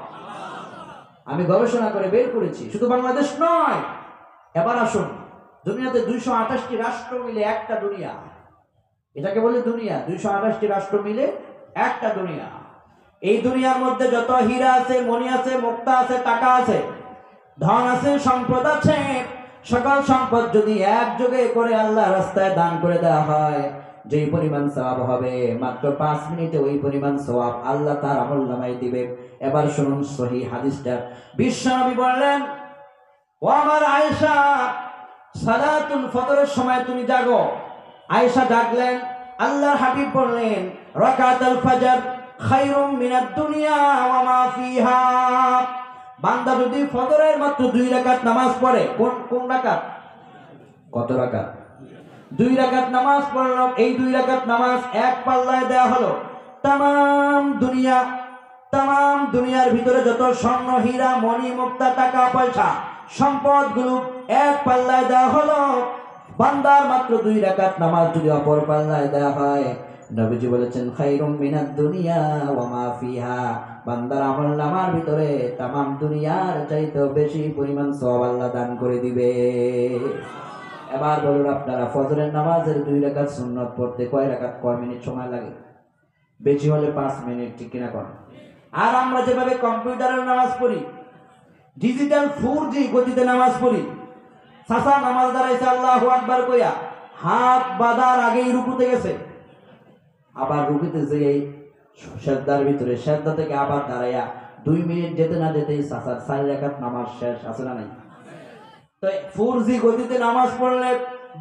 আমি গবেষণা করে বের করেছি, শুধু বাংলাদেশ নয়। এবার আসুন, দুনিয়াতে 228টি রাষ্ট্র মিলে একটা দুনিয়া, এটাকে বলে দুনিয়া। 228টি রাষ্ট্র মিলে একটা দুনিয়া। এই দুনিয়ার মধ্যে যত হীরা আছে, মণি আছে, মুক্তা আছে, টাকা আছে, ধন আছে, সম্পদ আছে, সকল সম্পদ যদি একযোগে করে আল্লাহ রাস্তায় দান করে দেওয়া হয়, যেই পরিমাণ সওয়াব হবে মাত্র 5 মিনিটে ওই পরিমাণ সওয়াব আল্লাহ তার আমলনামায় দিবে। এবার শুনুন সহিহ হাদিসটা। বিশ্বনবী বললেন, ও আমার আয়েশা, সালাতুল ফজরের সময় তুমি জাগো। আয়েশা জাগলেন। আল্লাহর হাবিব বললেন, রাকাতুল ফজর খায়রুম মিনাদ দুনিয়া ওয়া মা ফিহা। বান্দা যদি ফজরের মাত্র 2 রাকাত নামাজ পড়ে, কোন রাকাত? কত রাকাত? 2 রাকাত নামাজ পড়ল। এই 2 রাকাত নামাজ এক পাল্লায় দেয়া হলো তামাম দুনিয়ার ভিতরে যত স্বর্ণ, হীরা, মণি, মুক্তা, টাকা পয়সা, সম্পদগুলো এক পাল্লায় দেওয়া হলো। বান্দার মাত্র 2 রাকাত নামাজ যদি অপর পাল্লায় দেওয়া হয়, নবীজি বলেছেন, খায়রুম মিনাদ দুনিয়া ওয়া মা ফিহা, বান্দার আমলনামার ভিতরে তামাম দুনিয়ার চাইতে বেশি পরিমাণ সওয়াব আল্লাহ দান করে দিবে। এবার বলুন আপনারা, ফজরের নামাজের 2 রাকাত সুন্নাত পড়তে কয় রাকাত, কয় মিনিট সময় লাগে? বেশি হলে 5 মিনিট, ঠিক কিনা কোন? আর আমরা যেভাবে কম্পিউটারের নামাজ পড়ি, ডিজিটাল 4G গতিতে নামাজ পড়ি, চাচা নামাজ দাঁড়াইছে আল্লাহু আকবার কইয়া হাত বাঁধার আগেই রুকুতে গেছে, আবার রুকুতে যেই সেজদার ভিতরে, সেজদা থেকে আবার দাঁড়াইয়া 2 মিনিট যেতে না যেতেই চাচার 4 রাকাত নামাজ শেষ, আছে না নাই? তো 4G গতিতে নামাজ পড়লে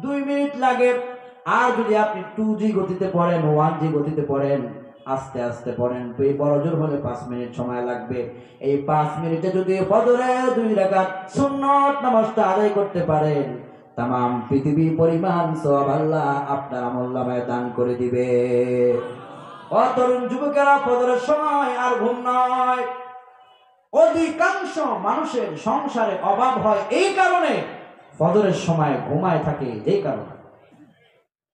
2 মিনিট লাগে। আর যদি আপনি 2G গতিতে পড়েন, 1G গতিতে পড়েন, আস্তে আস্তে পড়েন, বড় জোর হলে 5 মিনিট সময় লাগবে। এই 5 মিনিটে যদি ফজরের 2 রাকাত সুন্নত নামাজটা আদায় করতে পারেন, তামাম পৃথিবী পরিমাণ সওয়াব আল্লাহ আপনার আমলনামায় দান করে দিবে। ও তরুণ যুবকেরা, ফজরের সময় আর ঘুম নয়, অধিকাংশ মানুষের সংসারে অভাব হয় এই কারণে, ফজরের সময় ঘুমায় থাকে যেই কারণে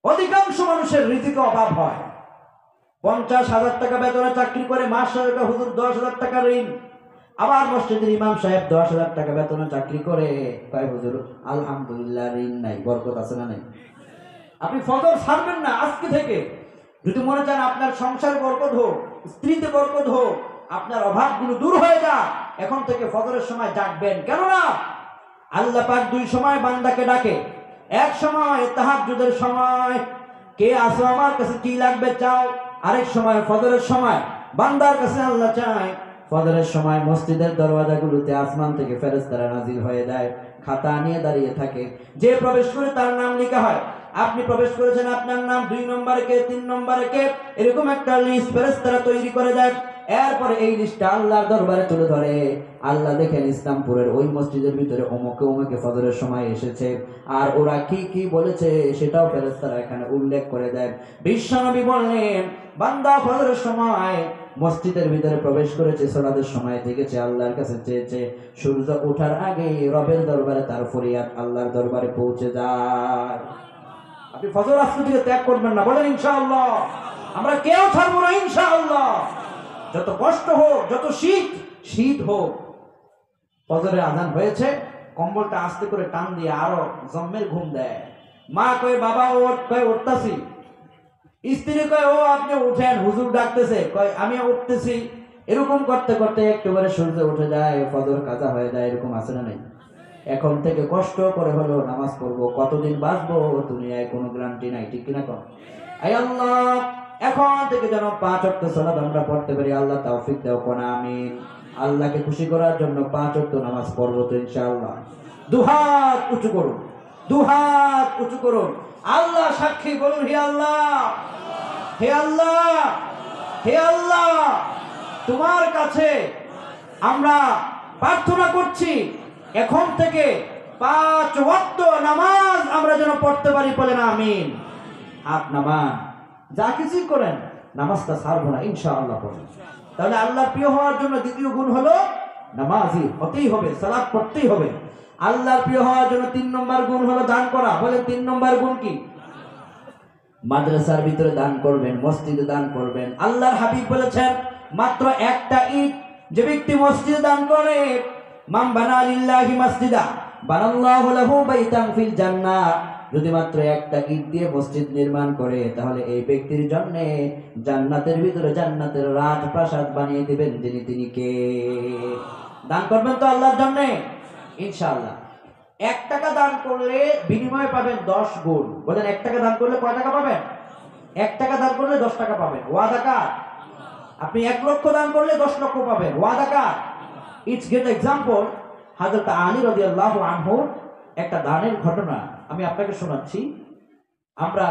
অধিকাংশ মানুষের রিজিকে অভাব হয়। 50,000 টাকা বেতনে চাকরি করে মাস শেষে হুজুর 10,000 টাকা ঋণ। আবার মসজিদের ইমাম সাহেব 10,000 টাকা বেতনে চাকরি করে, কয় হুজুর আলহামদুলিল্লাহ ঋণ নাই, বরকত আছে না নাই? আপনি ফজর ছাড়বেন না আজকে থেকে। যদি মনে চান আপনার সংসার বরকত হোক, স্ত্রীতে বরকত হোক, আপনার অভাবগুলো দূর হয়ে যাক, এখন থেকে ফজরের সময় জাগবেন। কেননা আল্লাহ পাক দুই সময় বান্দাকে ডাকে। এক সময় তাহাজ্জুদের সময়, কে আসো আমার কাছে কি লাগবে চাও। আরেক সময় ফজরের সময় বান্দার কাছে আল্লাহ চায়। ফজরের সময় মসজিদের দরওয়াজাগুলোতে আসমান থেকে ফেরেশতারা নাজিল হয়ে যায়, খাতা নিয়ে দাঁড়িয়ে থাকে। যে প্রবেশ করে তার নাম লেখা হয়। আপনি প্রবেশ করেছেন, আপনার নাম 2 নম্বরে কে, 3 নম্বরে কে, এরকম একটা লিস্ট ফেরেশতারা তৈরি করে দেয়। এরপরে এই লিস্টটা আল্লাহর দরবারে তুলে ধরে। আল্লাহ দেখেন ইসলামপুরের ওই মসজিদের ভিতরে অমুকে অমুকে ফজরের সময় এসেছে, আর ওরা কি কি বলেছে সেটাও ফেরেশতারা এখানে উল্লেখ করে দেয়। বিশ্বনবী বললেন, বান্দা ফজরের সময় মসজিদের ভিতরে প্রবেশ করেছে, সালাতের সময় জেগেছে, আল্লাহর কাছে চেয়েছে, সূর্য ওঠার আগে রবের দরবারে তার ফরিয়াদ আল্লাহর দরবারে পৌঁছে যায়। আপনি ফজর আজকে থেকে ত্যাগ করবেন না, বলেন ইনশাআল্লাহ। আমরা কেউ ছাড়বো না ইনশাআল্লাহ। যত কষ্ট হোক, যত শীত হোক, ফজরে আজান হয়েছে, কম্বলটা আস্তে করে টান দিয়ে আরো জম্মের ঘুম দেয়। মা কয় বাবা ওঠ, কয় উঠতাছি। স্ত্রী কয় ও আপনি উঠেন, হুজুর ডাকতেছে, কয় আমি উঠতেছি। এরকম করতে করতে একেবারে সূর্য উঠে যায়, ফজর কাজা হয়ে যায়। এরকম আছে না নাই? এখন থেকে কষ্ট করে হলো নামাজ পড়বো। কতদিন বাঁচবো দুনিয়ায় কোনো গ্যারান্টি নাই, ঠিক কিনা কর? আয় আল্লাহ, এখন থেকে যেন 5 ওয়াক্ত সালাত আমরা পড়তে পারি, আল্লাহ তৌফিক দাও, কোন আমিন। আল্লাহকে খুশি করার জন্য 5 ওয়াক্ত নামাজ পড়বো তো ইনশাআল্লাহ। দুহাত উঁচু করুন, দুহাত উঁচু করুন। আল্লাহ সাক্ষী, বলুন হে আল্লাহ, হে আল্লাহ, হে আল্লাহ, তোমার কাছে আমরা প্রার্থনা করছি, এখন থেকে 5 ওয়াক্ত নামাজ আমরা যেন পড়তে পারি, বলেন আমিন। হাত নামান, যা কিছুই করেন নামাজটা ছাড়বো না ইনশাআল্লাহ পড়েন। তাহলে আল্লাহর প্রিয় হওয়ার জন্য দ্বিতীয় গুণ হলো নামাজি হতেই হবে, সালাত পড়তেই হবে। আল্লাহর প্রিয় হওয়ার জন্য 3 নম্বর গুণ হলো দান করা। বলেন 3 নম্বর গুণ কি? মাদ্রাসার ভিতরে দান করবেন, মসজিদে দান করবেন। আল্লাহর হাবিব বলেছেন, মাত্র একটা ইট যে ব্যক্তি মসজিদে দান করে, মান বানা লিল্লাহি মাসজিদা বানাল্লাহু লাহু বাইতান ফিল জান্নাহ, যদি মাত্র একটা ইট দিয়ে মসজিদ নির্মাণ করে, তাহলে এই ব্যক্তির জন্য জান্নাতের ভিতরে জান্নাতের রাজপ্রাসাদ বানিয়ে দিবেন। তিনি কে? দান করবেন তো আল্লাহর জন্য ইনশাআল্লাহ। 1 টাকা দান করলে বিনিময়ে পাবেন 10 গুণ। বলেন 1 টাকা দান করলে কয় টাকা পাবেন? 1 টাকা দান করলে 10 টাকা পাবেন। ওয়াদা কার? আপনি 1 লক্ষ দান করলে 10 লক্ষ পাবেন। ওয়াদা কার? It's get example. হযরত আলী রাদিয়াল্লাহু আনহু একটা দানের ঘটনা আমি আপনাকে শোনাচ্ছি। আমরা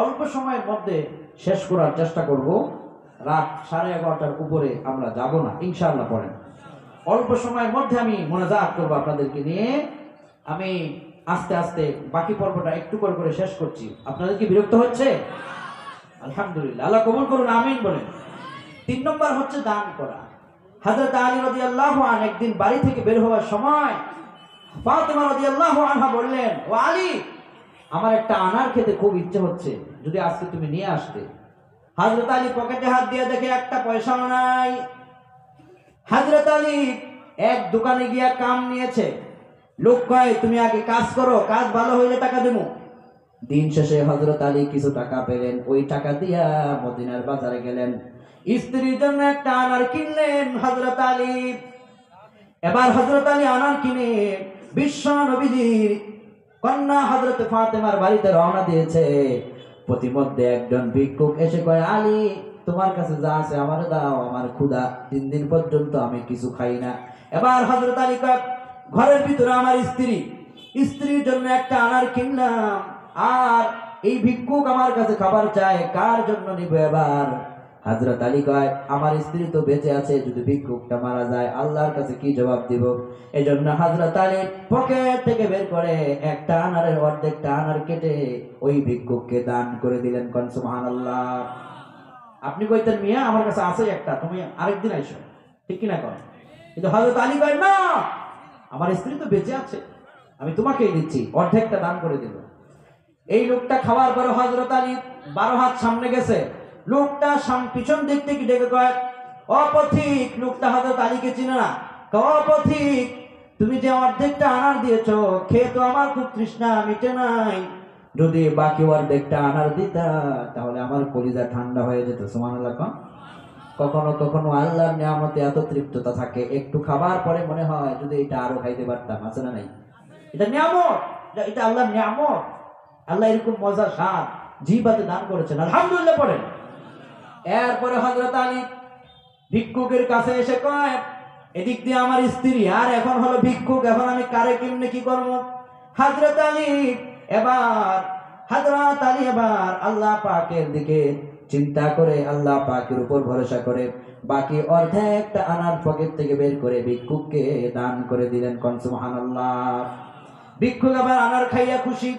অল্প সময়ের মধ্যে শেষ করার চেষ্টা করব। রাত 11:30টার উপরে আমরা যাব না ইনশাআল্লাহ। পড়েন, অল্প সময়ের মধ্যে আমি মোনাজাত করব আপনাদেরকে নিয়ে। আমি আস্তে আস্তে বাকি পর্বটা একটু করে করে শেষ করছি। আপনাদের কি বিরক্ত হচ্ছে? আলহামদুলিল্লাহ, আল্লাহ কবুল করুন, আমিন বলেন। 3 নম্বর হচ্ছে দান করা। হযরত আলী রাদিয়াল্লাহু আনহু একদিন বাড়ি থেকে বের হওয়ার সময় ফাতেমা রাদিয়াল্লাহু আনহা বললেন, ও আলী, আমার একটা আনার খেতে খুব ইচ্ছে হচ্ছে, যদি আজকে তুমি নিয়ে আসতে। হযরত আলী পকেটে হাত দিয়ে দেখে একটা পয়সাও নাই। হযরত আলী এক দোকানে গিয়া কাম নিয়েছে। লোক কয়, তুমি আগে কাজ করো, কাজ ভালো হইলে টাকা দেবো। দিন শেষে হযরত আলী কিছু টাকা পেলেন, ওই টাকা দিয়া মদিনার বাজারে গেলেন, স্ত্রীর জন্য একটা আনার কিনলেন হযরত আলী। এবার হযরত আলী আনার কিনে বিশ্ব নবীজির কন্যা হযরত ফাতেমার বাড়িতে রওনা দিয়েছে। প্রতিমধ্যে একজন ভিক্ষুক এসে কয়, আলী, তোমার কাছে যা আছে আমার দাও, আমার ক্ষুধা, 3 দিন পর্যন্ত আমি কিছু খাই না। এবার হযরত আলী কয়, ঘরের ভিতরে আমার স্ত্রীর জন্য একটা আনার কিনলাম, আর এই ভিক্ষুক আমার কাছে খাবার চায়, কার জন্য নিব এবার? হযরত আলী কয়, আমার স্ত্রী তো বেঁচে আছে, যদি ভিক্ষুকটা মারা যায় আল্লাহর কাছে কি জবাব দিব? এজন্য হযরত আলী পকেট থেকে বের করে একটা আনারের অর্ধেকটা আনার কেটে ওই ভিক্ষুককে দান করে দিলেন। কোন সুবহানাল্লাহ। আপনি কইতেন, মিয়া আমার কাছে আছে একটা, তুমি আরেকদিন আইসো, ঠিক কিনা কর? কিন্তু হযরত আলী কয় না, আমার স্ত্রী তো বেঁচে আছে, আমি তোমাকেই দিচ্ছি, অর্ধেকটা দান করে দিল। এই লোকটা খাওয়ার পরে হযরত আলী 12 হাত সামনে গেছে, লোকটা পিছন দিক থেকে ডেকে কয়, অপথিক। লোকটা হযরত আলীকে চিনে না। অপথিক, তুমি যে অর্ধেকটা আনার দিয়েছো, খেয়ে তো আমার খুব তৃষ্ণা মিটে নাই, যদি বাকি অর্ধেকটা আনার দিতা তাহলে আমার কলিজা ঠান্ডা হয়ে যেত। সুবহানাল্লাহ। কখনো কখনো আল্লাহর নিয়ামতে এত তৃপ্ততা থাকে, একটু খাবার পরে মনে হয় যদি এটা আরো খাইতে পারতাম। আছে না নাই? এটা নিয়ামত, এটা আল্লাহর নিয়ামত। আল্লাহ এরকম মজা স্বাদ জিহ্বাতে দান করেছেন, আলহামদুলিল্লাহ পড়েন। এরপরে হযরত আলী ভিক্ষুকের কাছে এসে কয়, এদিক দিয়ে আমার স্ত্রী আর এখন হলো ভিক্ষুক, এখন আমি কারে কেমনে কি করব? হযরত আলী এবার আল্লাহ পাকের দিকে চিন্তা করে, আল্লাহ পাকের উপর ভরসা করে বাকি অর্ধেকটা আনার পকেট থেকে বের করে ভিক্ষুককে দান করে দিলেন। কোন সুবহানাল্লাহ। ভিক্ষুক আবার আনার খাইয়া খুশি,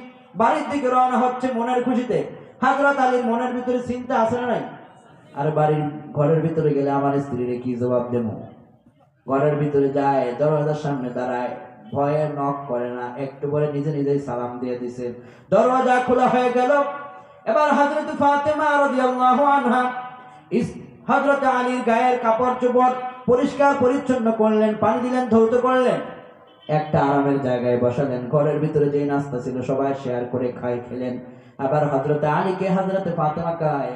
বাড়ির দিকে রওনা হচ্ছে মনের খুশিতে। হযরত আলীর মনের ভিতরে চিন্তা আছে না নাই? আর ঘরের ভিতরে গেলে আমার স্ত্রীরে কি জবাব দেব? ঘরের ভিতরে যায়, দরজার সামনে দাঁড়ায়, ভয়ে নক করে না, একটু পরে নিজে নিজেই সালাম দিয়ে দিছে। দরজা খোলা হয়ে গেল। এবার হযরত ফাতেমা রাদিয়াল্লাহু আনহা হযরত আলীর গায়ের কাপড় চোপড় পরিষ্কার পরিচ্ছন্ন করলেন, পানি দিলেন, ধৌত করলেন, একটা আরামের জায়গায় বসালেন। ঘরের ভিতরে যে নাস্তা ছিল সবাই শেয়ার করে খেলেন। আবার হযরত আলীকে হযরত ফাতেমা কয়,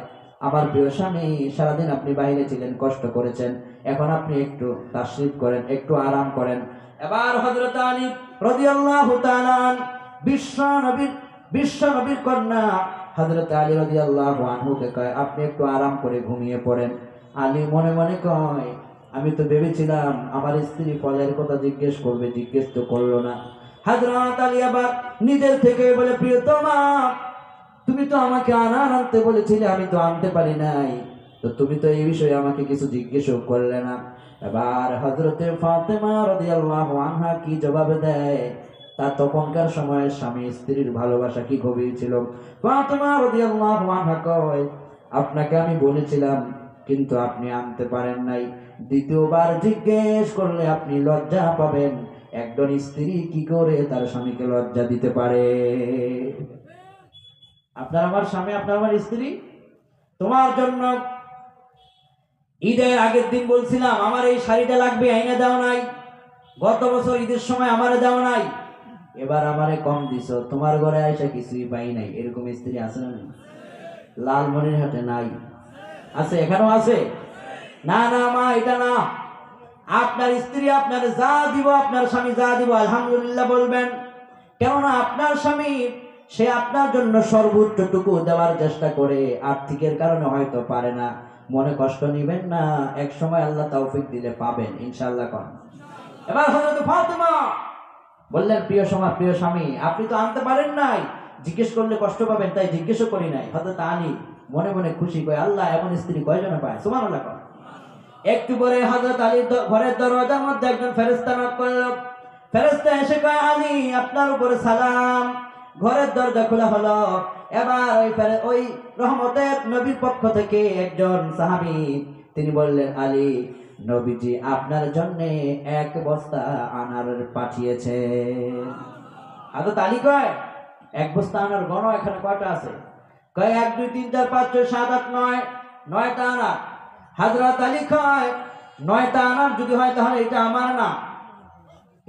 আমার প্রিয় স্বামী, সারাদিন আপনি বাইরে ছিলেন, কষ্ট করেছেন, এখন আপনি একটু তাশরিফ করেন, একটু আরাম করেন। এবার হযরত আলী রাদিয়াল্লাহু তাআলা বিশ্ব নবীর কন্যা হযরত আলী রাদিয়াল্লাহু আনহুকে কয়, আপনি একটু আরাম করে ঘুমিয়ে পড়েন। আলী মনে মনে কয়, আমি তো ভেবেছিলাম আমার স্ত্রী ফলের কথা জিজ্ঞেস করবে, জিজ্ঞেস তো করলো না। হযরত আলী আবার নিজের থেকে বলে, প্রিয়তমা, তুমি তো আমাকে আনার আনতে বলেছিলে, আমি তো আনতে পারি নাই, তো তুমি তো এই বিষয়ে আমাকে কিছু জিজ্ঞেসও করলে না। এবার হযরতে ফাতেমা রাদিয়াল্লাহু আনহা কি জবাব দেয়, তা তখনকার সময়ে স্বামী স্ত্রীর ভালোবাসা কি গভীর ছিল। ফাতেমা রাদিয়াল্লাহু আনহা কয়, আপনাকে আমি বলেছিলাম কিন্তু আপনি আনতে পারেন নাই, দ্বিতীয়বার জিজ্ঞেস করলে আপনি লজ্জা পাবেন। একজন স্ত্রী কি করে তার স্বামীকে লজ্জা দিতে পারে? আপনার আমার স্বামী, আপনার আমার স্ত্রী। তোমার জন্য ঈদের আগের দিন বলছিলাম আমার এই শাড়িটা লাগবে, আইনা দাও নাই। গত বছর ঈদের সময় আমারে দাও নাই, এবার আমারে কম দিছো, তোমার ঘরে আইসা কিছুই পাই নাই। এরকম স্ত্রী আছে না? লালমনিরহাটে নাই? আছে? এখানেও আছে? না না মা, এটা না। আপনার স্ত্রী আপনার যা দিব, আপনার স্বামী যা দিব আলহামদুলিল্লাহ বলবেন। কেননা আপনার স্বামী সে আপনার জন্য সর্বোচ্চটুকু দেওয়ার চেষ্টা করে, আর্থিকের কারণে হয়তো পারে না, মনে কষ্ট নিবেন না, এক সময় আল্লাহ তৌফিক দিলে পাবেন ইনশাআল্লাহ। কোন এবার হযরত ফাতেমা বললেন, প্রিয় স্বামী, আপনি তো আনতে পারেন নাই, জিজ্ঞেস করলে কষ্ট পাবেন, তাই জিজ্ঞেসও করি নাই। হযরত আলী মনে মনে খুশি, কয়, আল্লাহ এমন স্ত্রী কয়জনে পায়? সুবহানাল্লাহ। কোন একটু পরে হযরত আলীর ঘরের দরজার মধ্যে একজন ফেরেশতা নক করল। ফেরেশতা এসে কয়, আলী আপনার উপরে সালাম। ঘরের দরজা খোলা হলো। এবার ওই রহমতের নবীর পক্ষ থেকে একজন সাহাবী, তিনি বললেন, আলী, নবীজি আপনার জন্য এক বস্তা আনার পাঠিয়েছে। হযরত আলী কয়, এক বস্তা আনার গণ এখানে কয়টা আছে? কয় 1 2 3 4 5 6 7 8 9, 9টা আনার। হযরত আলী কয়, 9টা আনার যদি হয় তাহলে এটা আমার না,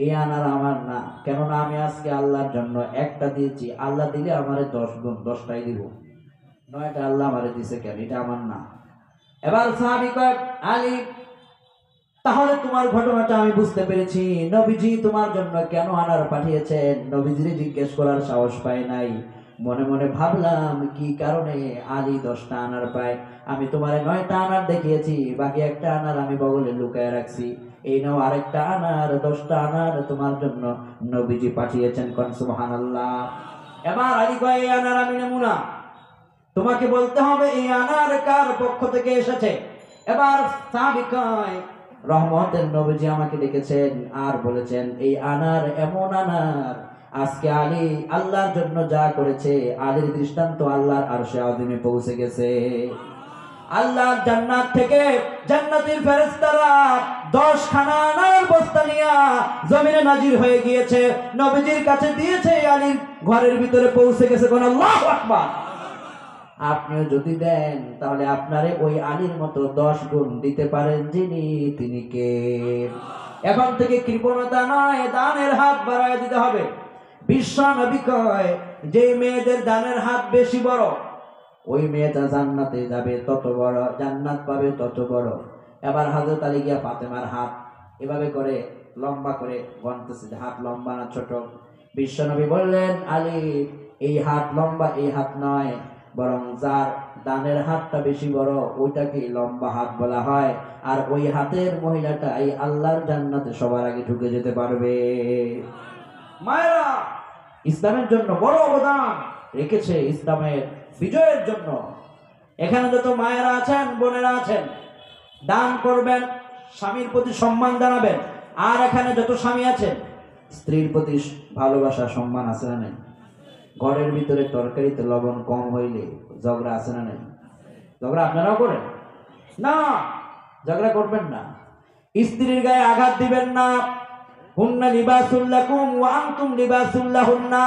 এই আনার আমার না, কেননা আমি আজকে আল্লাহর জন্য একটা দিয়েছি, আল্লাহ দিলে আমারে 10 গুণ, 10টাই দিব, 9টা আল্লাহ আমারে দিছে, কেন এটা আমার না। এবার সাহাবী কয়, আলী, তাহলে তোমার ঘটনাটা আমি বুঝতে পেরেছি, নবীজি তোমার জন্য কেন আনার পাঠিয়েছেন। নবীজিরে জিজ্ঞেস করার সাহস পায় নাই, মনে মনে ভাবলাম কি কারণে আলী 10টা আনার পায়, আমি তোমারে 9টা আনার দেখিয়েছি, বাকি একটা আনার আমি বগলে লুকায় রাখছি, এই নাও আরেকটা আনার, 10টা আনার তোমার জন্য নবীজি পাঠিয়েছেন। কোন সুবহানাল্লাহ। এবার আলী কয়, এই আনার আমি নেব না, তোমাকে বলতে হবে এই আনার কার পক্ষ থেকে এসেছে। এবার সাহাবী কয়, রহমতের নবীজি আমাকে ডেকেছেন আর বলেছেন এই আনার এমন আনার, আজকে আলী আল্লাহর জন্য যা করেছে, আলীর দৃষ্টান্ত আল্লাহর আরশে আযিমে পৌঁছে গেছে। আল্লাহ জান্নাত থেকে জান্নাতের ফেরেশতারা 10 খানা আনার বস্তা নিয়ে জমিনে নাজির হয়ে গিয়েছে, নবীজির কাছে দিয়েছে, আলীর ঘরের ভিতরে পৌঁছে গেছে। কোন আল্লাহু আকবার। আপনিও যদি দেন তাহলে আপনারে ওই আলীর মতো 10 গুণ দিতে পারেন যিনি, তিনি কে? এখন থেকে কৃপণতা নয়, দানের হাত বাড়ায় দিতে হবে। বিশ্ব নবী কয়, যে মেয়েদের দানের হাত বেশি বড় ওই মেয়েটা জান্নাতে যাবে তত বড়, জান্নাত পাবে তত বড়। এবার হযরত আলী গিয়া ফাতেমার হাত এভাবে করে লম্বা করে গণতেছে, হাত লম্বা না ছোট। বিশ্ব নবী বললেন, আলী এই হাত লম্বা, এই হাত নয়, বরং যার দানের হাতটা বেশি বড় ওইটাকে লম্বা হাত বলা হয়, আর ওই হাতের মহিলাটা এই আল্লাহর জান্নাতে সবার আগে ঢুকে যেতে পারবে। মায়েরা ইসলামের জন্য বড় অবদান রেখেছে, ইসলামের বিজয়ের জন্য। এখানে যত মায়েরা আছেন, বোনেরা আছেন, দান করবেন, স্বামীর প্রতি সম্মান জানাবেন। আর এখানে যত স্বামী আছেন, স্ত্রীর প্রতি ভালোবাসা সম্মান আছে না নেই? ঘরের ভিতরে তরকারিতে লবণ কম হইলে ঝগড়া আছে না নেই? ঝগড়া আপনারাও করেন না? ঝগড়া করবেন না। স্ত্রীর গায়ে আঘাত দিবেন না। হুন্না লিবাসুল লাকুম ওয়া আনতুম লিবাসুল লাহুন্না।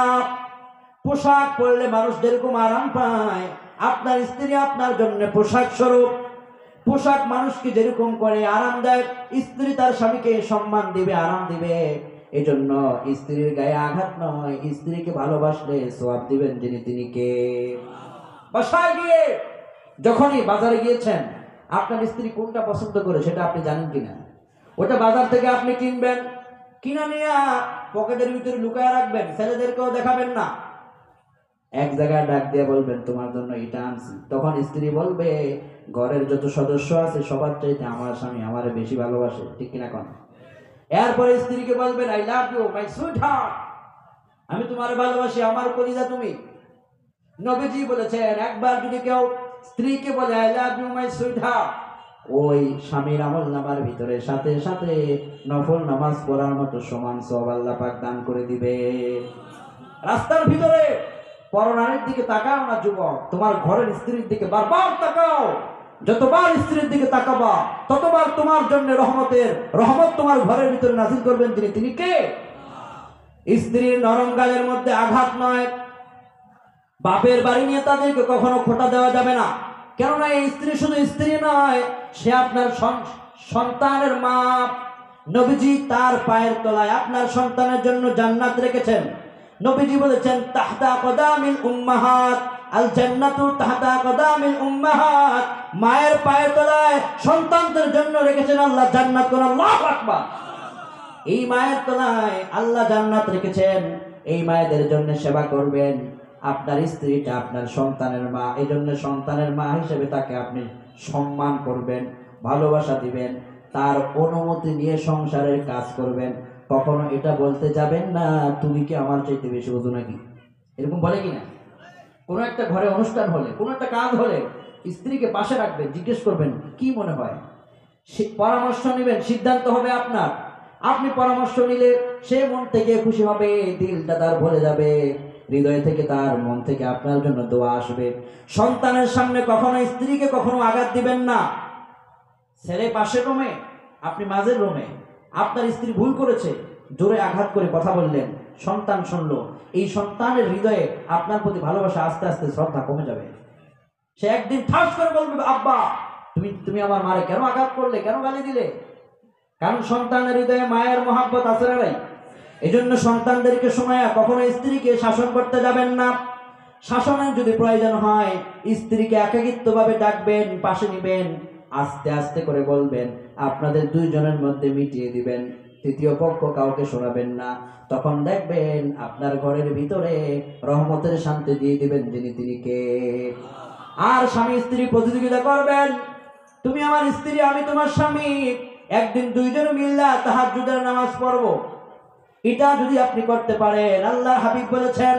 পোশাক পরলে মানুষ যেরকম আরাম পায়, আপনার স্ত্রী আপনার জন্য পোশাক স্বরূপ। পোশাক মানুষকে যেরকম করে আরাম দেয়, স্ত্রী তার স্বামীকে সম্মান দিবে, আরাম দিবে। এজন্য স্ত্রীর গায়ে আঘাত নয়, স্ত্রীকে ভালোবাসলে সওয়াব দিবেন যিনি, তিনি কে? বাসায় গিয়ে যখনই বাজারে গিয়েছেন, আপনার স্ত্রী কোনটা পছন্দ করে সেটা আপনি জানেন কিনা? ওটা বাজার থেকে আপনি কিনবেন, কিনা নিয়ে পকেটের ভিতরে লুকায় রাখবেন, ছেলেদেরকেও দেখাবেন না। এক জায়গায় ডাক দিয়ে বলবেন, তোমার জন্য এটা আনছি। তখন স্ত্রী বলবে, ঘরের যত সদস্য আছে সবার চাইতে আমার স্বামী আমারে বেশি ভালোবাসে, ঠিক কিনা কোন? এরপরে স্ত্রীকে বলবেন, I love you my sweetheart, আমি তোমারে ভালোবাসি, আমার কলিজা তুমি। নবীজি বলেছেন, একবার যদি কেউ স্ত্রীকে বলে I love you my sweetheart, ওই স্বামীর আমল নামার ভিতরে সাথে সাথে নফল নামাজ পড়ার মতো সমান সওয়াব আল্লাহ পাক দান করে দিবে। রাস্তার ভিতরে পরনারীর দিকে তাকাও না যুবক, তোমার ঘরের স্ত্রীর দিকে বারবার তাকাও। যতবার স্ত্রীর দিকে তাকাবা ততবার তোমার জন্য রহমত তোমার ঘরের ভিতরে নাযিল করবেন যিনি, তিনি কে? স্ত্রীর নরম গালের মধ্যে আঘাত নয়। বাপের বাড়ি নিয়ে তাদেরকে কখনো খোঁটা দেওয়া যাবে না। কেননা এই স্ত্রী শুধু স্ত্রী নয়, সে আপনার সন্তানের মা। নবীজি তার পায়ের তলায় আপনার সন্তানের জন্য জান্নাত রেখেছেন। নবীজি বলেছেন, তাহতা কদামিল উম্মাহাত, আল জান্নাতু তাহতা কদামিল উম্মাহাত। মায়ের পায়ের তলায় সন্তানদের জন্য রেখেছেন আল্লাহ জান্নাত। কোন আল্লাহু আকবার। এই মায়ের তলায় আল্লাহ জান্নাত রেখেছেন। এই মায়েদের জন্য সেবা করবেন। আপনার স্ত্রীটা আপনার সন্তানের মা, এই জন্য সন্তানের মা হিসেবে তাকে আপনি সম্মান করবেন, ভালোবাসা দিবেন, তার অনুমতি নিয়ে সংসারের কাজ করবেন। কখনো এটা বলতে যাবেন না, তুমি কি আমার চাইতে বেশি বোঝো নাকি? এরকম বলে কিনা? কোনো একটা ঘরে অনুষ্ঠান হলে, কোনো একটা কাজ হলে স্ত্রীকে পাশে রাখবেন, জিজ্ঞেস করবেন কি মনে হয়, পরামর্শ নেবেন, সিদ্ধান্ত হবে আপনার। আপনি পরামর্শ নিলে সে মন থেকে খুশি হবে, দিলটা তার ভরে যাবে, হৃদয় থেকে তার মন থেকে আপনার জন্য দোয়া আসবে। সন্তানের সামনে কখনো স্ত্রীকে কখনো আঘাত দিবেন না। ছেলে পাশের রুমে, আপনি মাঝের রুমে, আপনার স্ত্রী ভুল করেছে, জোরে আঘাত করে কথা বললেন, সন্তান শুনলো, এই সন্তানের হৃদয়ে আপনার প্রতি ভালোবাসা আস্তে আস্তে শ্রদ্ধা কমে যাবে। সে একদিন ঠাস করে বলবে, আব্বা তুমি আমার মারে কেন আঘাত করলে, কেন গালি দিলে? কারণ সন্তানের হৃদয়ে মায়ের মহাব্বত আছে না নাই? এই জন্য সন্তানদেরকে সময় কখনো স্ত্রীকে শাসন করতে যাবেন না। শাসনের যদি প্রয়োজন হয়, স্ত্রীকে একাকিত্বভাবে ডাকবেন, পাশে নিবেন, আস্তে আস্তে করে বলবেন, আপনাদের দুইজনের মধ্যে মিটিয়ে দিবেন, তৃতীয় পক্ষ কাউকে শোনাবেন না। তখন দেখবেন আপনার ঘরের ভিতরে রহমতের শান্তি দিয়ে দিবেন যিনি, তিনি কে? আর স্বামী স্ত্রী প্রতিযোগিতা করবেন, তুমি আমার স্ত্রী, আমি তোমার স্বামী, একদিন দুইজন মিল্লা তাহাজ্জুদের নামাজ পড়ব। এটা যদি আপনি করতে পারেন, আল্লাহ হাবিব বলেছেন,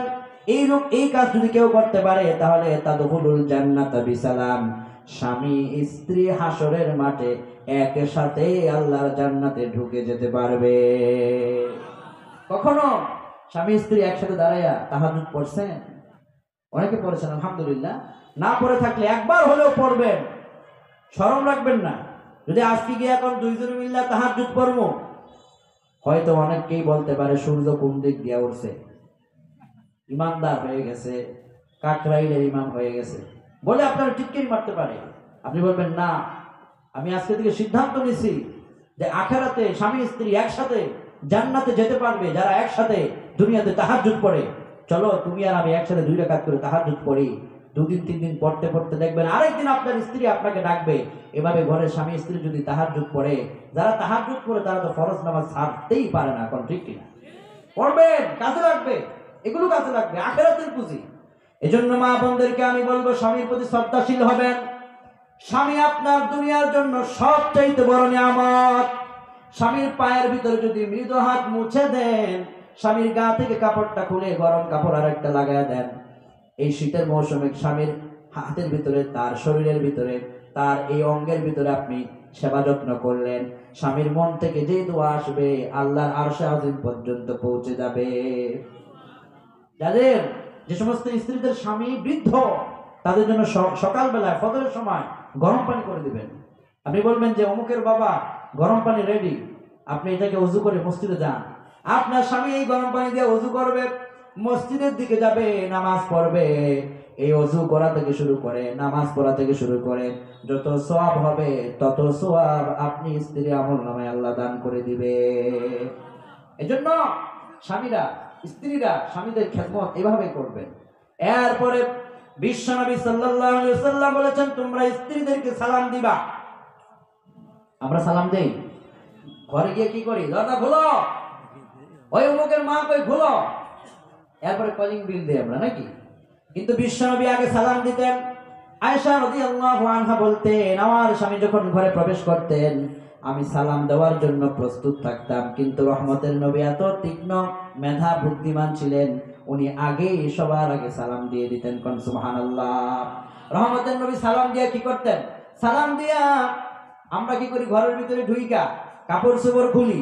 এই কাজ যদি কেউ করতে পারে তাহলে তাদখুলুল জান্নাতা বিসালাম। স্বামী স্ত্রী হাসরের মাঠে একসাথে আল্লাহর জান্নাতে ঢুকে যেতে পারবে। কখনো স্বামী স্ত্রী একসাথে দাঁড়াইয়া তাহাজ্জুদ পড়ছেন? অনেকে পড়েছেন, আলহামদুলিল্লাহ। না পড়ে থাকলে একবার হলেও পড়বেন। শরম রাখবেন না। যদি আজকে গিয়ে এখন দুইজনে মিল্লা তাহাজ্জুদ পড়বো, হয়তো অনেককেই বলতে পারে সূর্য কোন দিক দিয়ে উঠছে, ইমানদার হয়ে গেছে, কাকরাইলের ইমাম হয়ে গেছে বলে আপনার টিটকিরি মারতে পারে। আপনি বলবেন না, আমি আজকে থেকে সিদ্ধান্ত নিছি যে আখেরাতে স্বামী স্ত্রী একসাথে জান্নাতে যেতে পারবে যারা একসাথে দুনিয়াতে তাহাজ্জুদ পড়ে। চলো তুমি আর আমি একসাথে 2 রাকাত করে তাহাজ্জুদ পড়ি। 2 দিন 3 দিন পড়তে পড়তে দেখবেন আরেকদিন আপনার স্ত্রী আপনাকে ডাকবে। এভাবে ঘরের স্বামী স্ত্রী যদি তাহাজ্জুদ পড়ে, যারা তাহাজ্জুদ পড়ে তারা তো ফরজ নামাজ ছাড়তেই পারে না। কোন ঠিক কিনা? পড়বেন, কাজে লাগবে, এগুলো কাজে লাগবে, আখেরাতের পুঁজি। এজন্য মা বোনদেরকে আমি বলবো স্বামীর প্রতি শ্রদ্ধাশীল হবেন। স্বামী আপনার দুনিয়ার জন্য সবচাইতে বড় নিয়ামত। স্বামীর পায়ের ভিতরে যদি মৃদু হাত মুছে দেন, স্বামীর গা থেকে কাপড়টা খুলে গরম কাপড় আরেকটা লাগায় দেন, এই শীতের মৌসুমে স্বামীর হাতের ভিতরে, তার শরীরের ভিতরে, তার এই অঙ্গের ভিতরে আপনি সেবা যত্ন করলেন, স্বামীর মন থেকে যে দোয়া আসবে আল্লাহর আরশে আজিম পর্যন্ত পৌঁছে যাবে। যাদের, যে সমস্ত স্ত্রীদের স্বামী বৃদ্ধ, তাদের জন্য সকালবেলায় ফজরের সময় গরম পানি করে দিবেন। আপনি বলবেন যে অমুকের বাবা গরম পানি রেডি, আপনি এটাকে ওযু করে মসজিদে যান। আপনার স্বামী এই গরম পানি দিয়ে ওযু করবে, মসজিদের দিকে যাবে, নামাজ পড়বে। এই ওযু করা থেকে শুরু করে, নামাজ পড়া থেকে শুরু করে যত সওয়াব হবে তত সওয়াব আপনি স্ত্রী আমলনামায় আল্লাহ দান করে দিবে। এজন্য স্বামীরা, স্ত্রীরা স্বামীদের খেদমত এভাবে করবেন। এরপরে বিশ্বনবী সাল্লাল্লাহু আলাইহি ওয়াসাল্লাম বলেছেন, তোমরা স্ত্রীদেরকে সালাম দিবা। আমরা সালাম দেই, ঘরে গিয়ে কি করি? দরজা খোলো, ওই অমুকের মা কই খোলো, এরপরে কলিং বিল দেই আমরা নাকি? কিন্তু বিশ্বনবী আগে সালাম দিতেন। আয়েশা রাদিয়াল্লাহু আনহা বলতেন, আমার স্বামী যখন ঘরে প্রবেশ করতেন আমি সালাম দেওয়ার জন্য প্রস্তুত থাকতাম, কিন্তু রহমতের নবী এত তীক্ষ্ণ মেধা বুদ্ধিমান ছিলেন, উনি আগেই সবার আগে সালাম দিয়ে দিতেন। কোন সুবহানাল্লাহ। রহমতের নবী সালাম দিয়ে কি করতেন? সালাম দিয়া আমরা কি করি? ঘরের ভিতরে ঢুইকা কাপড় চোপড় খুলি,